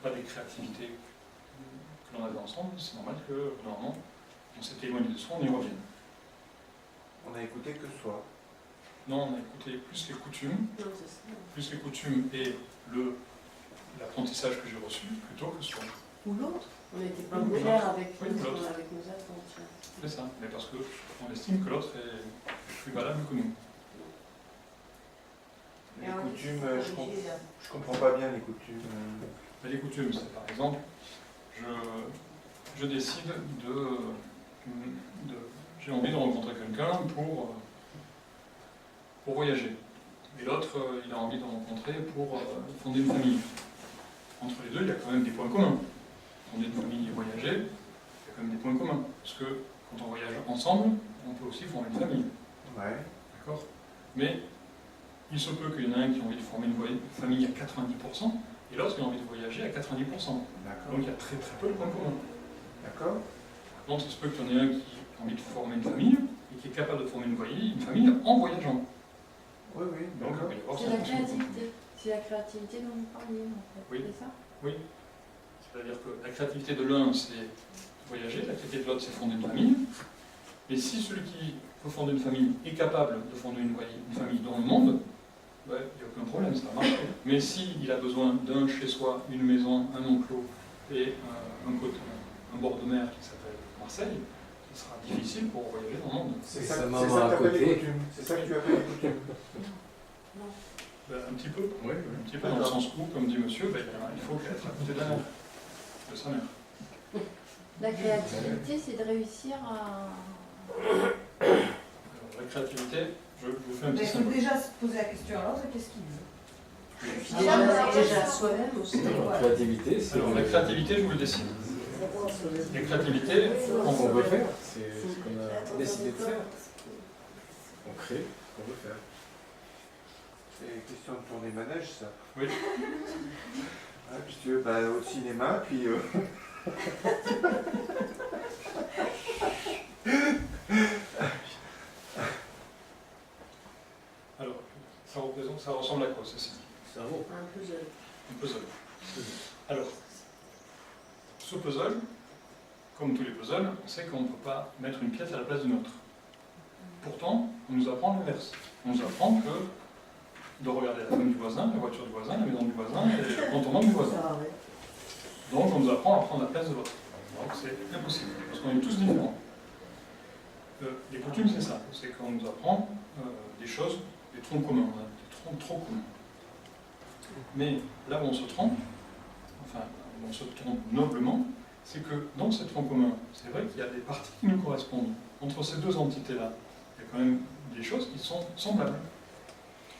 pas des créativités que l'on avait ensemble, c'est normal que, normalement, on s'était éloigné de soi, on y revienne. On a écouté que soi. Non, on a écouté plus les coutumes, et l'apprentissage que j'ai reçu, plutôt que soi. Ou l'autre. On n'était pas Ou clair l'autre. avec Oui, nos l'autre. attentes. C'est ça, mais parce qu'on estime que l'autre est plus valable que nous. Les coutumes, je comprends pas bien les coutumes. Mais les coutumes, c'est par exemple, je décide j'ai envie de rencontrer quelqu'un pour voyager. Et l'autre, il a envie de rencontrer pour fonder une famille. Entre les deux, il y a quand même des points communs. Fonder une famille et voyager, il y a quand même des points communs. Parce que quand on voyage ensemble, on peut aussi fonder une famille. Ouais. D'accord? Mais il se peut qu'il y en ait un qui a envie de former une famille à 90%, et l'autre qui a envie de voyager à 90%. D'accord. Donc il y a très très peu de points communs. D'accord. Par contre, il se peut qu'il y en ait un qui a envie de former une famille, et qui est capable de former une famille en voyageant. Oui, oui, Donc d'accord. il va y avoir C'est ça la en fonction des points communs. créativité. C'est la créativité dont vous parliez, en fait. Oui. C'est ça? Oui. C'est-à-dire que la créativité de l'un, c'est voyager, la créativité de l'autre, c'est fonder une famille. Et si celui qui veut fonder une famille est capable de fonder une famille dans le monde, il n'y a aucun problème, ça va marcher. Mais s'il a besoin d'un chez soi, une maison, un enclos et un bord de mer qui s'appelle Marseille, ce sera difficile pour voyager dans le monde. C'est Et ça, sa c'est maman ça à que tu appelles les côté. coutumes. C'est ça que tu appelles les coutumes. Un petit peu. Oui, Un petit peu dans le sens où, comme dit monsieur, il faut être à côté de la mer, de sa mère. La créativité, c'est de réussir à... La créativité, je vous fais un Mais petit il faut symbole. déjà se poser la question à l'autre, qu'est-ce qu'il veut? Déjà soi-même aussi. La créativité, c'est Alors, la créativité, je vous le décide. La créativité, ce qu'on veut faire, c'est ce qu'on a décidé de faire. On crée ce qu'on veut faire. C'est question de tourner manège, ça. Oui. Ah, puis tu veux, au cinéma, puis... alors, ça ressemble à quoi, ceci? Cerveau. Un puzzle. Un puzzle. Alors, ce puzzle, comme tous les puzzles, on sait qu'on ne peut pas mettre une pièce à la place d'une autre. Pourtant, on nous apprend l'inverse. On nous apprend que de regarder la femme du voisin, la voiture du voisin, la maison du voisin et le contournement du voisin. Donc on nous apprend à prendre la place de l'autre. Donc c'est impossible, parce qu'on est tous différents. Les coutumes, c'est ça. C'est qu'on nous apprend des choses, des troncs communs. On a des troncs trop communs. Mais là où on se trompe, enfin, où on se trompe noblement, c'est que dans ces troncs communs, c'est vrai qu'il y a des parties qui nous correspondent. Entre ces deux entités-là, il y a quand même des choses qui sont semblables.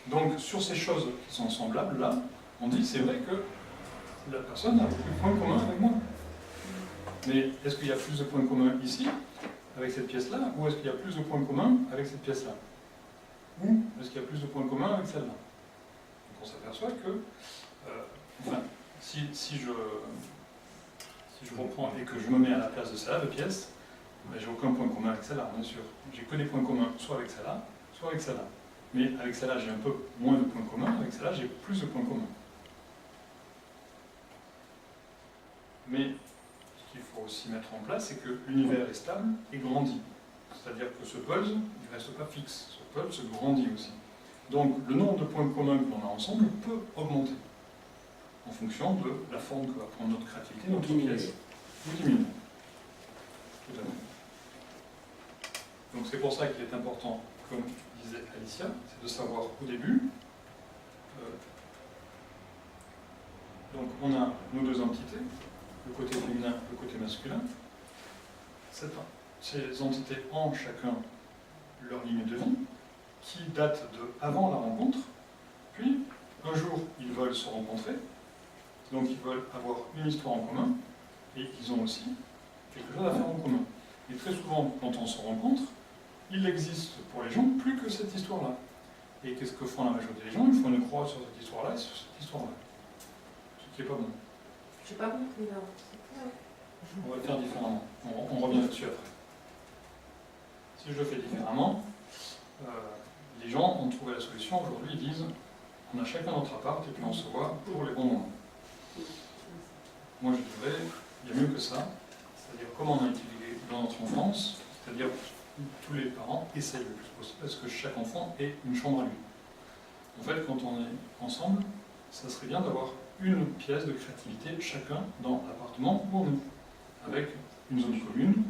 Donc, sur ces choses qui sont semblables, là, on dit, c'est vrai que la personne a beaucoup de points communs avec moi. Mais est-ce qu'il y a plus de points communs ici, avec cette pièce-là, ou est-ce qu'il y a plus de points communs avec cette pièce-là? Ou est-ce qu'il y a plus de points communs avec celle-là? Donc on s'aperçoit que, enfin, si je reprends et que je me mets à la place de celle-là, de pièce, j'ai aucun point commun avec celle-là, bien sûr. J'ai que des points communs, soit avec celle-là, soit avec celle-là. Mais avec celle-là, j'ai un peu moins de points communs, avec celle-là, j'ai plus de points communs. Mais ce qu'il faut aussi mettre en place, c'est que l'univers est stable et grandit. C'est-à-dire que ce puzzle, il ne reste pas fixe. Ce puzzle se grandit aussi. Donc le nombre de points communs que l'on a ensemble peut augmenter en fonction de la forme que va prendre notre créativité, notre pièce. Ou diminuer. Tout à fait. Donc c'est pour ça qu'il est important, comme disait Alicia, c'est de savoir au début. Donc on a nos deux entités, le côté féminin, le côté masculin. Ces entités ont chacun leur ligne de vie, qui date de avant la rencontre, puis un jour ils veulent se rencontrer, donc ils veulent avoir une histoire en commun, et ils ont aussi quelque chose à faire en commun. Et très souvent, quand on se rencontre, il existe pour les gens plus que cette histoire-là. Et qu'est-ce que font la majorité des gens? Ils font une croix sur cette histoire-là et sur cette histoire-là. Ce qui n'est pas bon. Je n'ai pas compris là. On va le faire différemment. On revient là-dessus après. Si je le fais différemment, les gens ont trouvé la solution. Aujourd'hui, ils disent on a chacun notre appart et puis on se voit pour les bons moments. Moi, je dirais il y a mieux que ça. C'est-à-dire comment on a utilisé dans notre enfance, c'est-à-dire tous les parents essayent le plus possible parce que chaque enfant ait une chambre à lui. En fait, quand on est ensemble, ça serait bien d'avoir une pièce de créativité chacun dans l'appartement où on est, avec une zone commune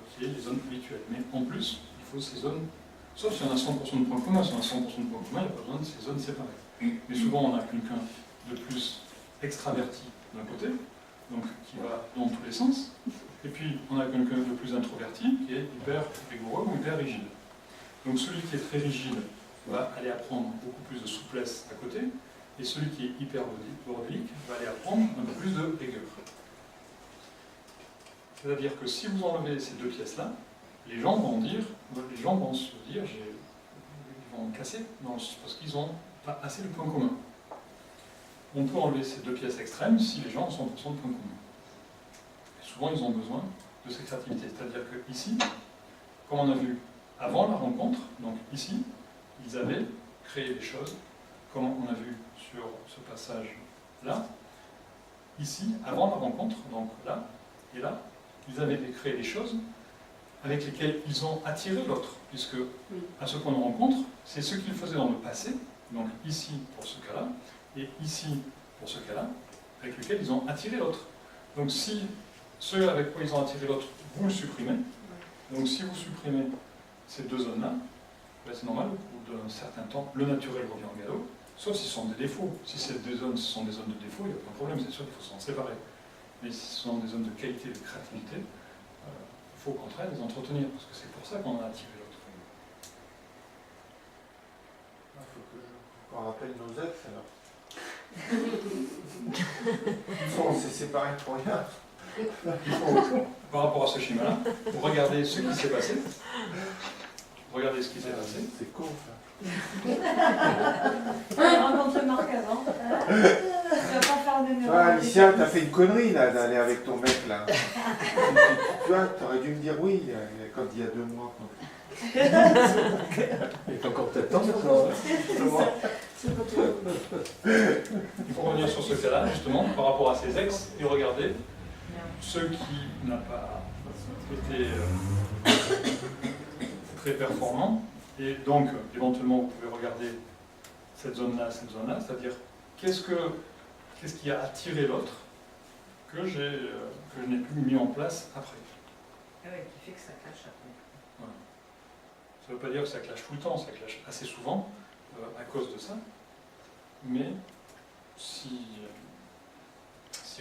qui est les zones habituelles. Mais en plus, il faut ces zones, sauf si on a 100% de points communs, si on a 100% de points communs, il n'y a pas besoin de ces zones séparées. Mais souvent, on a quelqu'un de plus extraverti d'un côté, donc qui va dans tous les sens, et puis on a quelqu'un de plus introverti qui est hyper rigoureux ou hyper rigide. Donc celui qui est très rigide va aller apprendre beaucoup plus de souplesse à côté, et celui qui est hyper bordélique va aller apprendre un peu plus de rigueur. C'est-à-dire que si vous enlevez ces deux pièces-là, les gens vont se dire, ils vont casser parce qu'ils n'ont pas assez de points communs. On peut enlever ces deux pièces extrêmes si les gens ont 100% de points communs. Et souvent, ils ont besoin de cette créativité. C'est-à-dire que ici, comme on a vu avant la rencontre, donc ici, ils avaient créé des choses, comme on a vu sur ce passage-là. Ici, avant la rencontre, donc là et là, ils avaient créé des choses avec lesquelles ils ont attiré l'autre, puisque à ce point de rencontre, c'est ce qu'ils faisaient dans le passé, donc ici pour ce cas-là, et ici pour ce cas-là, avec lequel ils ont attiré l'autre. Donc si ceux avec quoi ils ont attiré l'autre, vous le supprimez, donc si vous supprimez ces deux zones-là, ben c'est normal, au bout d'un certain temps, le naturel revient en galop, sauf si ce sont des défauts. Si ces deux zones ce sont des zones de défaut, il n'y a aucun problème, c'est sûr qu'il faut s'en séparer. Mais si ce sont des zones de qualité et de créativité, il faut au contraire les entretenir, parce que c'est pour ça qu'on a attiré l'autre. Il faut qu'on rappelle nos ex alors. On s'est séparés pour rien. Par rapport à ce schéma-là, vous regardez ce qui s'est passé. Regardez ce qui s'est passé. C'est con ça. On a rencontré Marc avant. Tu vas pas faire de Ah, Alicia, t'as fait une connerie là d'aller avec ton mec là. Tu vois, t'aurais dû me dire oui quand il y a 2 mois. Il est encore peut-être temps maintenant. Il faut revenir sur ce cas-là, justement, par rapport à ses ex, et regarder ceux qui n'ont pas été très performants. Et donc, éventuellement, vous pouvez regarder cette zone-là, c'est-à-dire qu'est-ce qui a attiré l'autre que je n'ai plus mis en place après. Ah oui, qui fait que ça clash après. Voilà. Ça ne veut pas dire que ça clash tout le temps, ça clash assez souvent à cause de ça. Mais si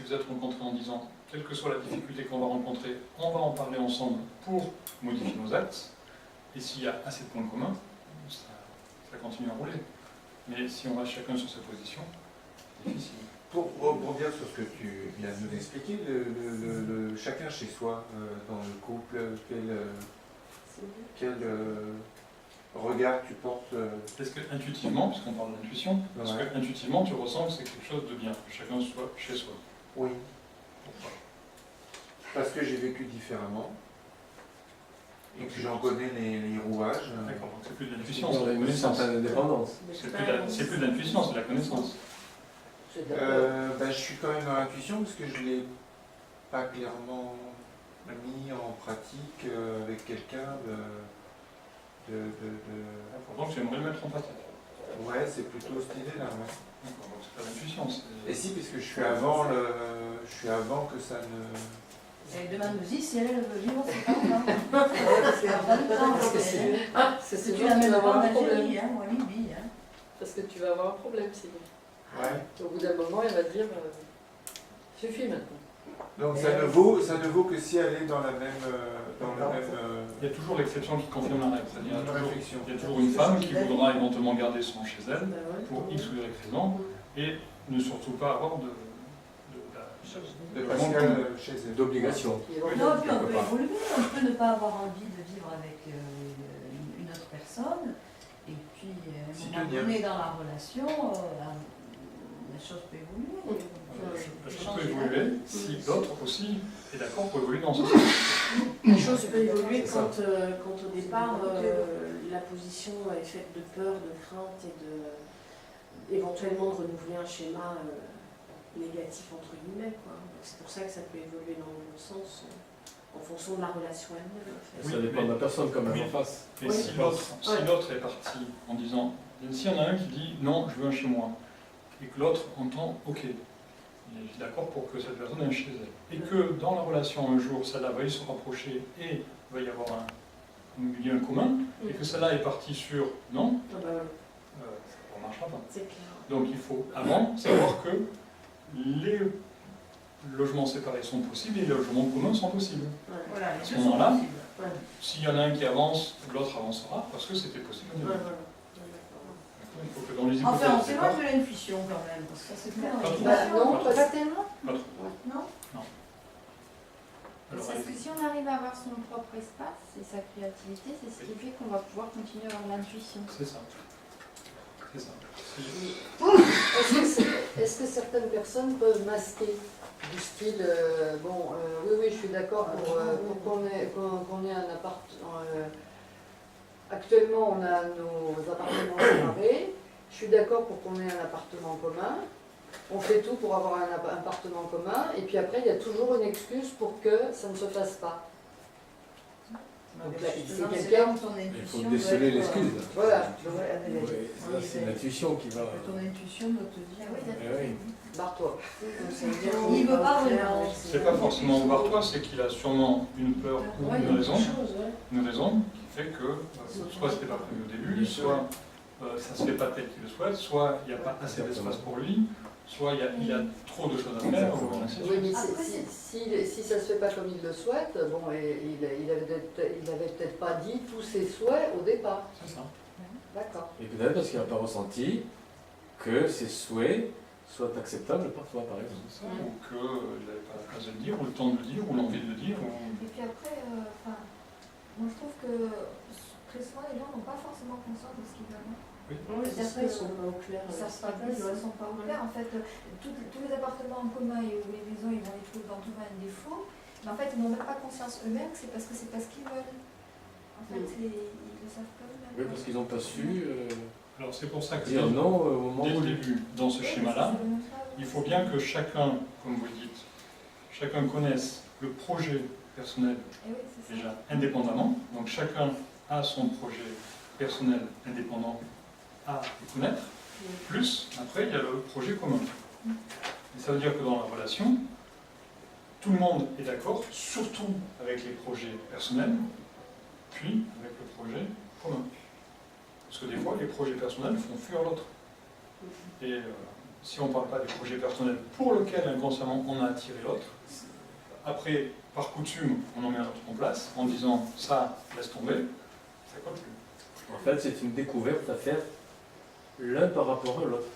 vous êtes rencontrés en disant, quelle que soit la difficulté qu'on va rencontrer, on va en parler ensemble pour modifier nos actes, et s'il y a assez de points communs, ça continue à rouler. Mais si on reste chacun sur sa position, c'est difficile. Pour rebondir sur ce que tu viens de nous expliquer, le chacun chez soi, dans le couple, quel regard tu portes Est-ce que intuitivement, puisqu'on parle d'intuition, est-ce que intuitivement tu ressens que c'est quelque chose de bien, que chacun soit chez soi? Oui. Pourquoi? Parce que j'ai vécu différemment. Et que j'en connais les rouages. D'accord, donc c'est plus de l'intuition, On c'est de a la une connaissance. certaine indépendance. C'est plus de l'intuition, c'est de la connaissance. Je suis quand même dans l'intuition parce que je ne l'ai pas clairement mis en pratique avec quelqu'un Pourtant, tu aimerais le mettre en pratique. Ouais, c'est plutôt cette idée-là. Ouais. D'accord, donc c'est pas l'intuition. Et si, parce que je suis avant que ça ne... Et demande-nous si elle veut vivre ses parents. C'est Tu sûr la que tu mènes vas avoir pas en un problème. Algérie, ou en Libye. Parce que tu vas avoir un problème sinon. Ouais. Au bout d'un moment, elle va te dire suffit maintenant. Donc ça ne vaut que si elle est dans la même... Il y a toujours l'exception qui confirme la règle. C'est-à-dire, il y a toujours une C'est femme ce qui qu'il a dit. voudra éventuellement garder son chez elle, Bah ouais. pour X ou Y raison, et ne surtout pas avoir de Pascal chez elle. D'obligation. Qui est Non, dans- puis on peut évoluer, on peut ne pas avoir envie de vivre avec une autre personne, et puis à Si un moment tenir. donné dans la relation, la chose peut évoluer. La chose peut évoluer si l'autre aussi est d'accord pour évoluer dans ce sens. La chose peut évoluer quand au départ la position est faite de peur, de crainte et éventuellement de renouveler un schéma négatif entre guillemets, quoi. C'est pour ça que ça peut évoluer dans l'autre sens en fonction de la relation elle-même. En fait. Ça Oui, dépend mais- de la personne quand même oui. en face. Et Oui. si l'autre est parti en disant, s'il y en a un qui dit non, je veux un chez moi, et que l'autre entend ok, il est d'accord pour que cette personne ait un chez elle, et que dans la relation un jour, celle-là va se rapprocher et va y avoir un lien commun, et que celle-là est partie sur non, Ah bah, ça ne marchera pas. c'est clair. Donc il faut avant savoir que les logements séparés sont possibles et les logements communs sont possibles. Ouais. Voilà, À les ce deux sont moment-là, possibles. Ouais. S'il y en a un qui avance, l'autre avancera parce que c'était possible. Ouais, voilà. Il faut que dans les Enfin, on hypothèses de s'éloigne de l'intuition quand même, parce que ça c'est clair. Pas trop. Bah, non, Pas parce Pas tellement. départ. Non. Alors, Parce que si on arrive à avoir son propre espace, et sa créativité, c'est ce qui fait qu'on va pouvoir continuer à avoir l'intuition. C'est ça. C'est ça. Est-ce que certaines personnes peuvent masquer du style, oui, je suis d'accord pour qu'on ait un appart. Actuellement, on a nos appartements séparés. Je suis d'accord pour qu'on ait un appartement commun. On fait tout pour avoir un appartement commun. Et puis après, il y a toujours une excuse pour que ça ne se fasse pas. Donc là, c'est quelqu'un. Il faut déceler l'excuse. Voilà. C'est l'intuition qui va. Ton intuition doit te dire. Oui. Barre-toi. Il ne veut pas vraiment. C'est pas forcément au toi, c'est qu'il a sûrement une peur ou une raison qui fait que soit c'était pas prévu au début, soit ça se fait pas tel qu'il le souhaite, soit il n'y a pas assez d'espace pour lui, soit il y a trop de choses à faire. Oui, mais si ça ne se fait pas comme il le souhaite, bon, il avait peut-être pas dit tous ses souhaits au départ. C'est ça. D'accord. Et peut-être parce qu'il n'a pas ressenti que ses souhaits soient acceptables par toi, par exemple. Ou qu'il n'avait pas la place de le dire, ou le temps de le dire, ou l'envie de le dire. Et puis après, moi je trouve que très souvent les gens n'ont pas forcément conscience de ce qu'ils veulent. Oui. Ils sont pas au clair. Ils ne sont pas au clair. En fait, tous les appartements en commun et les maisons, ils vont les trouver dans tout un défaut. Mais en fait, ils n'ont même pas conscience eux-mêmes que c'est parce que c'est pas ce qu'ils veulent. En fait, ils ne le savent pas eux-mêmes. Oui, parce qu'ils n'ont pas su Alors c'est pour ça que dire non au moment dès où... le début, dans ce schéma-là, il faut bien que chacun, comme vous le dites, chacun connaisse le projet personnel déjà indépendamment. Donc chacun a son projet personnel indépendant à connaître, plus après il y a le projet commun. Et ça veut dire que dans la relation, tout le monde est d'accord, surtout avec les projets personnels, puis avec le projet commun. Parce que des fois, les projets personnels font fuir l'autre. Et si on ne parle pas des projets personnels pour lesquels inconsciemment on a attiré l'autre, après, par coutume, on en met un autre en place, en disant ça, laisse tomber, ça colle plus. En fait, c'est une découverte à faire l'un par rapport à l'autre.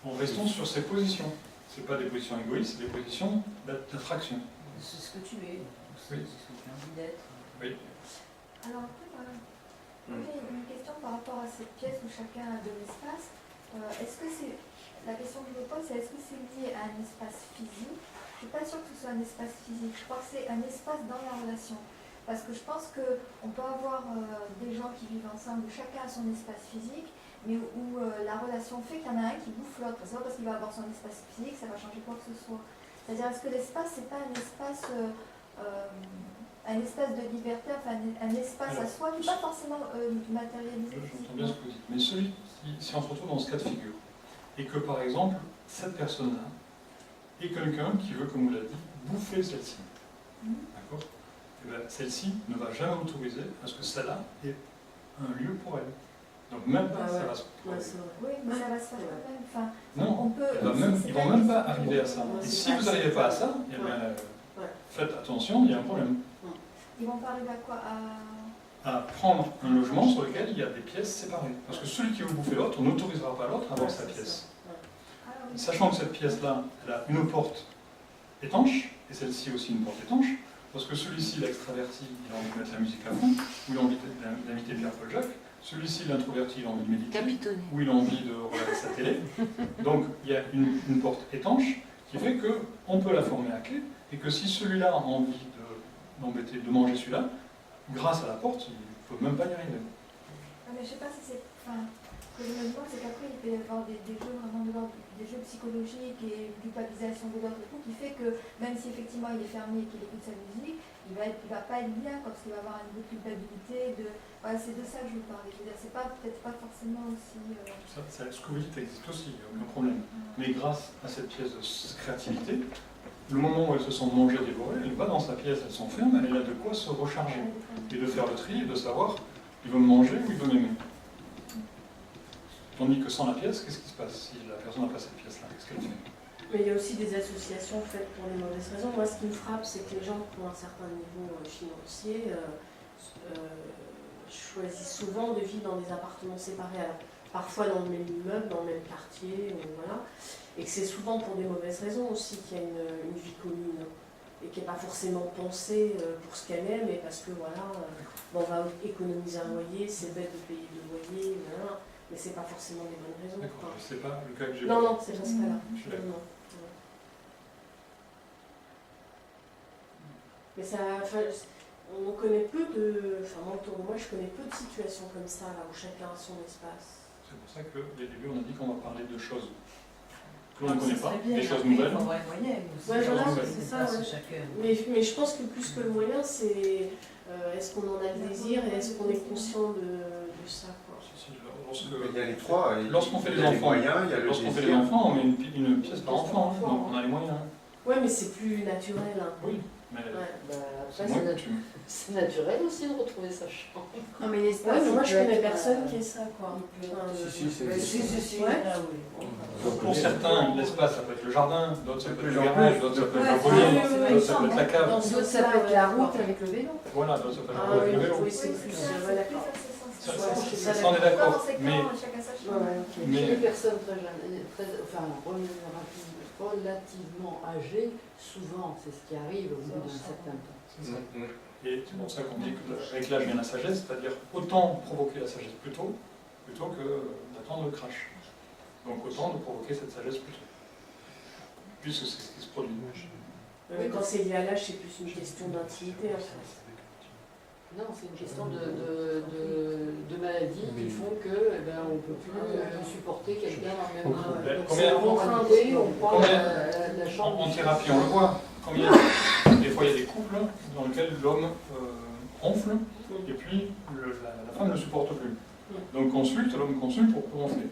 En restant sur ses positions. Ce n'est pas des positions égoïstes, c'est des positions d'attraction. C'est ce que tu es. C'est ce que tu as envie d'être. Oui. Alors après, j'ai une question par rapport à cette pièce où chacun a de l'espace. Est-ce que c'est la question que je me pose, c'est est-ce que c'est lié à un espace physique? Je ne suis pas sûre que ce soit un espace physique. Je crois que c'est un espace dans la relation. Parce que je pense qu'on peut avoir des gens qui vivent ensemble où chacun a son espace physique, mais où la relation fait qu'il y en a un qui bouffe l'autre. C'est pas parce qu'il va avoir son espace physique, ça va changer quoi que ce soit. C'est-à-dire, est-ce que l'espace, c'est pas un espace de liberté, enfin un espace à soi, qui n'est pas forcément matérialisé? J'entends bien ce que vous dites. Mais si on se retrouve dans ce cas de figure, et que par exemple, cette personne-là est quelqu'un qui veut, comme vous l'avez dit, bouffer celle-ci. D'accord? Et bien, celle-ci ne va jamais autoriser à ce que celle-là ait un lieu pour elle. Donc même pas, ça va se produire. Oui, mais ça va se faire quand même. Enfin, non, on peut, ils ne vont même pas arriver à ça. Et si vous n'arrivez pas à ça, eh bien, faites attention, il y a un problème. Ils vont pas arriver à quoi? À prendre un logement sur lequel il y a des pièces séparées. Parce que celui qui veut bouffer l'autre, on n'autorisera pas l'autre à avoir sa pièce. Sachant que cette pièce-là, elle a une porte étanche, et celle-ci aussi une porte étanche, parce que celui-ci, l'extraverti, il a envie de mettre la musique à fond, ou il a envie d'inviter Pierre-Paul Jacques, celui-ci, l'introverti, il a envie de méditer, ou il a envie de regarder sa télé. Donc il y a une porte étanche qui fait qu'on peut la former à clé, et que si celui-là a envie d'embêter, de manger celui-là, grâce à la porte, il ne peut même pas y arriver. Mais je ne sais pas si c'est... Enfin, ce que je me demande, c'est qu'après, il peut y avoir des jeux vraiment de l'ordre, des jeux psychologiques et une culpabilisation de l'autre et tout, qui fait que même si effectivement il est fermé et qu'il écoute sa musique, il va pas être bien, parce qu'il va avoir un niveau de culpabilité. Voilà, c'est de ça que je veux parler. Je veux dire, c'est peut-être pas forcément aussi... Ce que vous dites existe aussi, il n'y a aucun problème. Mais grâce à cette pièce de créativité, le moment où elle se sent mangée, dévorée, elle va dans sa pièce, elle s'enferme, elle a de quoi se recharger. Et de faire le tri, et de savoir, il veut me manger ou il veut m'aimer. Tandis que sans la pièce, qu'est-ce qui se passe si la personne n'a pas cette pièce-là? Qu'est-ce qu'elle fait? Mais il y a aussi des associations faites pour les mauvaises raisons. Moi, ce qui me frappe, c'est que les gens qui ont un certain niveau financier choisissent souvent de vivre dans des appartements séparés. Alors, parfois dans le même immeuble, dans le même quartier, voilà. Et que c'est souvent pour des mauvaises raisons aussi qu'il y a une vie commune. et qui n'est pas forcément pensée pour ce qu'elle est, mais parce que voilà, bon, on va économiser un loyer, c'est bête de payer le loyer, voilà, mais c'est pas forcément les bonnes raisons. D'accord, Enfin, c'est pas le cas que j'ai non, non, c'est pas ce cas-là. Je suis d'accord. Non, non. Mais ça, enfin, on connaît peu de, enfin moi autour de moi, je connais peu de situations comme ça, là, où chacun a son espace. C'est pour ça qu'au début, on a dit qu'on va parler de choses que l'on Ah, ne connaît ça pas, serait bien. des choses Après, nouvelles. Il faudrait un moyen aussi. Ouais, voilà, nouvelles. c'est ça. Parce que Ouais. chacun. Mais je pense que plus que le moyen, c'est est-ce qu'on en a le désir et est-ce qu'on est conscient de ça, quoi. Si, Il y a les trois. Lorsqu'on fait il des y a les enfants, moyens, il y a le lorsqu'on fait des désir. enfants, on met une pièce par enfant, hein, donc on a les moyens. Ouais, mais c'est plus naturel. Hein. Oui, mais Ouais. Bah, c'est après, moins coutume. c'est naturel aussi de retrouver sa chambre. Non, mais Ouais, l'espace. mais moi il je peut connais être, personne qui est ça, quoi. Si, c'est Si, Ouais. ah oui. Pour certains, l'espace, ça peut être le jardin, d'autres, ça peut être plus le en garage, plus. d'autres, ça peut Ouais, être le c'est grenier, vrai, oui, d'autres, ça peut être la cave. Dans D'autres, ce ça peut être la route avec le vélo. Voilà, d'autres, ça peut être Ah le oui, vélo. oui, c'est plus. Ouais, d'accord. Ça, ça, ça, on est d'accord, mais chacun sa Ouais, chambre. ouais, ok. Mais Mais- les personnes très jeunes, relativement âgées, souvent, c'est ce qui arrive au bout d'un certain temps. c'est ça. Et c'est pour ça qu'on dit qu'avec l'âge vient la sagesse, c'est-à-dire autant provoquer la sagesse plus tôt, plutôt que d'attendre le crash. Donc autant de provoquer cette sagesse plus tôt. Puisque c'est ce qui se produit. Quand c'est lié à l'âge, c'est plus une question d'intimité, en fait. Non, c'est une question de maladies qui font que on ne peut plus supporter quelqu'un dans le même Ben, donc combien- c'est contrainté, on prend combien- la chambre. En thérapie, on le voit. Des fois, il y a des couples dans lesquels l'homme ronfle et puis la femme ne le supporte plus. Donc l'homme consulte pour ronfler.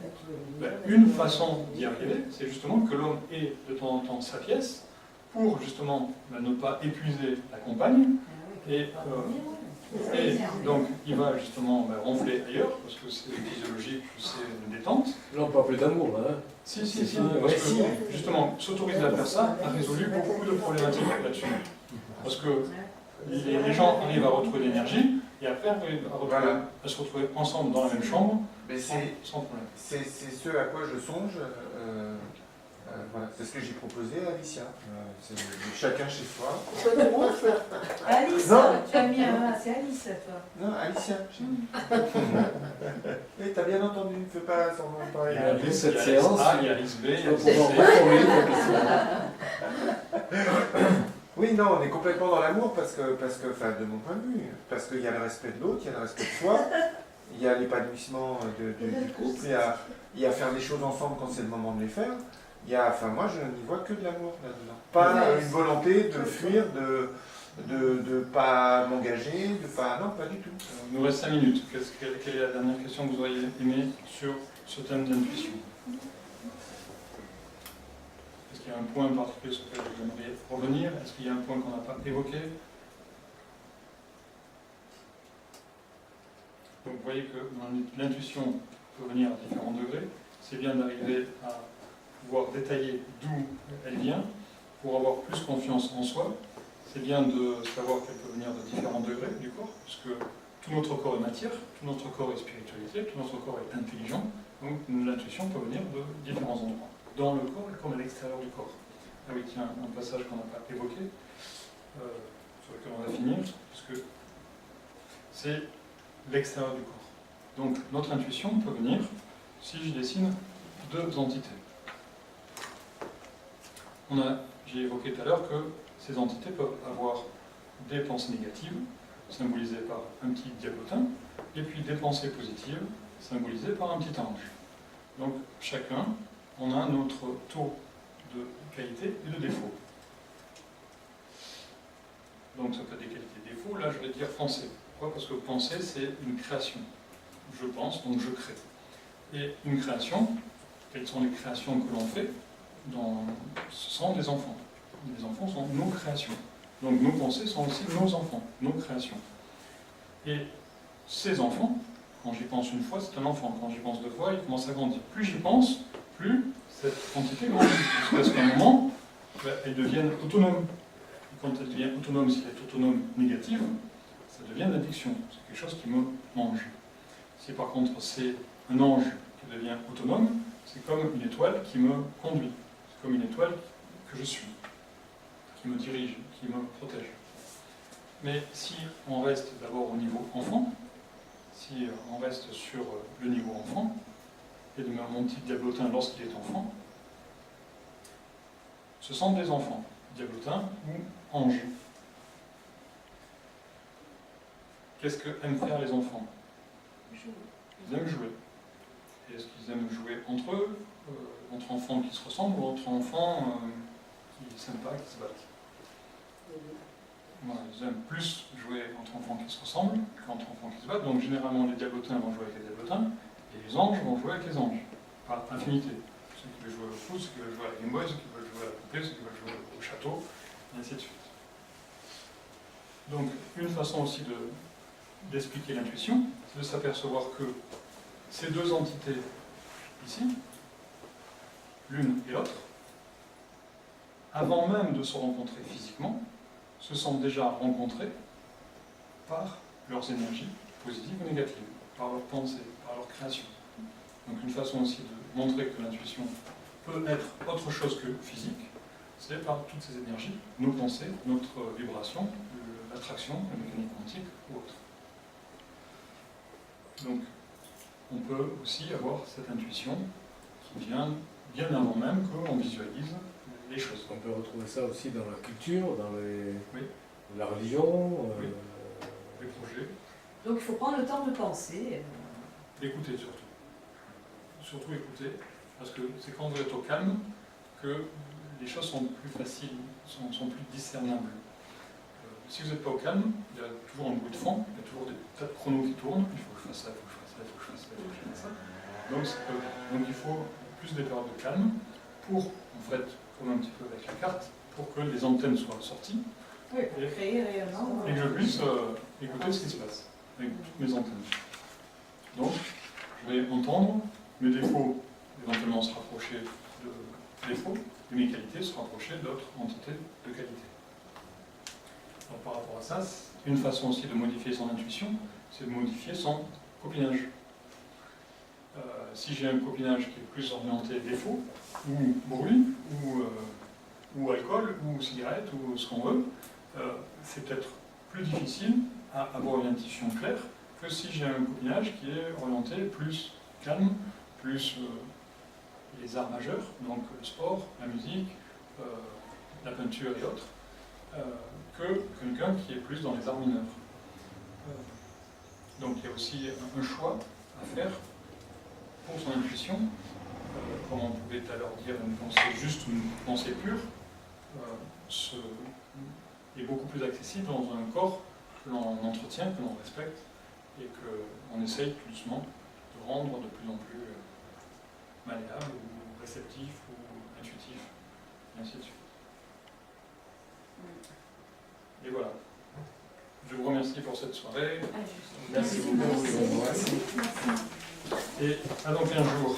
Ben, une façon d'y arriver, c'est justement que l'homme ait de temps en temps sa pièce pour justement ne pas épuiser la compagne. Et donc, il va justement ronfler ailleurs, parce que c'est physiologique, c'est une détente. Là, on parle plus d'amour, là. Hein. Si, parce que justement, s'autoriser à faire ça a résolu beaucoup de problématiques là-dessus. Parce que les gens arrivent à retrouver l'énergie, et après arrivent à se retrouver ensemble dans la même chambre, Mais sans problème. c'est ce à quoi je songe. Voilà. C'est ce que j'ai proposé à Alicia. C'est chacun chez soi. Toi, tu ronfles. Alice, Non. tu as mis un. C'est Alice, toi. Non, Alicia. Oui, t'as bien entendu. Ne fais pas semblant de Il parler. y a Après Alice cette A, séance, il y a Alice B, il y Je a vais Alice pouvoir C. reformuler ta question. Oui, non, on est complètement dans l'amour parce que, enfin, de mon point de vue, parce qu'il y a le respect de l'autre, il y a le respect de soi, il y a l'épanouissement du couple, il y a faire des choses ensemble quand c'est le moment de les faire. Il y a, enfin, moi, je n'y vois que de l'amour là-dedans. Pas une volonté de fuir, de pas m'engager, de pas, non, pas du tout. Il nous reste 5 minutes. Quelle est la dernière question que vous auriez aimé sur ce thème d'intuition? Est-ce qu'il y a un point en particulier sur lequel vous aimeriez revenir? Est-ce qu'il y a un point qu'on n'a pas évoqué? Donc vous voyez que l'intuition peut venir à différents degrés. C'est bien d'arriver à pouvoir détailler d'où elle vient pour avoir plus confiance en soi. C'est bien de savoir qu'elle peut venir de différents degrés du corps, puisque tout notre corps est matière, tout notre corps est spiritualité, tout notre corps est intelligent. Donc l'intuition peut venir de différents endroits, dans le corps et comme à l'extérieur du corps. Ah oui, tiens, un passage qu'on n'a pas évoqué, sur lequel on va finir, parce que c'est l'extérieur du corps. Donc notre intuition peut venir, si je dessine deux entités. J'ai évoqué tout à l'heure que ces entités peuvent avoir des pensées négatives, symbolisées par un petit diabotin, et puis des pensées positives, symbolisées par un petit ange. Donc chacun, on a notre taux de qualité et de défaut. Donc ça peut être des qualités et défauts. Là, je vais dire penser. Pourquoi? Parce que penser, c'est une création. Je pense, donc je crée. Et une création, quelles sont les créations que l'on fait? Ce sont des enfants. Les enfants sont nos créations. Donc nos pensées sont aussi nos enfants, nos créations. Et ces enfants, quand j'y pense une fois, c'est un enfant. Quand j'y pense deux fois, il commence à grandir. Plus j'y pense, plus cette entité grandit. Jusqu'à ce qu'à un moment, elle devienne autonome. Et quand elle devient autonome, si elle est autonome négative, ça devient de l'addiction. C'est quelque chose qui me mange. Si par contre c'est un ange qui devient autonome, c'est comme une étoile qui me conduit. C'est comme une étoile que je suis. qui me dirige, qui me protège. Mais si on reste d'abord au niveau enfant, si on reste sur le niveau enfant, et de mon petit diablotin lorsqu'il est enfant, ce sont des enfants, diablotins ou anges. Qu'est-ce qu'aiment faire les enfants? Ils aiment jouer. Et est-ce qu'ils aiment jouer entre eux, entre enfants qui se ressemblent, ou entre enfants qui ne s'aiment pas, qui se battent? Voilà, ils aiment plus jouer entre enfants qui se ressemblent qu'entre enfants qui se battent. Donc généralement les diablotins vont jouer avec les diablotins, et les anges vont jouer avec les anges, par affinité. Ceux qui veulent jouer au foot, ceux qui veulent jouer à la Game Boy, ceux qui veulent jouer à la poupée, ceux qui veulent jouer au château, et ainsi de suite. Donc une façon aussi d'expliquer l'intuition, c'est de s'apercevoir que ces deux entités ici, l'une et l'autre, avant même de se rencontrer physiquement, se sont déjà rencontrées par leurs énergies positives ou négatives, par leurs pensées, par leur création. Donc une façon aussi de montrer que l'intuition peut être autre chose que physique, c'est par toutes ces énergies, nos pensées, notre vibration, l'attraction, la mécanique quantique ou autre. Donc on peut aussi avoir cette intuition qui vient bien avant même qu'on visualise les choses. On peut retrouver ça aussi dans la culture, dans Oui. la religion, Oui. Les projets. Donc il faut prendre le temps de penser. Écouter surtout. Surtout écouter, parce que c'est quand vous êtes au calme que les choses sont plus faciles, sont plus discernables. Si vous n'êtes pas au calme, il y a toujours un bruit de fond, il y a toujours des tas de chronos qui tournent, il faut que je fasse ça, il faut que je fasse ça, il faut que je fasse ça, il faut que je fasse ça. Donc il faut plus des périodes de calme pour, en fait, comme un petit peu avec la carte, pour que les antennes soient sorties. Oui, pour créer réellement. Et que je puisse écouter ce qui se passe avec toutes mes antennes. Donc, je vais entendre mes défauts, éventuellement se rapprocher de défauts, et mes qualités se rapprocher d'autres entités de qualité. Donc, par rapport à ça, une façon aussi de modifier son intuition, c'est de modifier son copinage. Si j'ai un copinage qui est plus orienté défaut, ou bruit, ou alcool, ou cigarette, ou ce qu'on veut, c'est peut-être plus difficile à avoir une intuition claire que si j'ai un copinage qui est orienté plus calme, plus les arts majeurs, donc le sport, la musique, la peinture et autres, que quelqu'un qui est plus dans les arts mineurs. Donc il y a aussi un choix à faire pour son intuition, comme on pouvait tout à l'heure dire une pensée juste ou une pensée pure, est beaucoup plus accessible dans un corps que l'on entretient, que l'on respecte, et qu'on essaye tout doucement de rendre de plus en plus malléable, ou réceptif, ou intuitif, et ainsi de suite. Et voilà. Je vous remercie pour cette soirée. Merci beaucoup. Et à dans 15 jours.